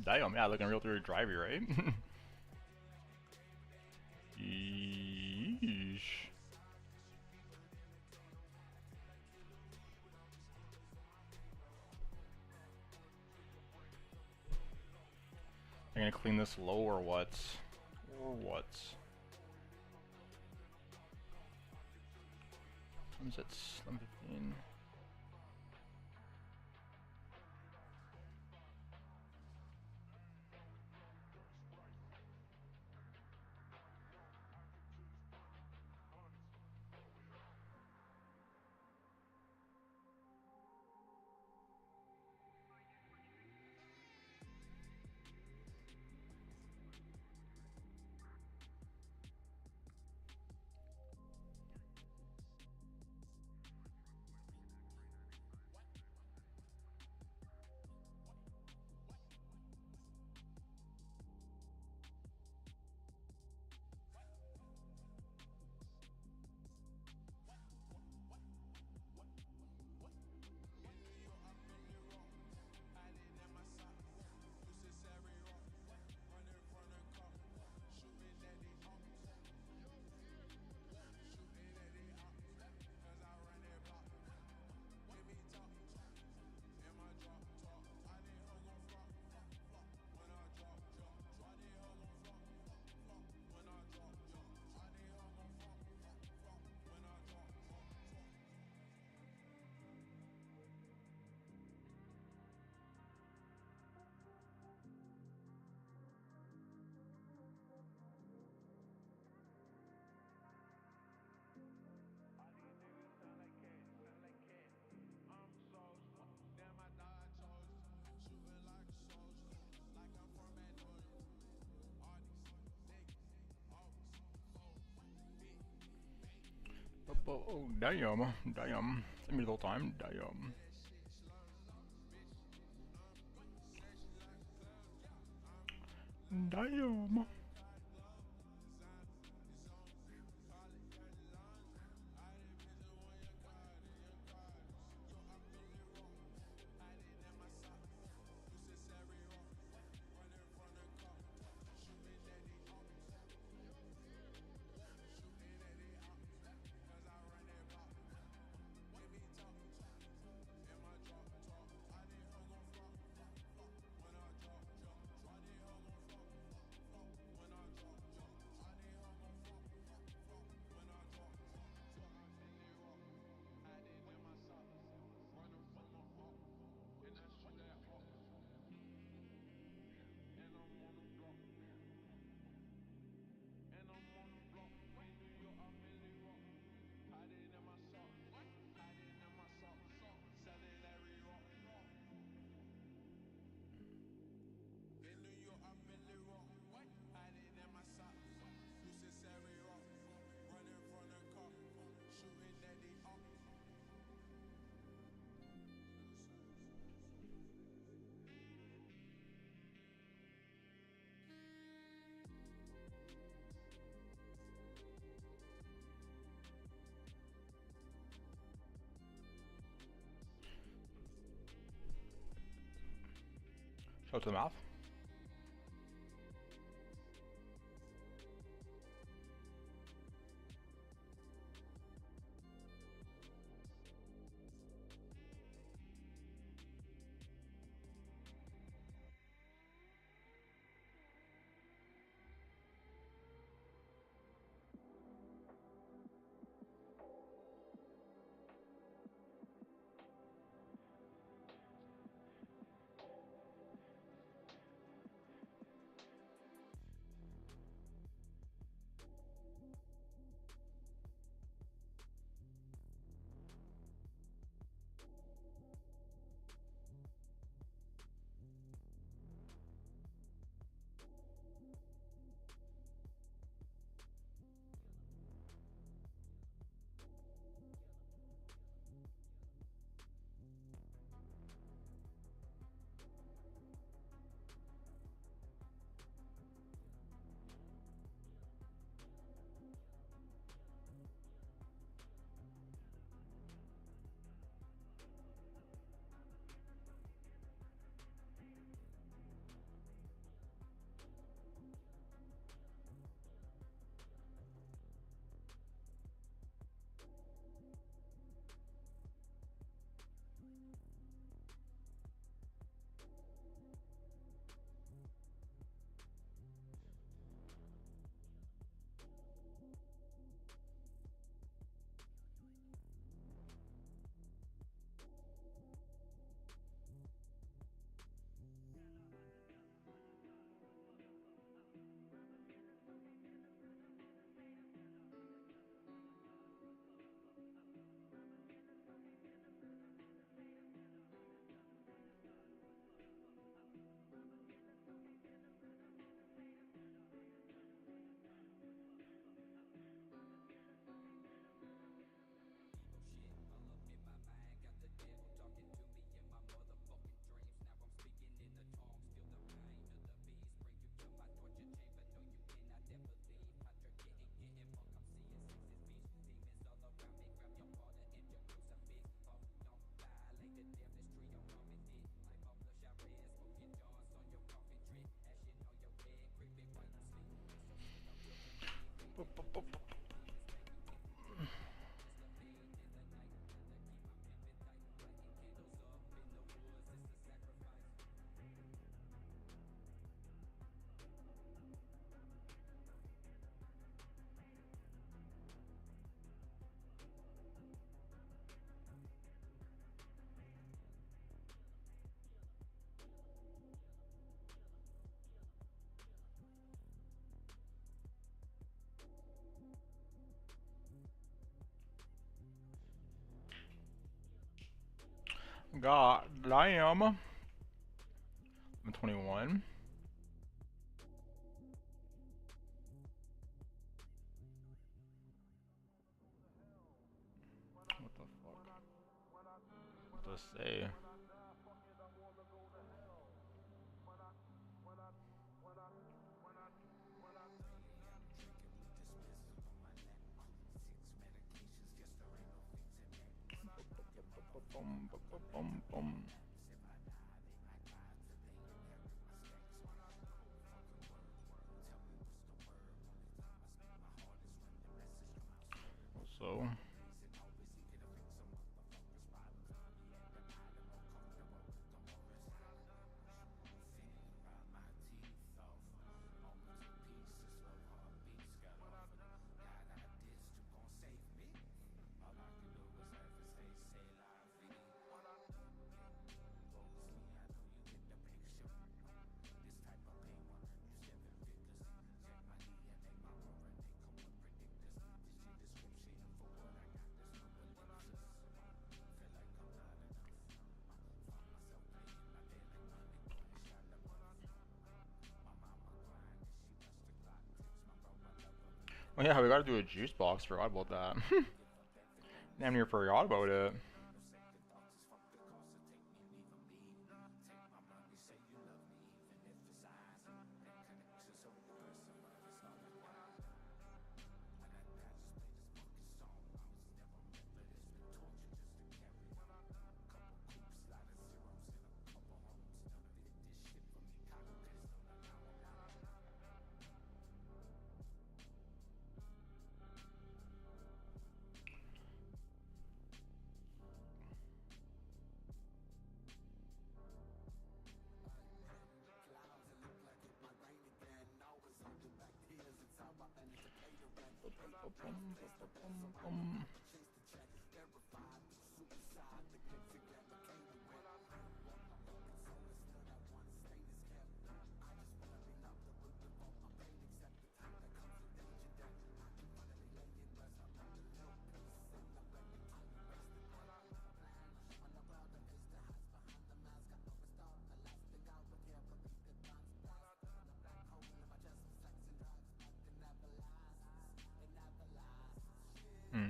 Damn, yeah, looking real through drivey, right? Yeesh. I'm gonna clean this low or what? Or what? Comes at 15. Oh, damn, damn. It's middle time, damn. Damn. Show to the mouth. God damn. I'm 21. What the fuck? What to say? So. Oh yeah, we gotta do a juice box. Forgot about that. Damn near forgot about it. Hmm.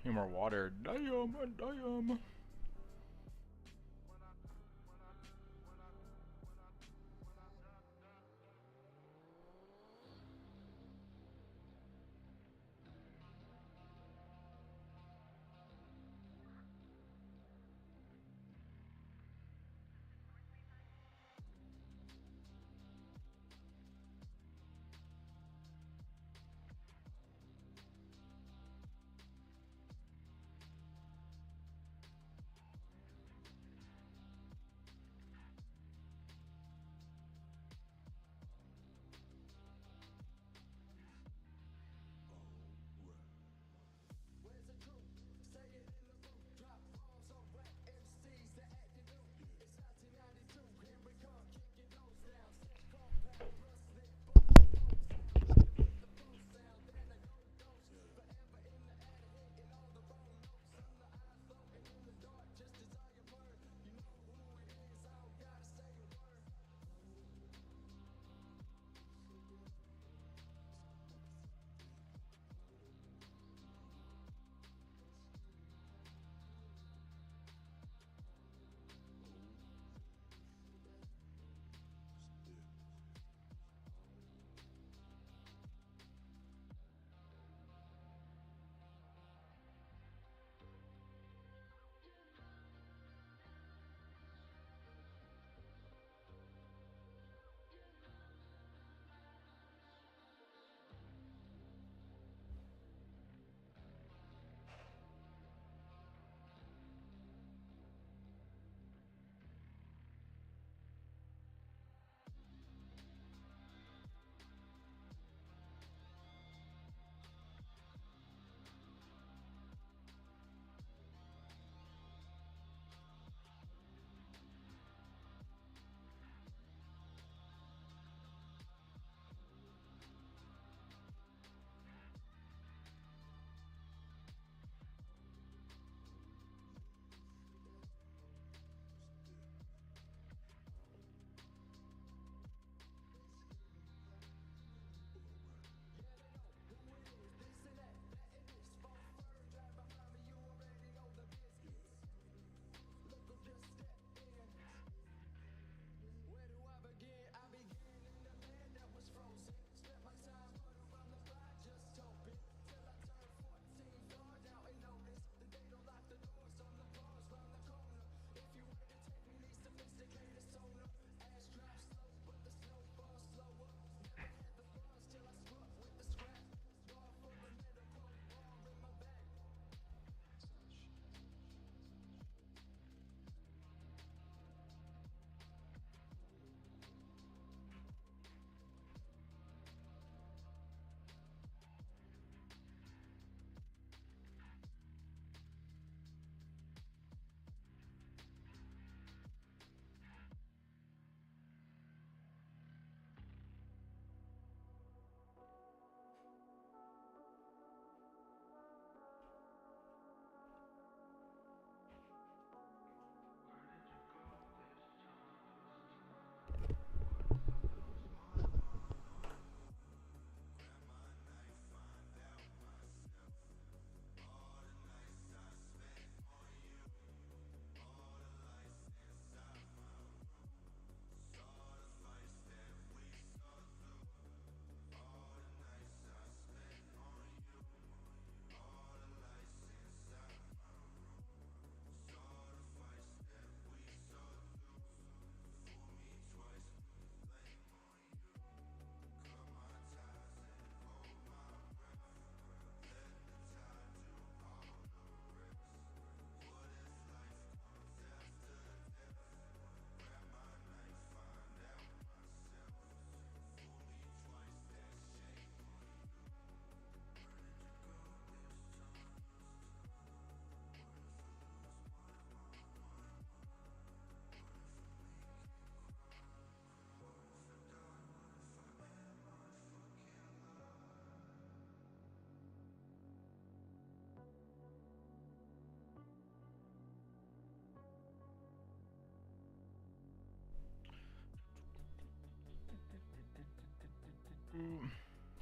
Need more water. Damn, damn.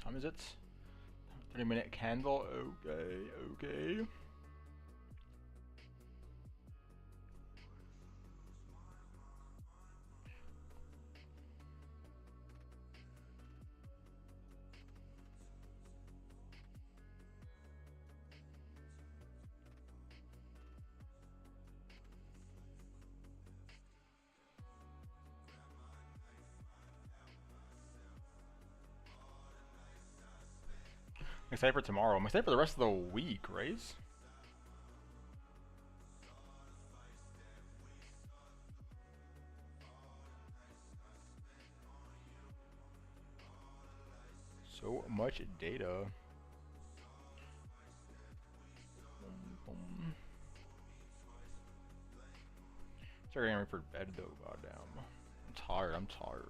time is it? 30-minute candle. Okay, okay. I'm excited for tomorrow. I'm excited for the rest of the week, right? So much data. Start getting ready for bed though, goddamn. I'm tired, I'm tired.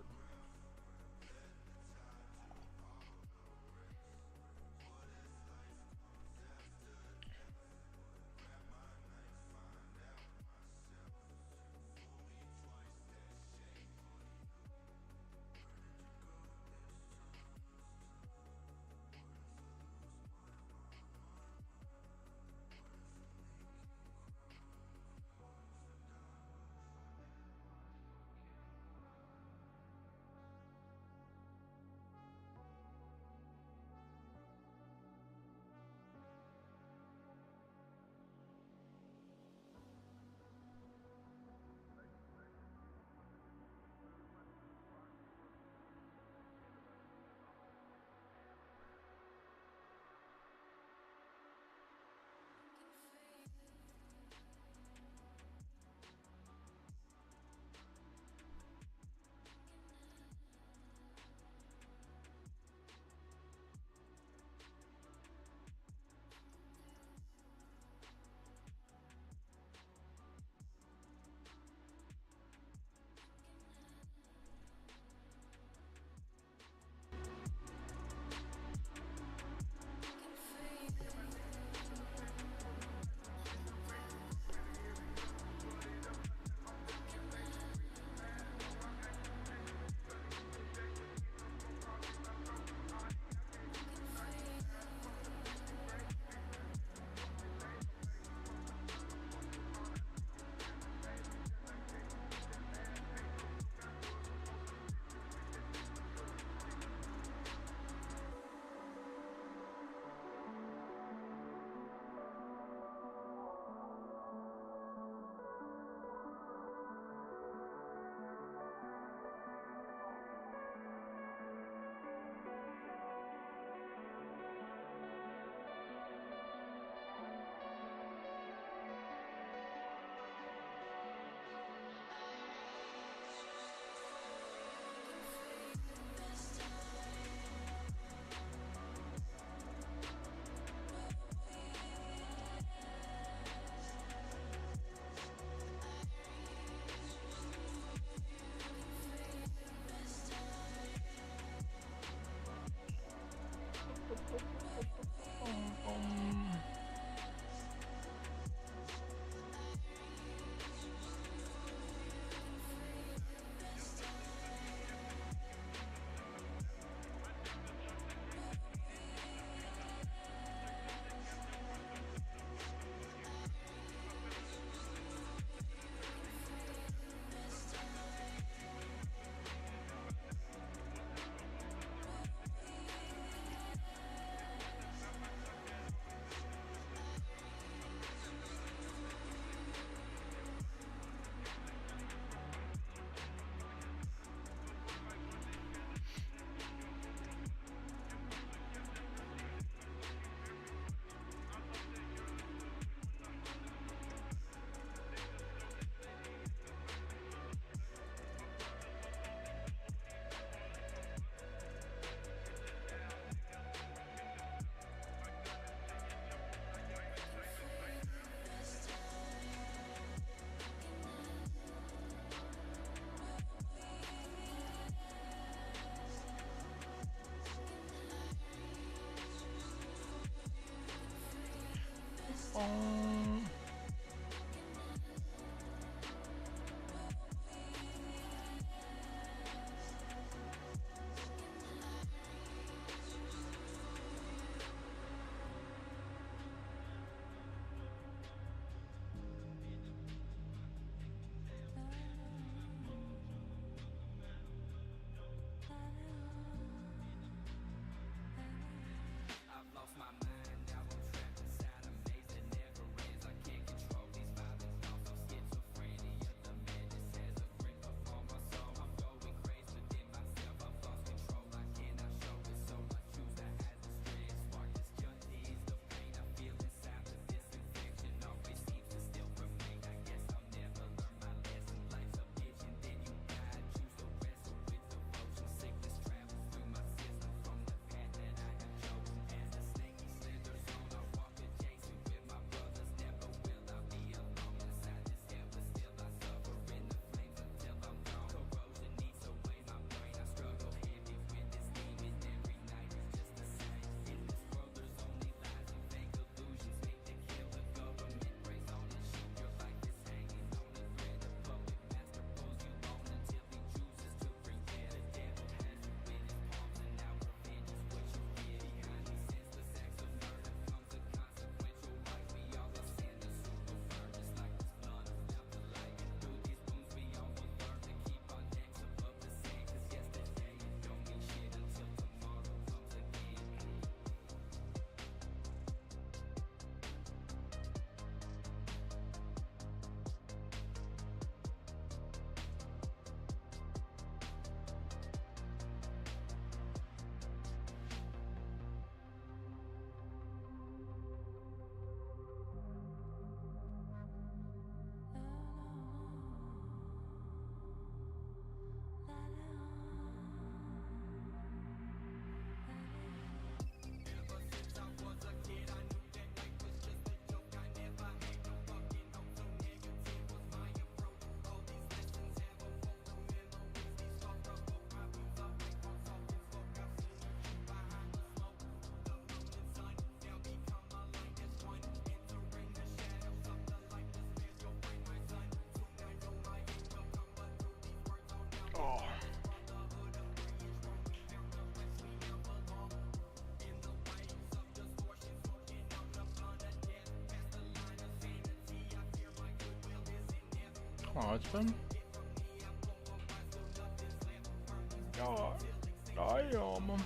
Oh, it's been. God, damn.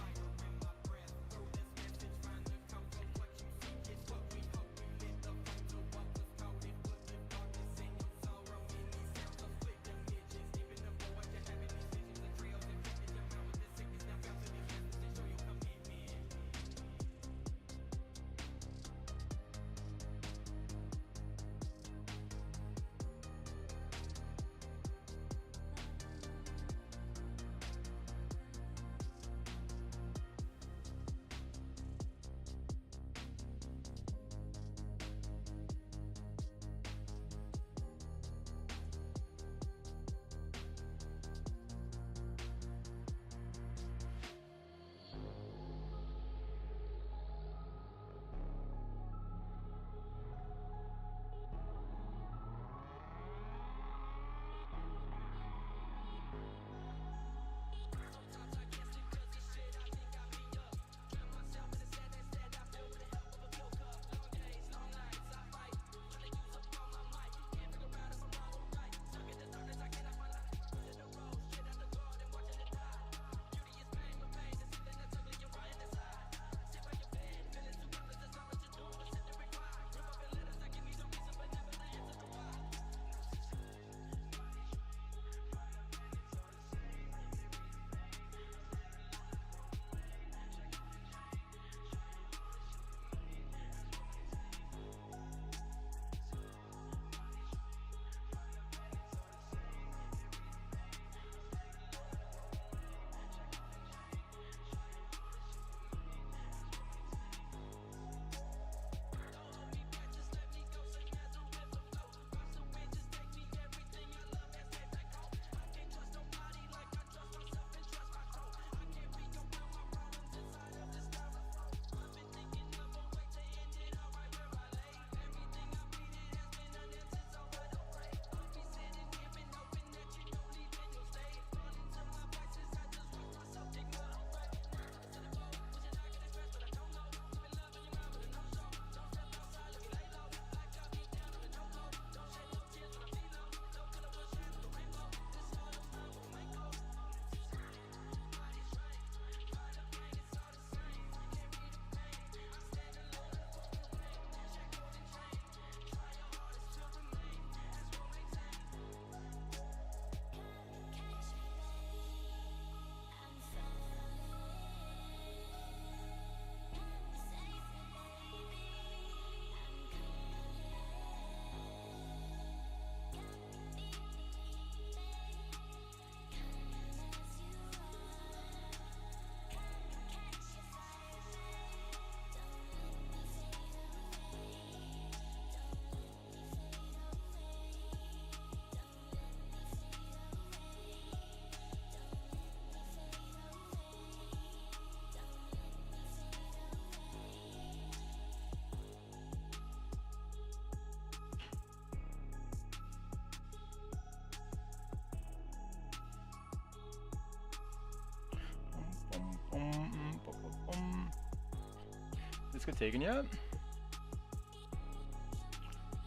This get taken yet?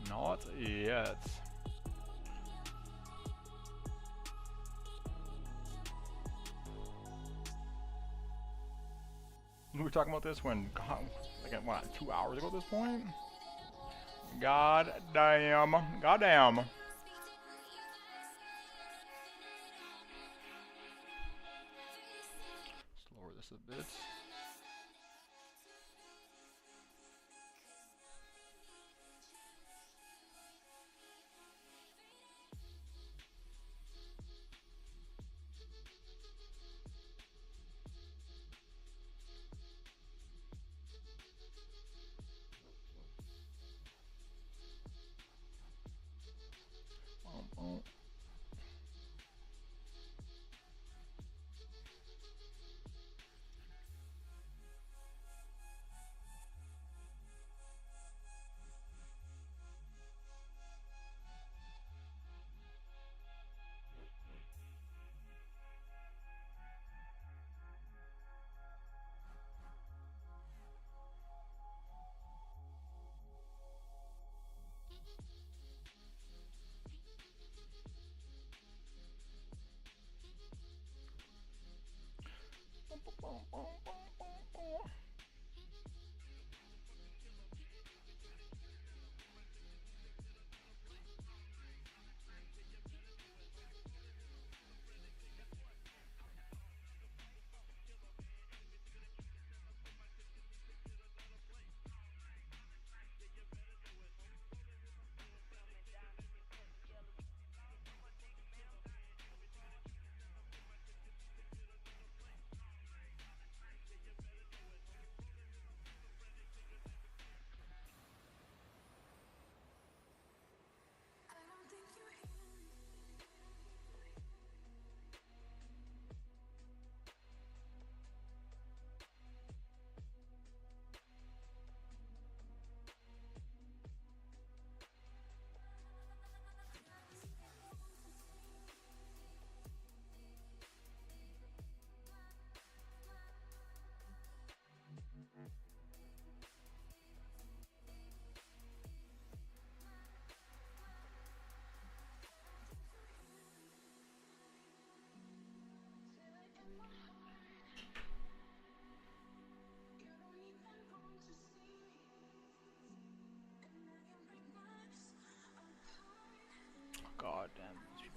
Not yet. We were talking about this when, God, like what, 2 hours ago at this point? God damn. God damn. Let's lower this a bit.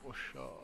What's up?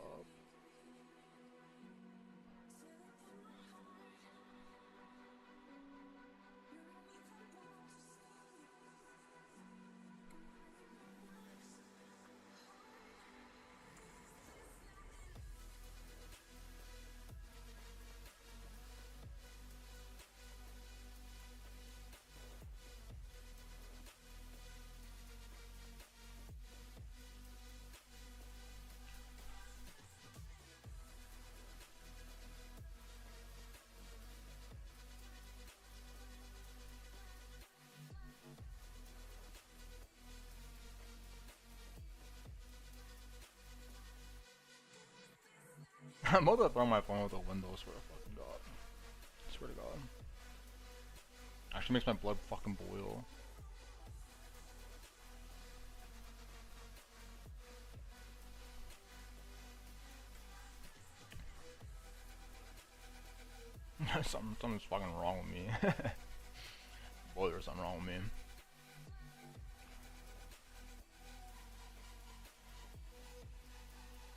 I'm about to throw my phone out the window, swear to fucking god. Swear to god. Actually makes my blood fucking boil. Something's fucking wrong with me. Boy, there's something wrong with me.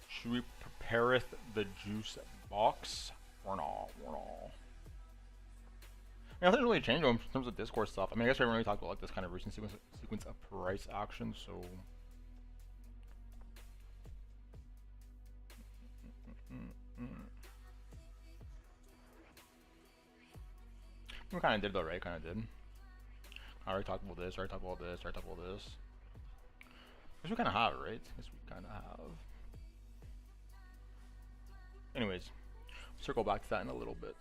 Should we prepareth the juice box? Or not? Or not? I mean, nothing really changed in terms of Discord stuff. I mean, I guess we haven't really talked about like this kind of recent sequence of price action, so. We kind of did though, right? Kind of did. I already talked about this. Already talked about this. Already talked about this. Guess we kind of have, right? Guess we kind of have. Anyways, circle back to that in a little bit.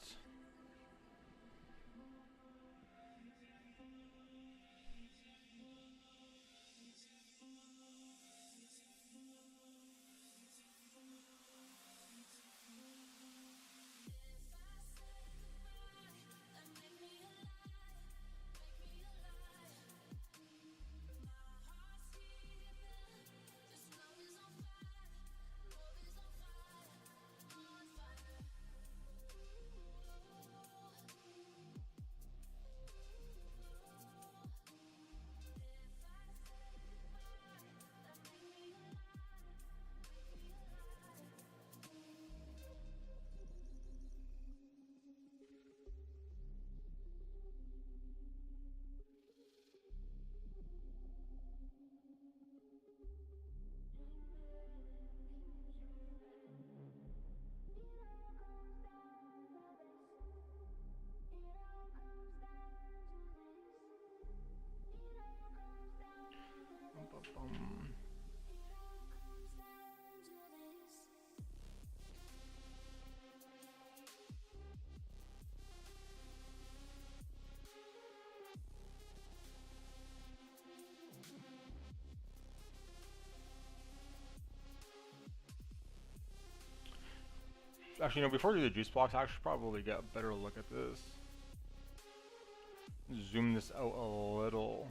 Actually, you know, before we do the juice box, I should probably get a better look at this. Zoom this out a little.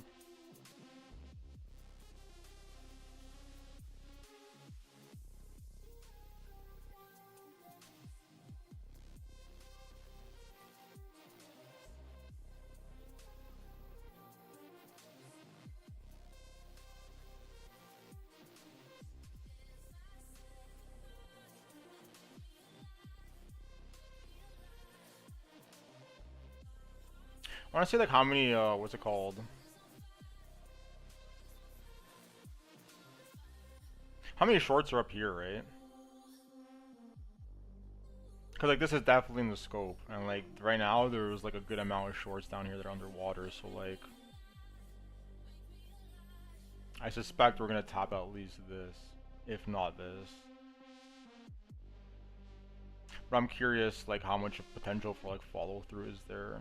I want to see like how many, what's it called? How many shorts are up here, right? Cause like this is definitely in the scope, and like right now there's like a good amount of shorts down here that are underwater, so like I suspect we're gonna top at least this, if not this. But I'm curious like how much potential for like follow through is there.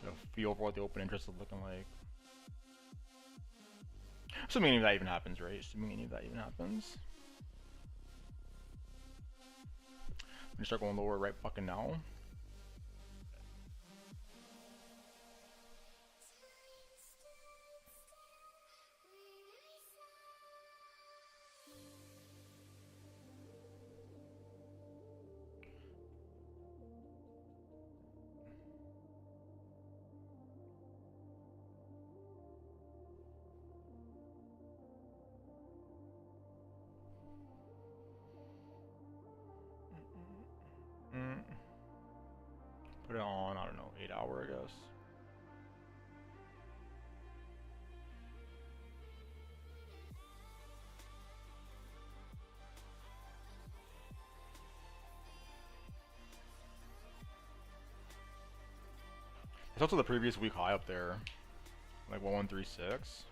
Get a feel for what the open interest is looking like. Assuming any of that even happens, right? Assuming any of that even happens. I'm gonna start going lower right fucking now. put it on, I don't know, 8 hour, I guess. It's also the previous week high up there, like 1136.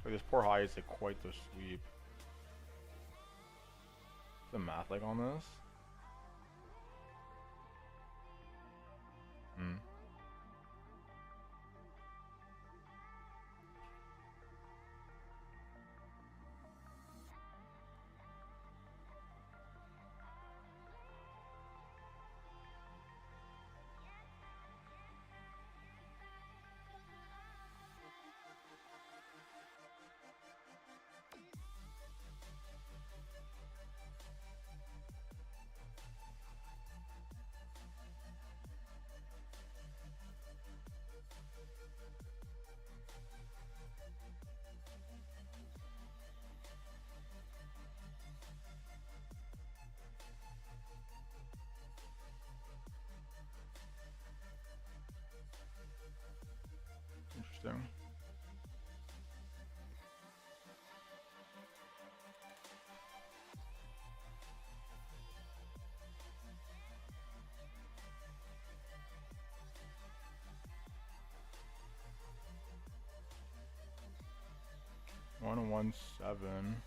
Like this poor high is like quite the sweep. What's the math like on this? Hmm. Interesting. One 117.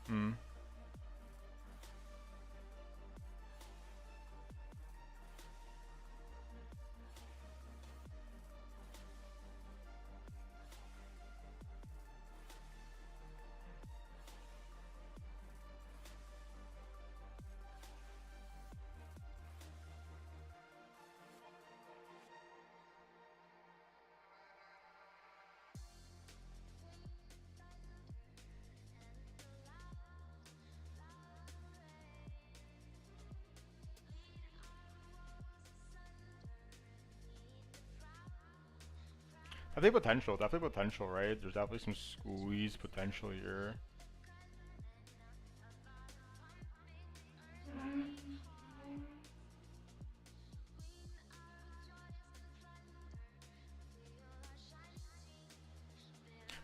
Hmm. Definitely potential, right? There's definitely some squeeze potential here.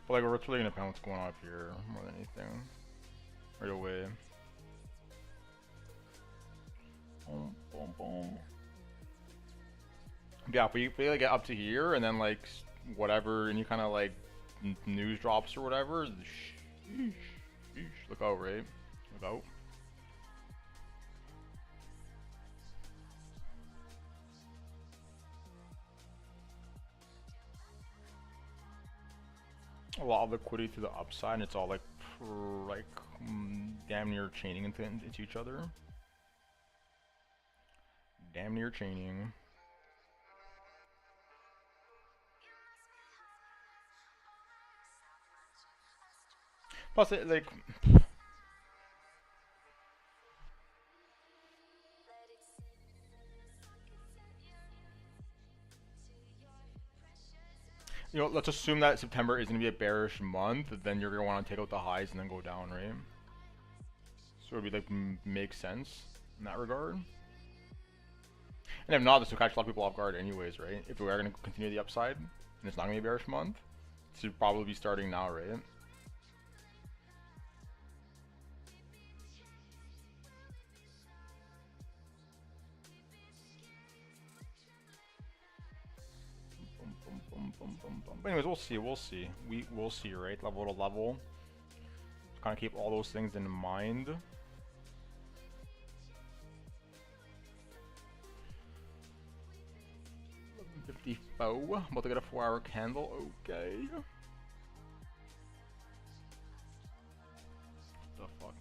But like, it's really gonna depend what's going on up here more than anything. Right away. Boom, boom, boom. Yeah, if we like get up to here and then like whatever, and you kind of like news drops or whatever, sheesh, sheesh. Look out, right? Look out. A lot of liquidity to the upside, and it's all like damn near chaining into each other. Damn near chaining. Plus, it, like, you know, let's assume that September is going to be a bearish month, then you're going to want to take out the highs and then go down, right? So it would be like, make sense in that regard. And if not, this will catch a lot of people off guard anyways, right? If we are going to continue the upside, and it's not going to be a bearish month, it should probably be starting now, right? But anyways, we'll see. We'll see, right? Level to level. Kind of keep all those things in mind. $54. About to get a 4-hour candle. Okay. What the fuck?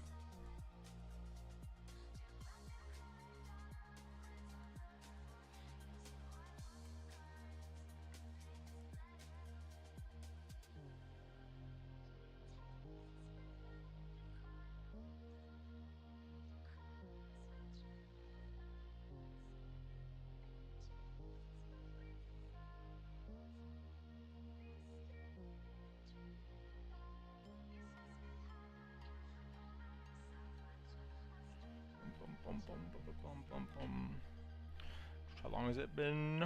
How long has it been?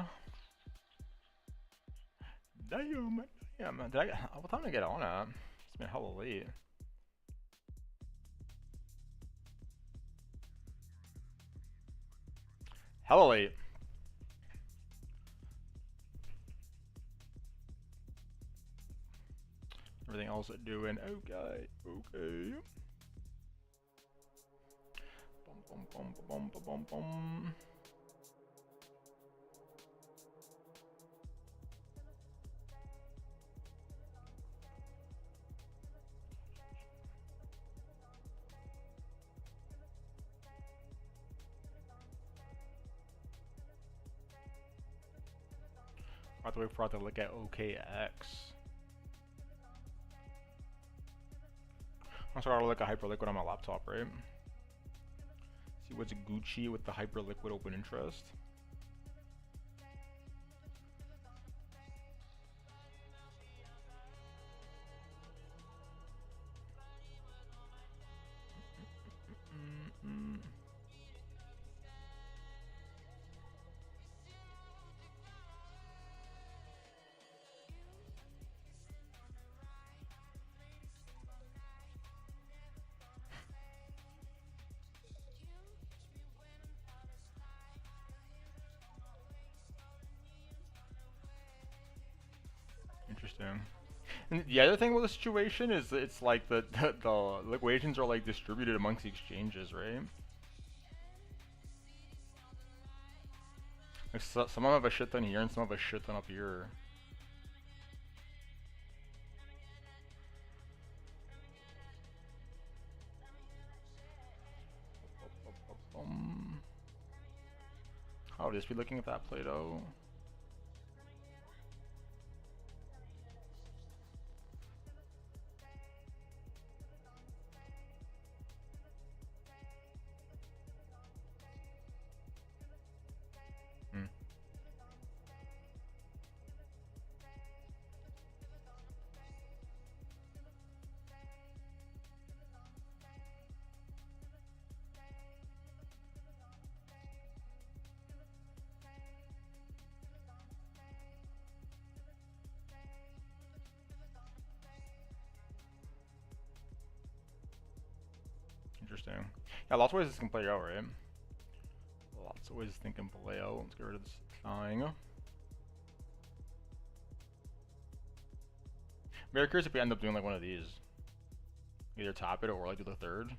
Damn. What time did I get on at? It's been hella late. Hella late. Everything else doing okay. Okay. Bum. I have to wait for it to look at OKX. I'm sorry, I'll look at Hyperliquid on my laptop, right? See what's Gucci with the Hyperliquid open interest. Interesting. And the other thing with the situation is it's like the liquidations are like distributed amongst the exchanges, right? Like some of them have a shit ton here and some have a shit ton up here. I'll just be looking at that Play-Doh. Interesting. Yeah, lots of ways this can play out, right? Lots of ways this thing can play out. Let's get rid of this thing. Very curious if we end up doing like one of these. Either top it or like do the third.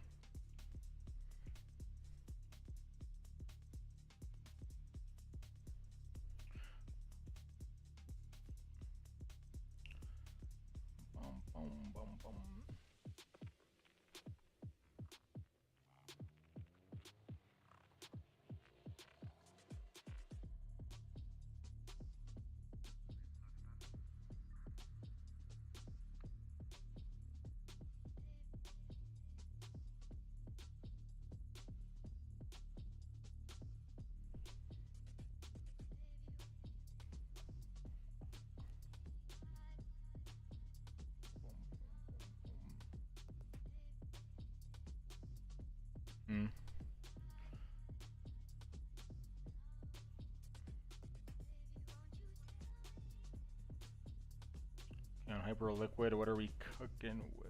Hyperliquid, what are we cooking with?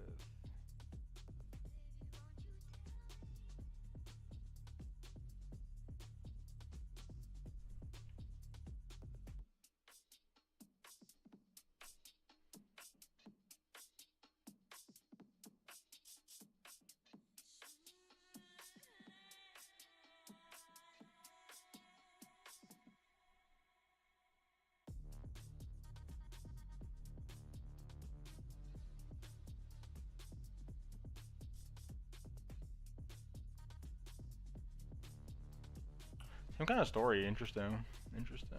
Some kind of story, interesting. Interesting.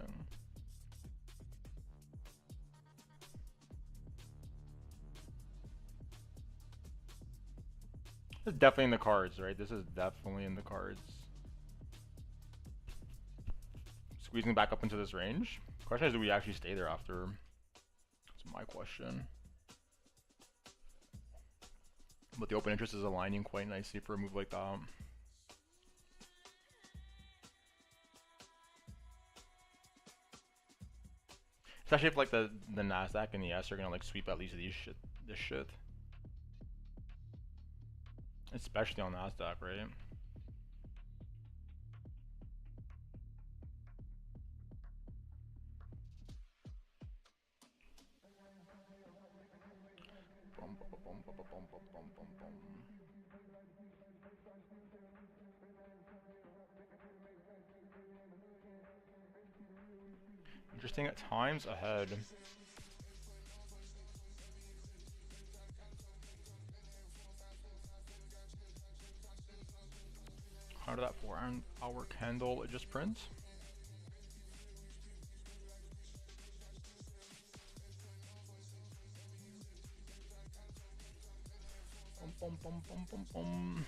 This is definitely in the cards, right? This is definitely in the cards. Squeezing back up into this range. Question is, do we actually stay there after? That's my question. But the open interest is aligning quite nicely for a move like that. Especially if like the Nasdaq and the S are gonna like sweep at least this shit. Especially on Nasdaq, right? Bum, bum, bum, bum, bum, bum, bum, bum, bum. Interesting at times ahead. How did that 4-hour candle it just print? Bum, bum, bum, bum, bum, bum.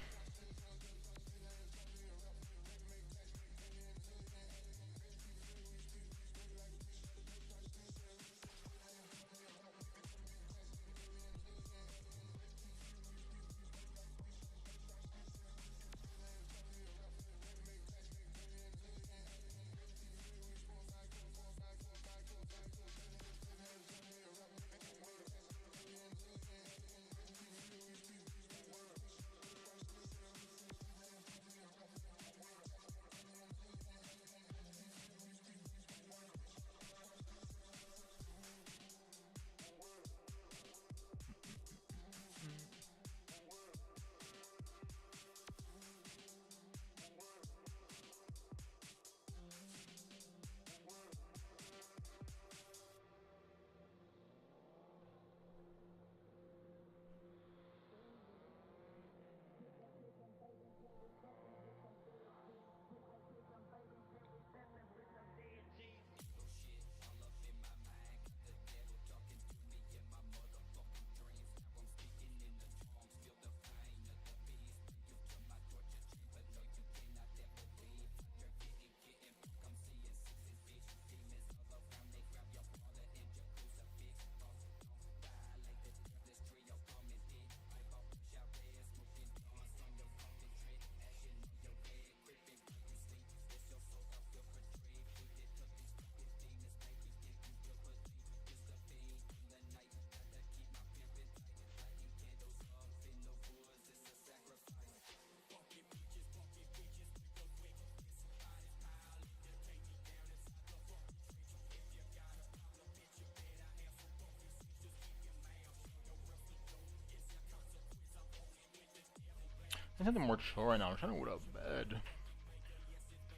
I need something more chill right now. I'm trying to go to bed.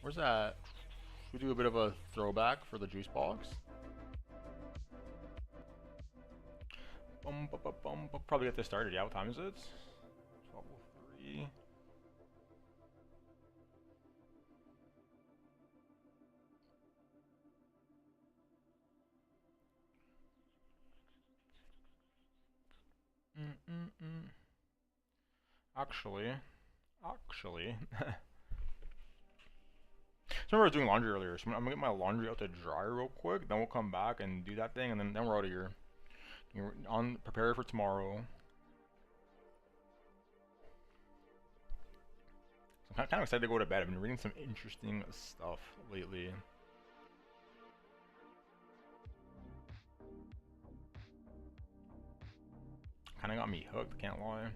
Where's that? Should we do a bit of a throwback for the juice box? Probably get this started. Yeah, what time is it? 12:03. Actually. So I remember I was doing laundry earlier, so I'm gonna get my laundry out to dry real quick, then we'll come back and do that thing, and then we're out of here. You're prepare for tomorrow. So I'm kind of excited to go to bed. I've been reading some interesting stuff lately. Kind of got me hooked, can't lie.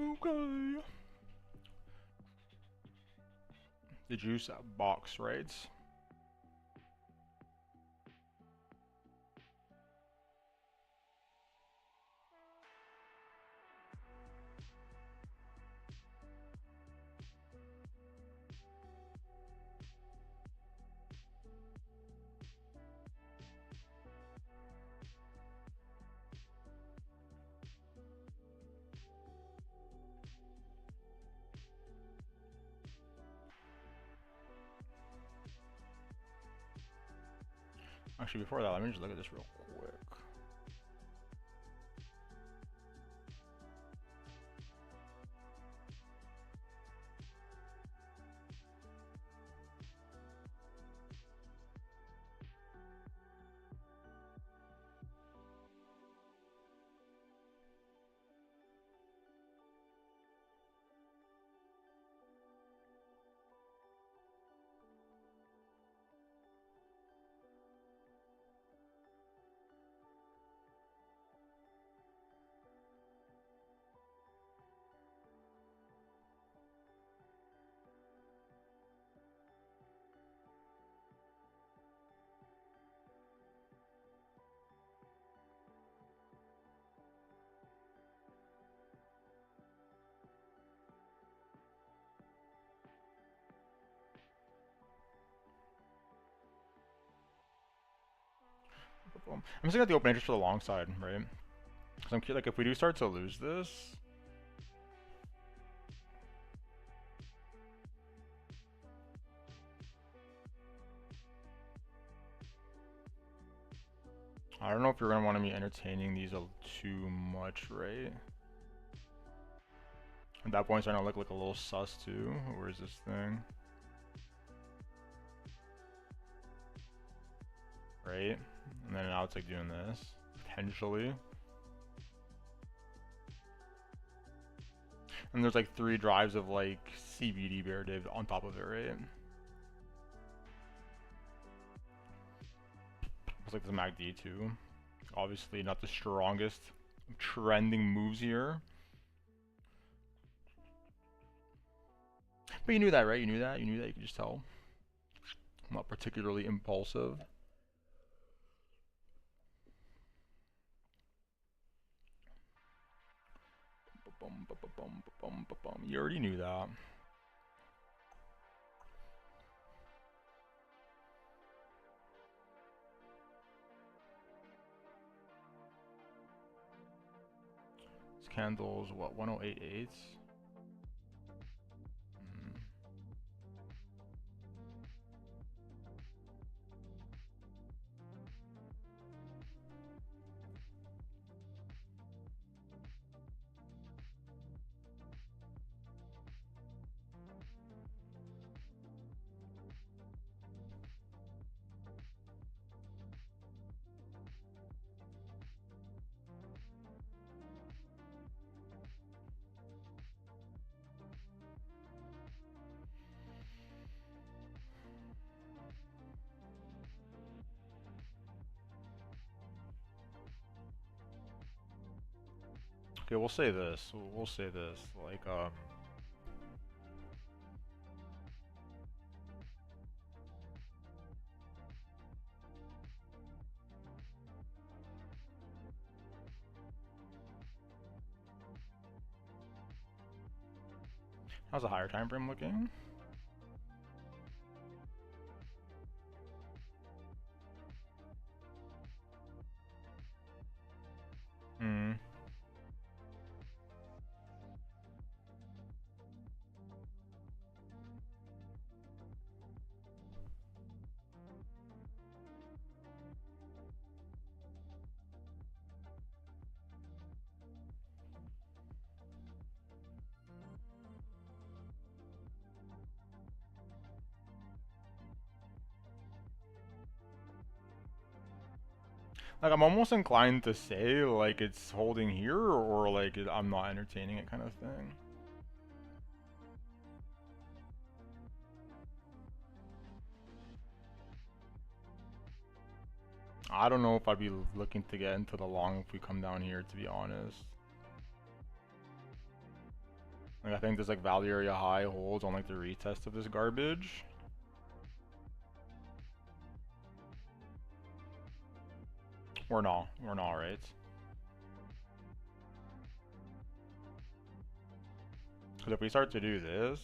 Okay. The juice box, right? Actually, before that, let me just look at this real quick. I'm just gonna get the open interest for the long side, right? Because I'm like, if we do start to lose this, I don't know if you're gonna want to be entertaining these too much, right? At that point, it's starting to look like a little sus too. Where is this thing? Right? And then now it's like doing this, potentially. And there's like 3 drives of like CBD bear div on top of it, right? It's like the MACD too. Obviously not the strongest trending moves here. But you knew that, right? You knew that? You knew that, you could just tell. I'm not particularly impulsive. You already knew that. This candle's what, 1088? Okay, we'll say this. We'll say this. Like, how's the higher time frame looking? Hmm. Like, I'm almost inclined to say, like, it's holding here, or like, I'm not entertaining it kind of thing. I don't know if I'd be looking to get into the long if we come down here, to be honest. Like, I think there's like value area high holds on like the retest of this garbage. We're not, right? Because if we start to do this,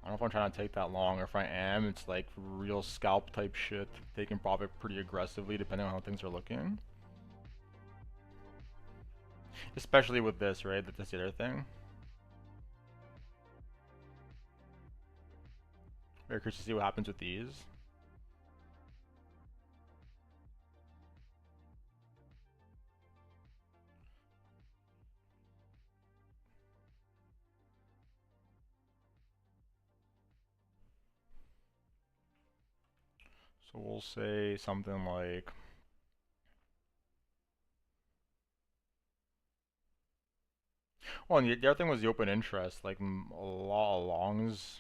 I don't know if I'm trying to take that long, or if I am, it's like real scalp type shit, taking profit pretty aggressively depending on how things are looking. Especially with this, right? That's the other thing. Very curious to see what happens with these. So we'll say something like, well, and the other thing was the open interest, like a lot of longs.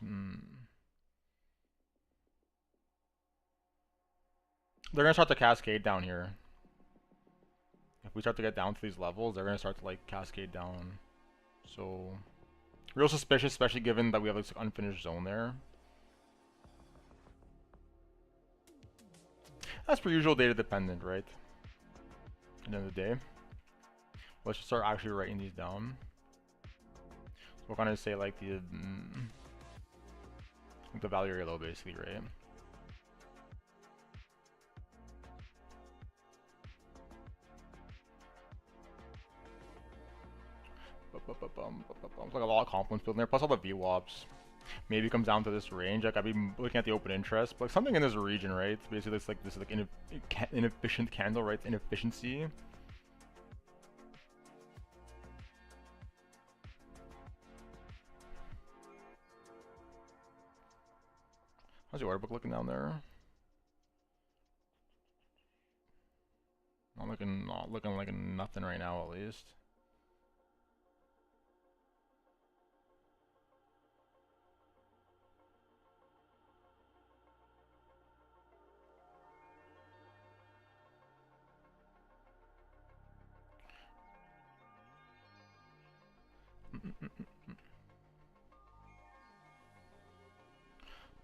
They're gonna start to cascade down here. If we start to get down to these levels, they're gonna start to like cascade down. So, real suspicious, especially given that we have this unfinished zone there. That's per usual data dependent, right? At the end of the day. Let's just start actually writing these down. So we'll kind of say like the value area low basically, right? It's like a lot of confluence building there, plus all the VWAPs. Maybe it comes down to this range. Like I've been looking at the open interest, but like something in this region, right? Basically, it's like this like inefficient candle, right? It's inefficiency. How's your order book looking down there? Not looking like nothing right now, at least.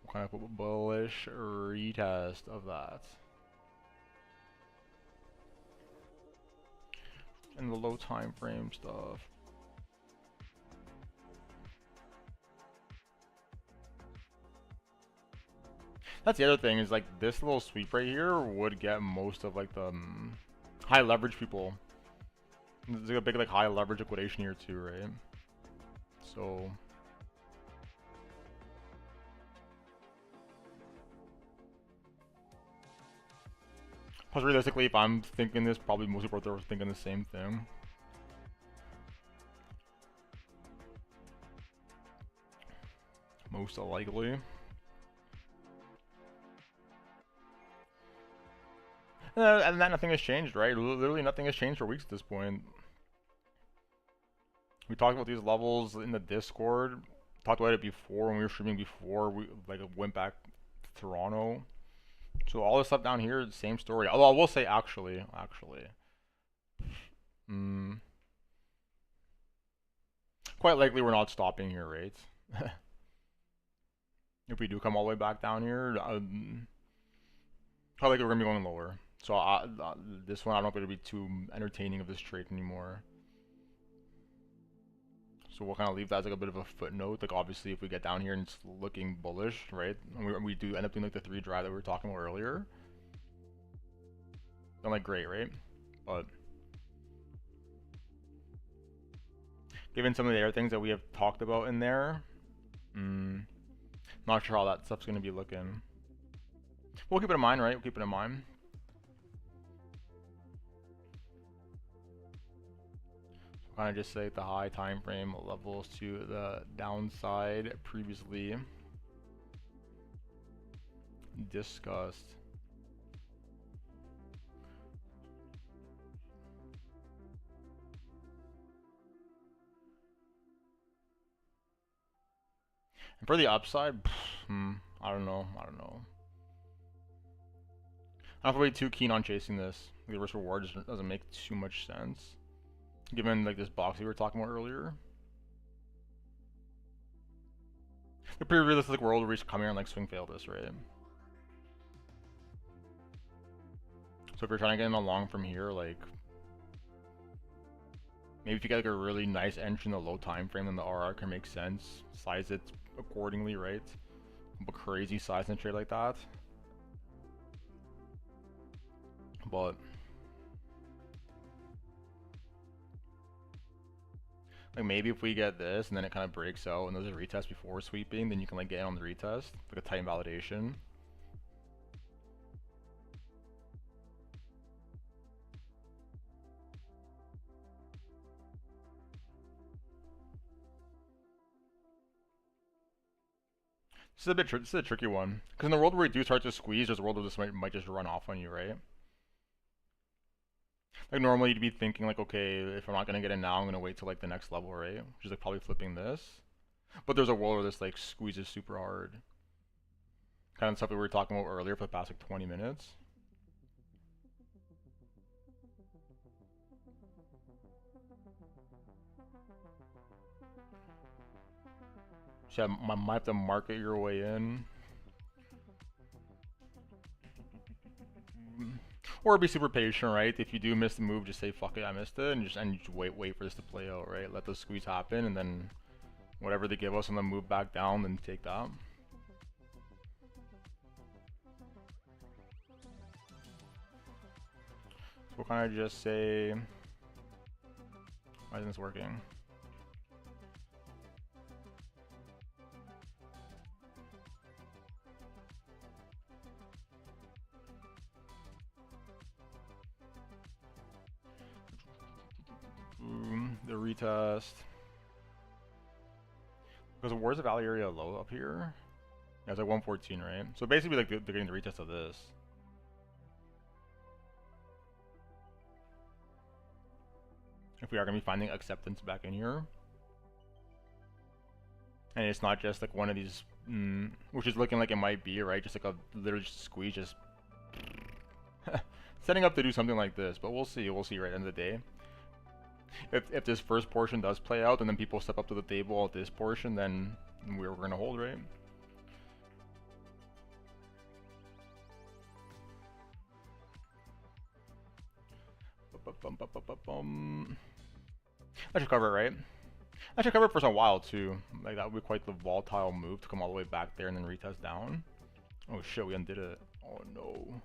What kind of bullish retest of that? And the low time frame stuff. That's the other thing, is like this little sweep right here would get most of like the high leverage people. There's like a big like high leverage liquidation here too, right? So plus realistically, if I'm thinking this, probably most people are thinking the same thing. Most likely. And then nothing has changed, right? Literally nothing has changed for weeks at this point. We talked about these levels in the Discord. Talked about it before when we were streaming before. We like went back to Toronto. So all this stuff down here, same story. Although I will say, actually, quite likely we're not stopping here, right? If we do come all the way back down here, quite likely we're gonna be going lower. So this one, I don't think it'll be too entertaining of this trade anymore. So we'll kind of leave that as like a bit of a footnote. Like obviously, if we get down here and it's looking bullish, right, and we do end up doing like the 3 drive that we were talking about earlier, then like great, right? But given some of the other things that we have talked about in there, not sure how that stuff's gonna be looking. We'll keep it in mind, right? We'll keep it in mind. Kind of just say the high time frame levels to the downside previously discussed. And for the upside, I don't know. I'm not really too keen on chasing this. The risk reward just doesn't make too much sense. Given like this box we were talking about earlier. The pretty realistic world where we just come here and like swing fail this, right? So if you're trying to get in along from here, like maybe if you get like a really nice entry in the low time frame, then the RR can make sense. Size it accordingly, right? A crazy size and trade like that. But like maybe if we get this and then it kind of breaks out and there's a retest before sweeping, then you can like get in on the retest, like a tight validation. This is a tricky one. Because in the world where you do start to squeeze, there's a world where this might just run off on you, right? Like normally you'd be thinking like, okay, if I'm not gonna get in now, I'm gonna wait till like the next level, right? Which is like probably flipping this. But there's a world where this like squeezes super hard. Kind of stuff we were talking about earlier for the past like 20 minutes. So yeah, might have to market your way in. Or be super patient, right? If you do miss the move, just say fuck it, I missed it, and just wait for this to play out, right? Let the squeeze happen, and then whatever they give us on the move back down, then take that. So we'll kind of just say, why isn't this working? The retest. Because where's the value area low up here? Yeah, it's like 114, right? So basically, like they're getting the retest of this. If we are gonna be finding acceptance back in here, and it's not just like one of these, which is looking like it might be, right? Just like a literally just squeeze, just setting up to do something like this. But we'll see. We'll see right at the end of the day. If this first portion does play out, and then people step up to the table at this portion, then we're gonna hold, right? That should cover it, right? That should cover it for some while too. Like that would be quite the volatile move to come all the way back there and then retest down. Oh shit, we undid it. Oh no.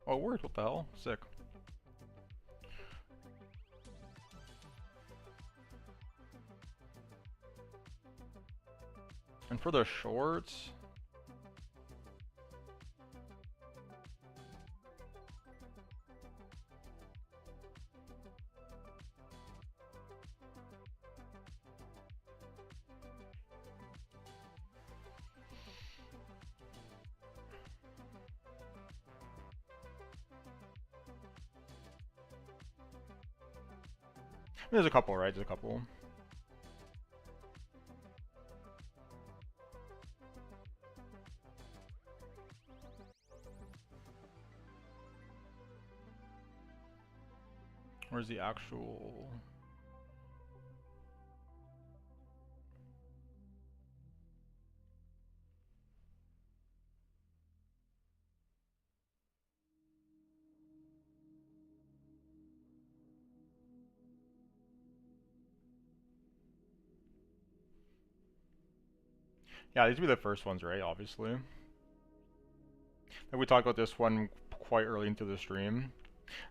Oh, it worked. What the hell? Sick. And for the shorts, there's a couple, right? There's a couple. Where's the actual... Yeah, these would be the first ones, right? Obviously. Like we talked about this one quite early into the stream.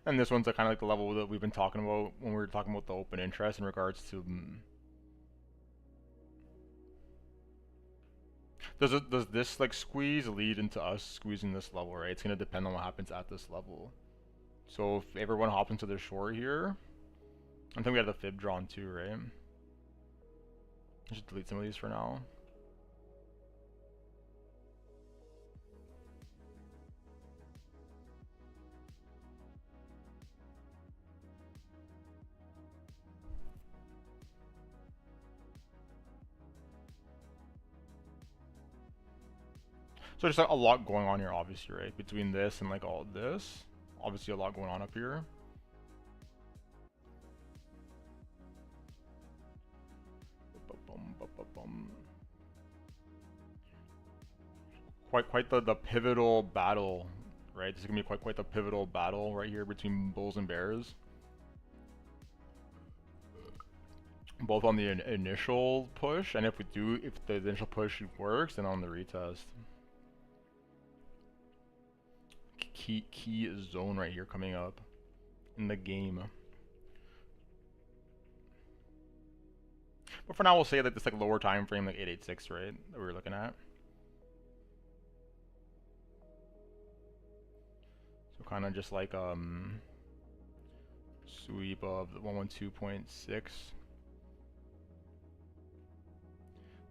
And this one's kind of like the level that we've been talking about when we were talking about the open interest in regards to... Does this like squeeze lead into us squeezing this level, right? It's going to depend on what happens at this level. So if everyone hops into the short here, I think we have the fib drawn too, right? Just delete some of these for now. So there's like a lot going on here, obviously, right? Between this and like all of this, obviously a lot going on up here. quite the pivotal battle, right? This is gonna be quite the pivotal battle right here between bulls and bears. Both on the initial push, and if the initial push works, then on the retest. Key zone right here coming up in the game. But for now, we'll say that this like lower time frame, like 886, right, that we were looking at. So kind of just like sweep of the 112.6.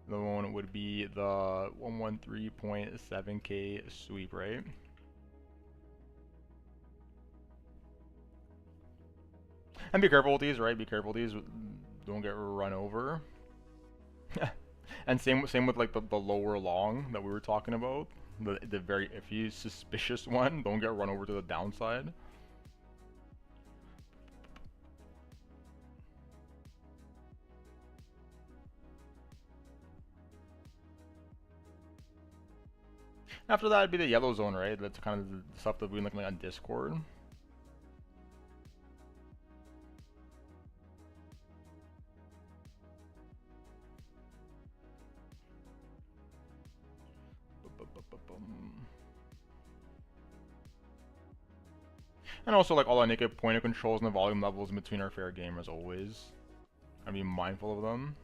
The one would be the 113.7k sweep, right? And be careful with these, right? Be careful with these. Don't get run over. And same with like the lower long that we were talking about. The very iffy, suspicious one. Don't get run over to the downside. After that, it'd be the yellow zone, right? That's kind of the stuff that we've been looking at on Discord. And also, like, all our naked point of controls and the volume levels in between are fair game as always. I mean, mindful of them.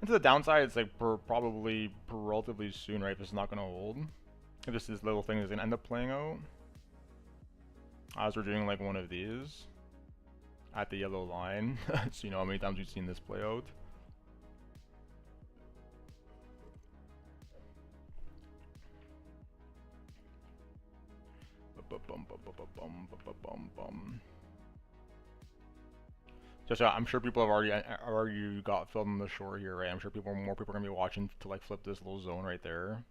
And to the downside, it's like probably relatively soon, right? If it's not going to hold. If this little thing is going to end up playing out. As we're doing like one of these. At the yellow line. So you know how many times we've seen this play out. Just I'm sure people have already got filled on the shore here, right? I'm sure more people are gonna be watching to like flip this little zone right there.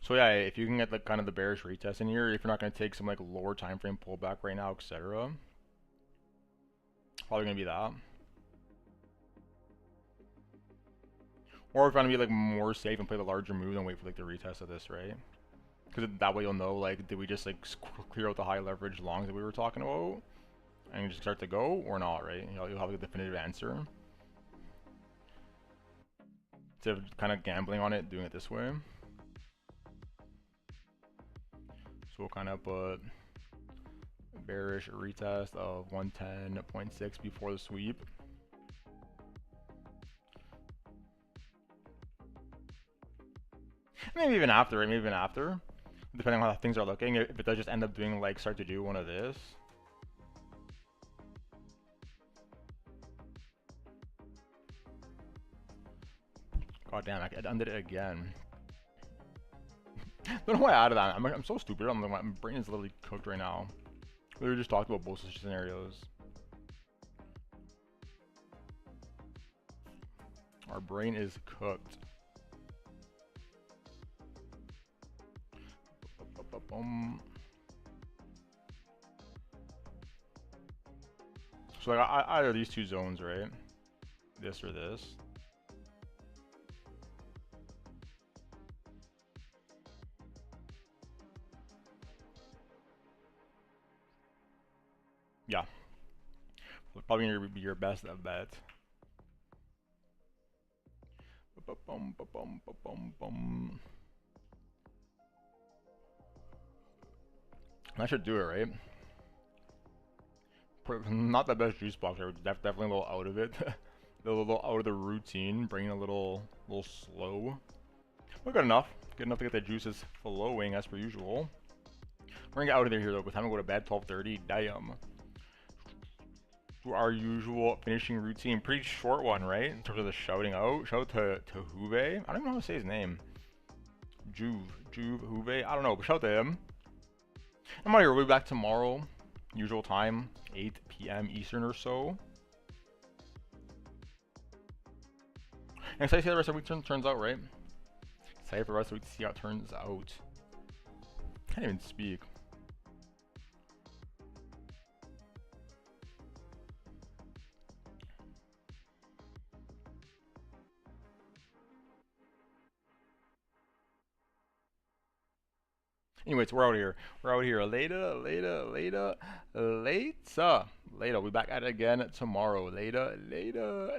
So yeah, if you can get like kind of the bearish retest in here, if you're not gonna take some like lower time frame pullback right now, etc. Probably gonna be that. Or if you want to be like more safe and play the larger move and wait for like the retest of this, right? Because that way you'll know like, did we just like clear out the high leverage longs that we were talking about? And you just start to go or not, right? You'll have a definitive answer. Instead of kind of gambling on it, doing it this way. So we'll kind of put bearish retest of 110.6 before the sweep. Maybe even after, right? Maybe even after. Depending on how things are looking. If it does just end up doing like start to do one of this. God damn, I undid it again. Don't know why I added that. I'm so stupid. My brain is literally cooked right now. We were just talking about both such scenarios. Our brain is cooked. So like either these two zones, right? This or this. Yeah. Probably gonna be your best bet. That should do it, right? Not the best juice box, definitely a little out of it. A little out of the routine, bringing a little slow. But good enough. Good enough to get the juices flowing as per usual. We're gonna get out of there here though, by the time we go to bed, 12:30, damn. To our usual finishing routine. Pretty short one, right? In terms of the shouting out. Shout out to Juve. I don't even know how to say his name. Juve, Juve, I don't know, but shout out to him. I'm out here, we'll be back tomorrow. Usual time, 8 p.m. Eastern or so. excited to see how the rest of the week turns out, right? Excited for the rest of the week to see how it turns out. Can't even speak. Anyways, we're out here. We're out here. Later. We'll be back at it again tomorrow. Later. Later.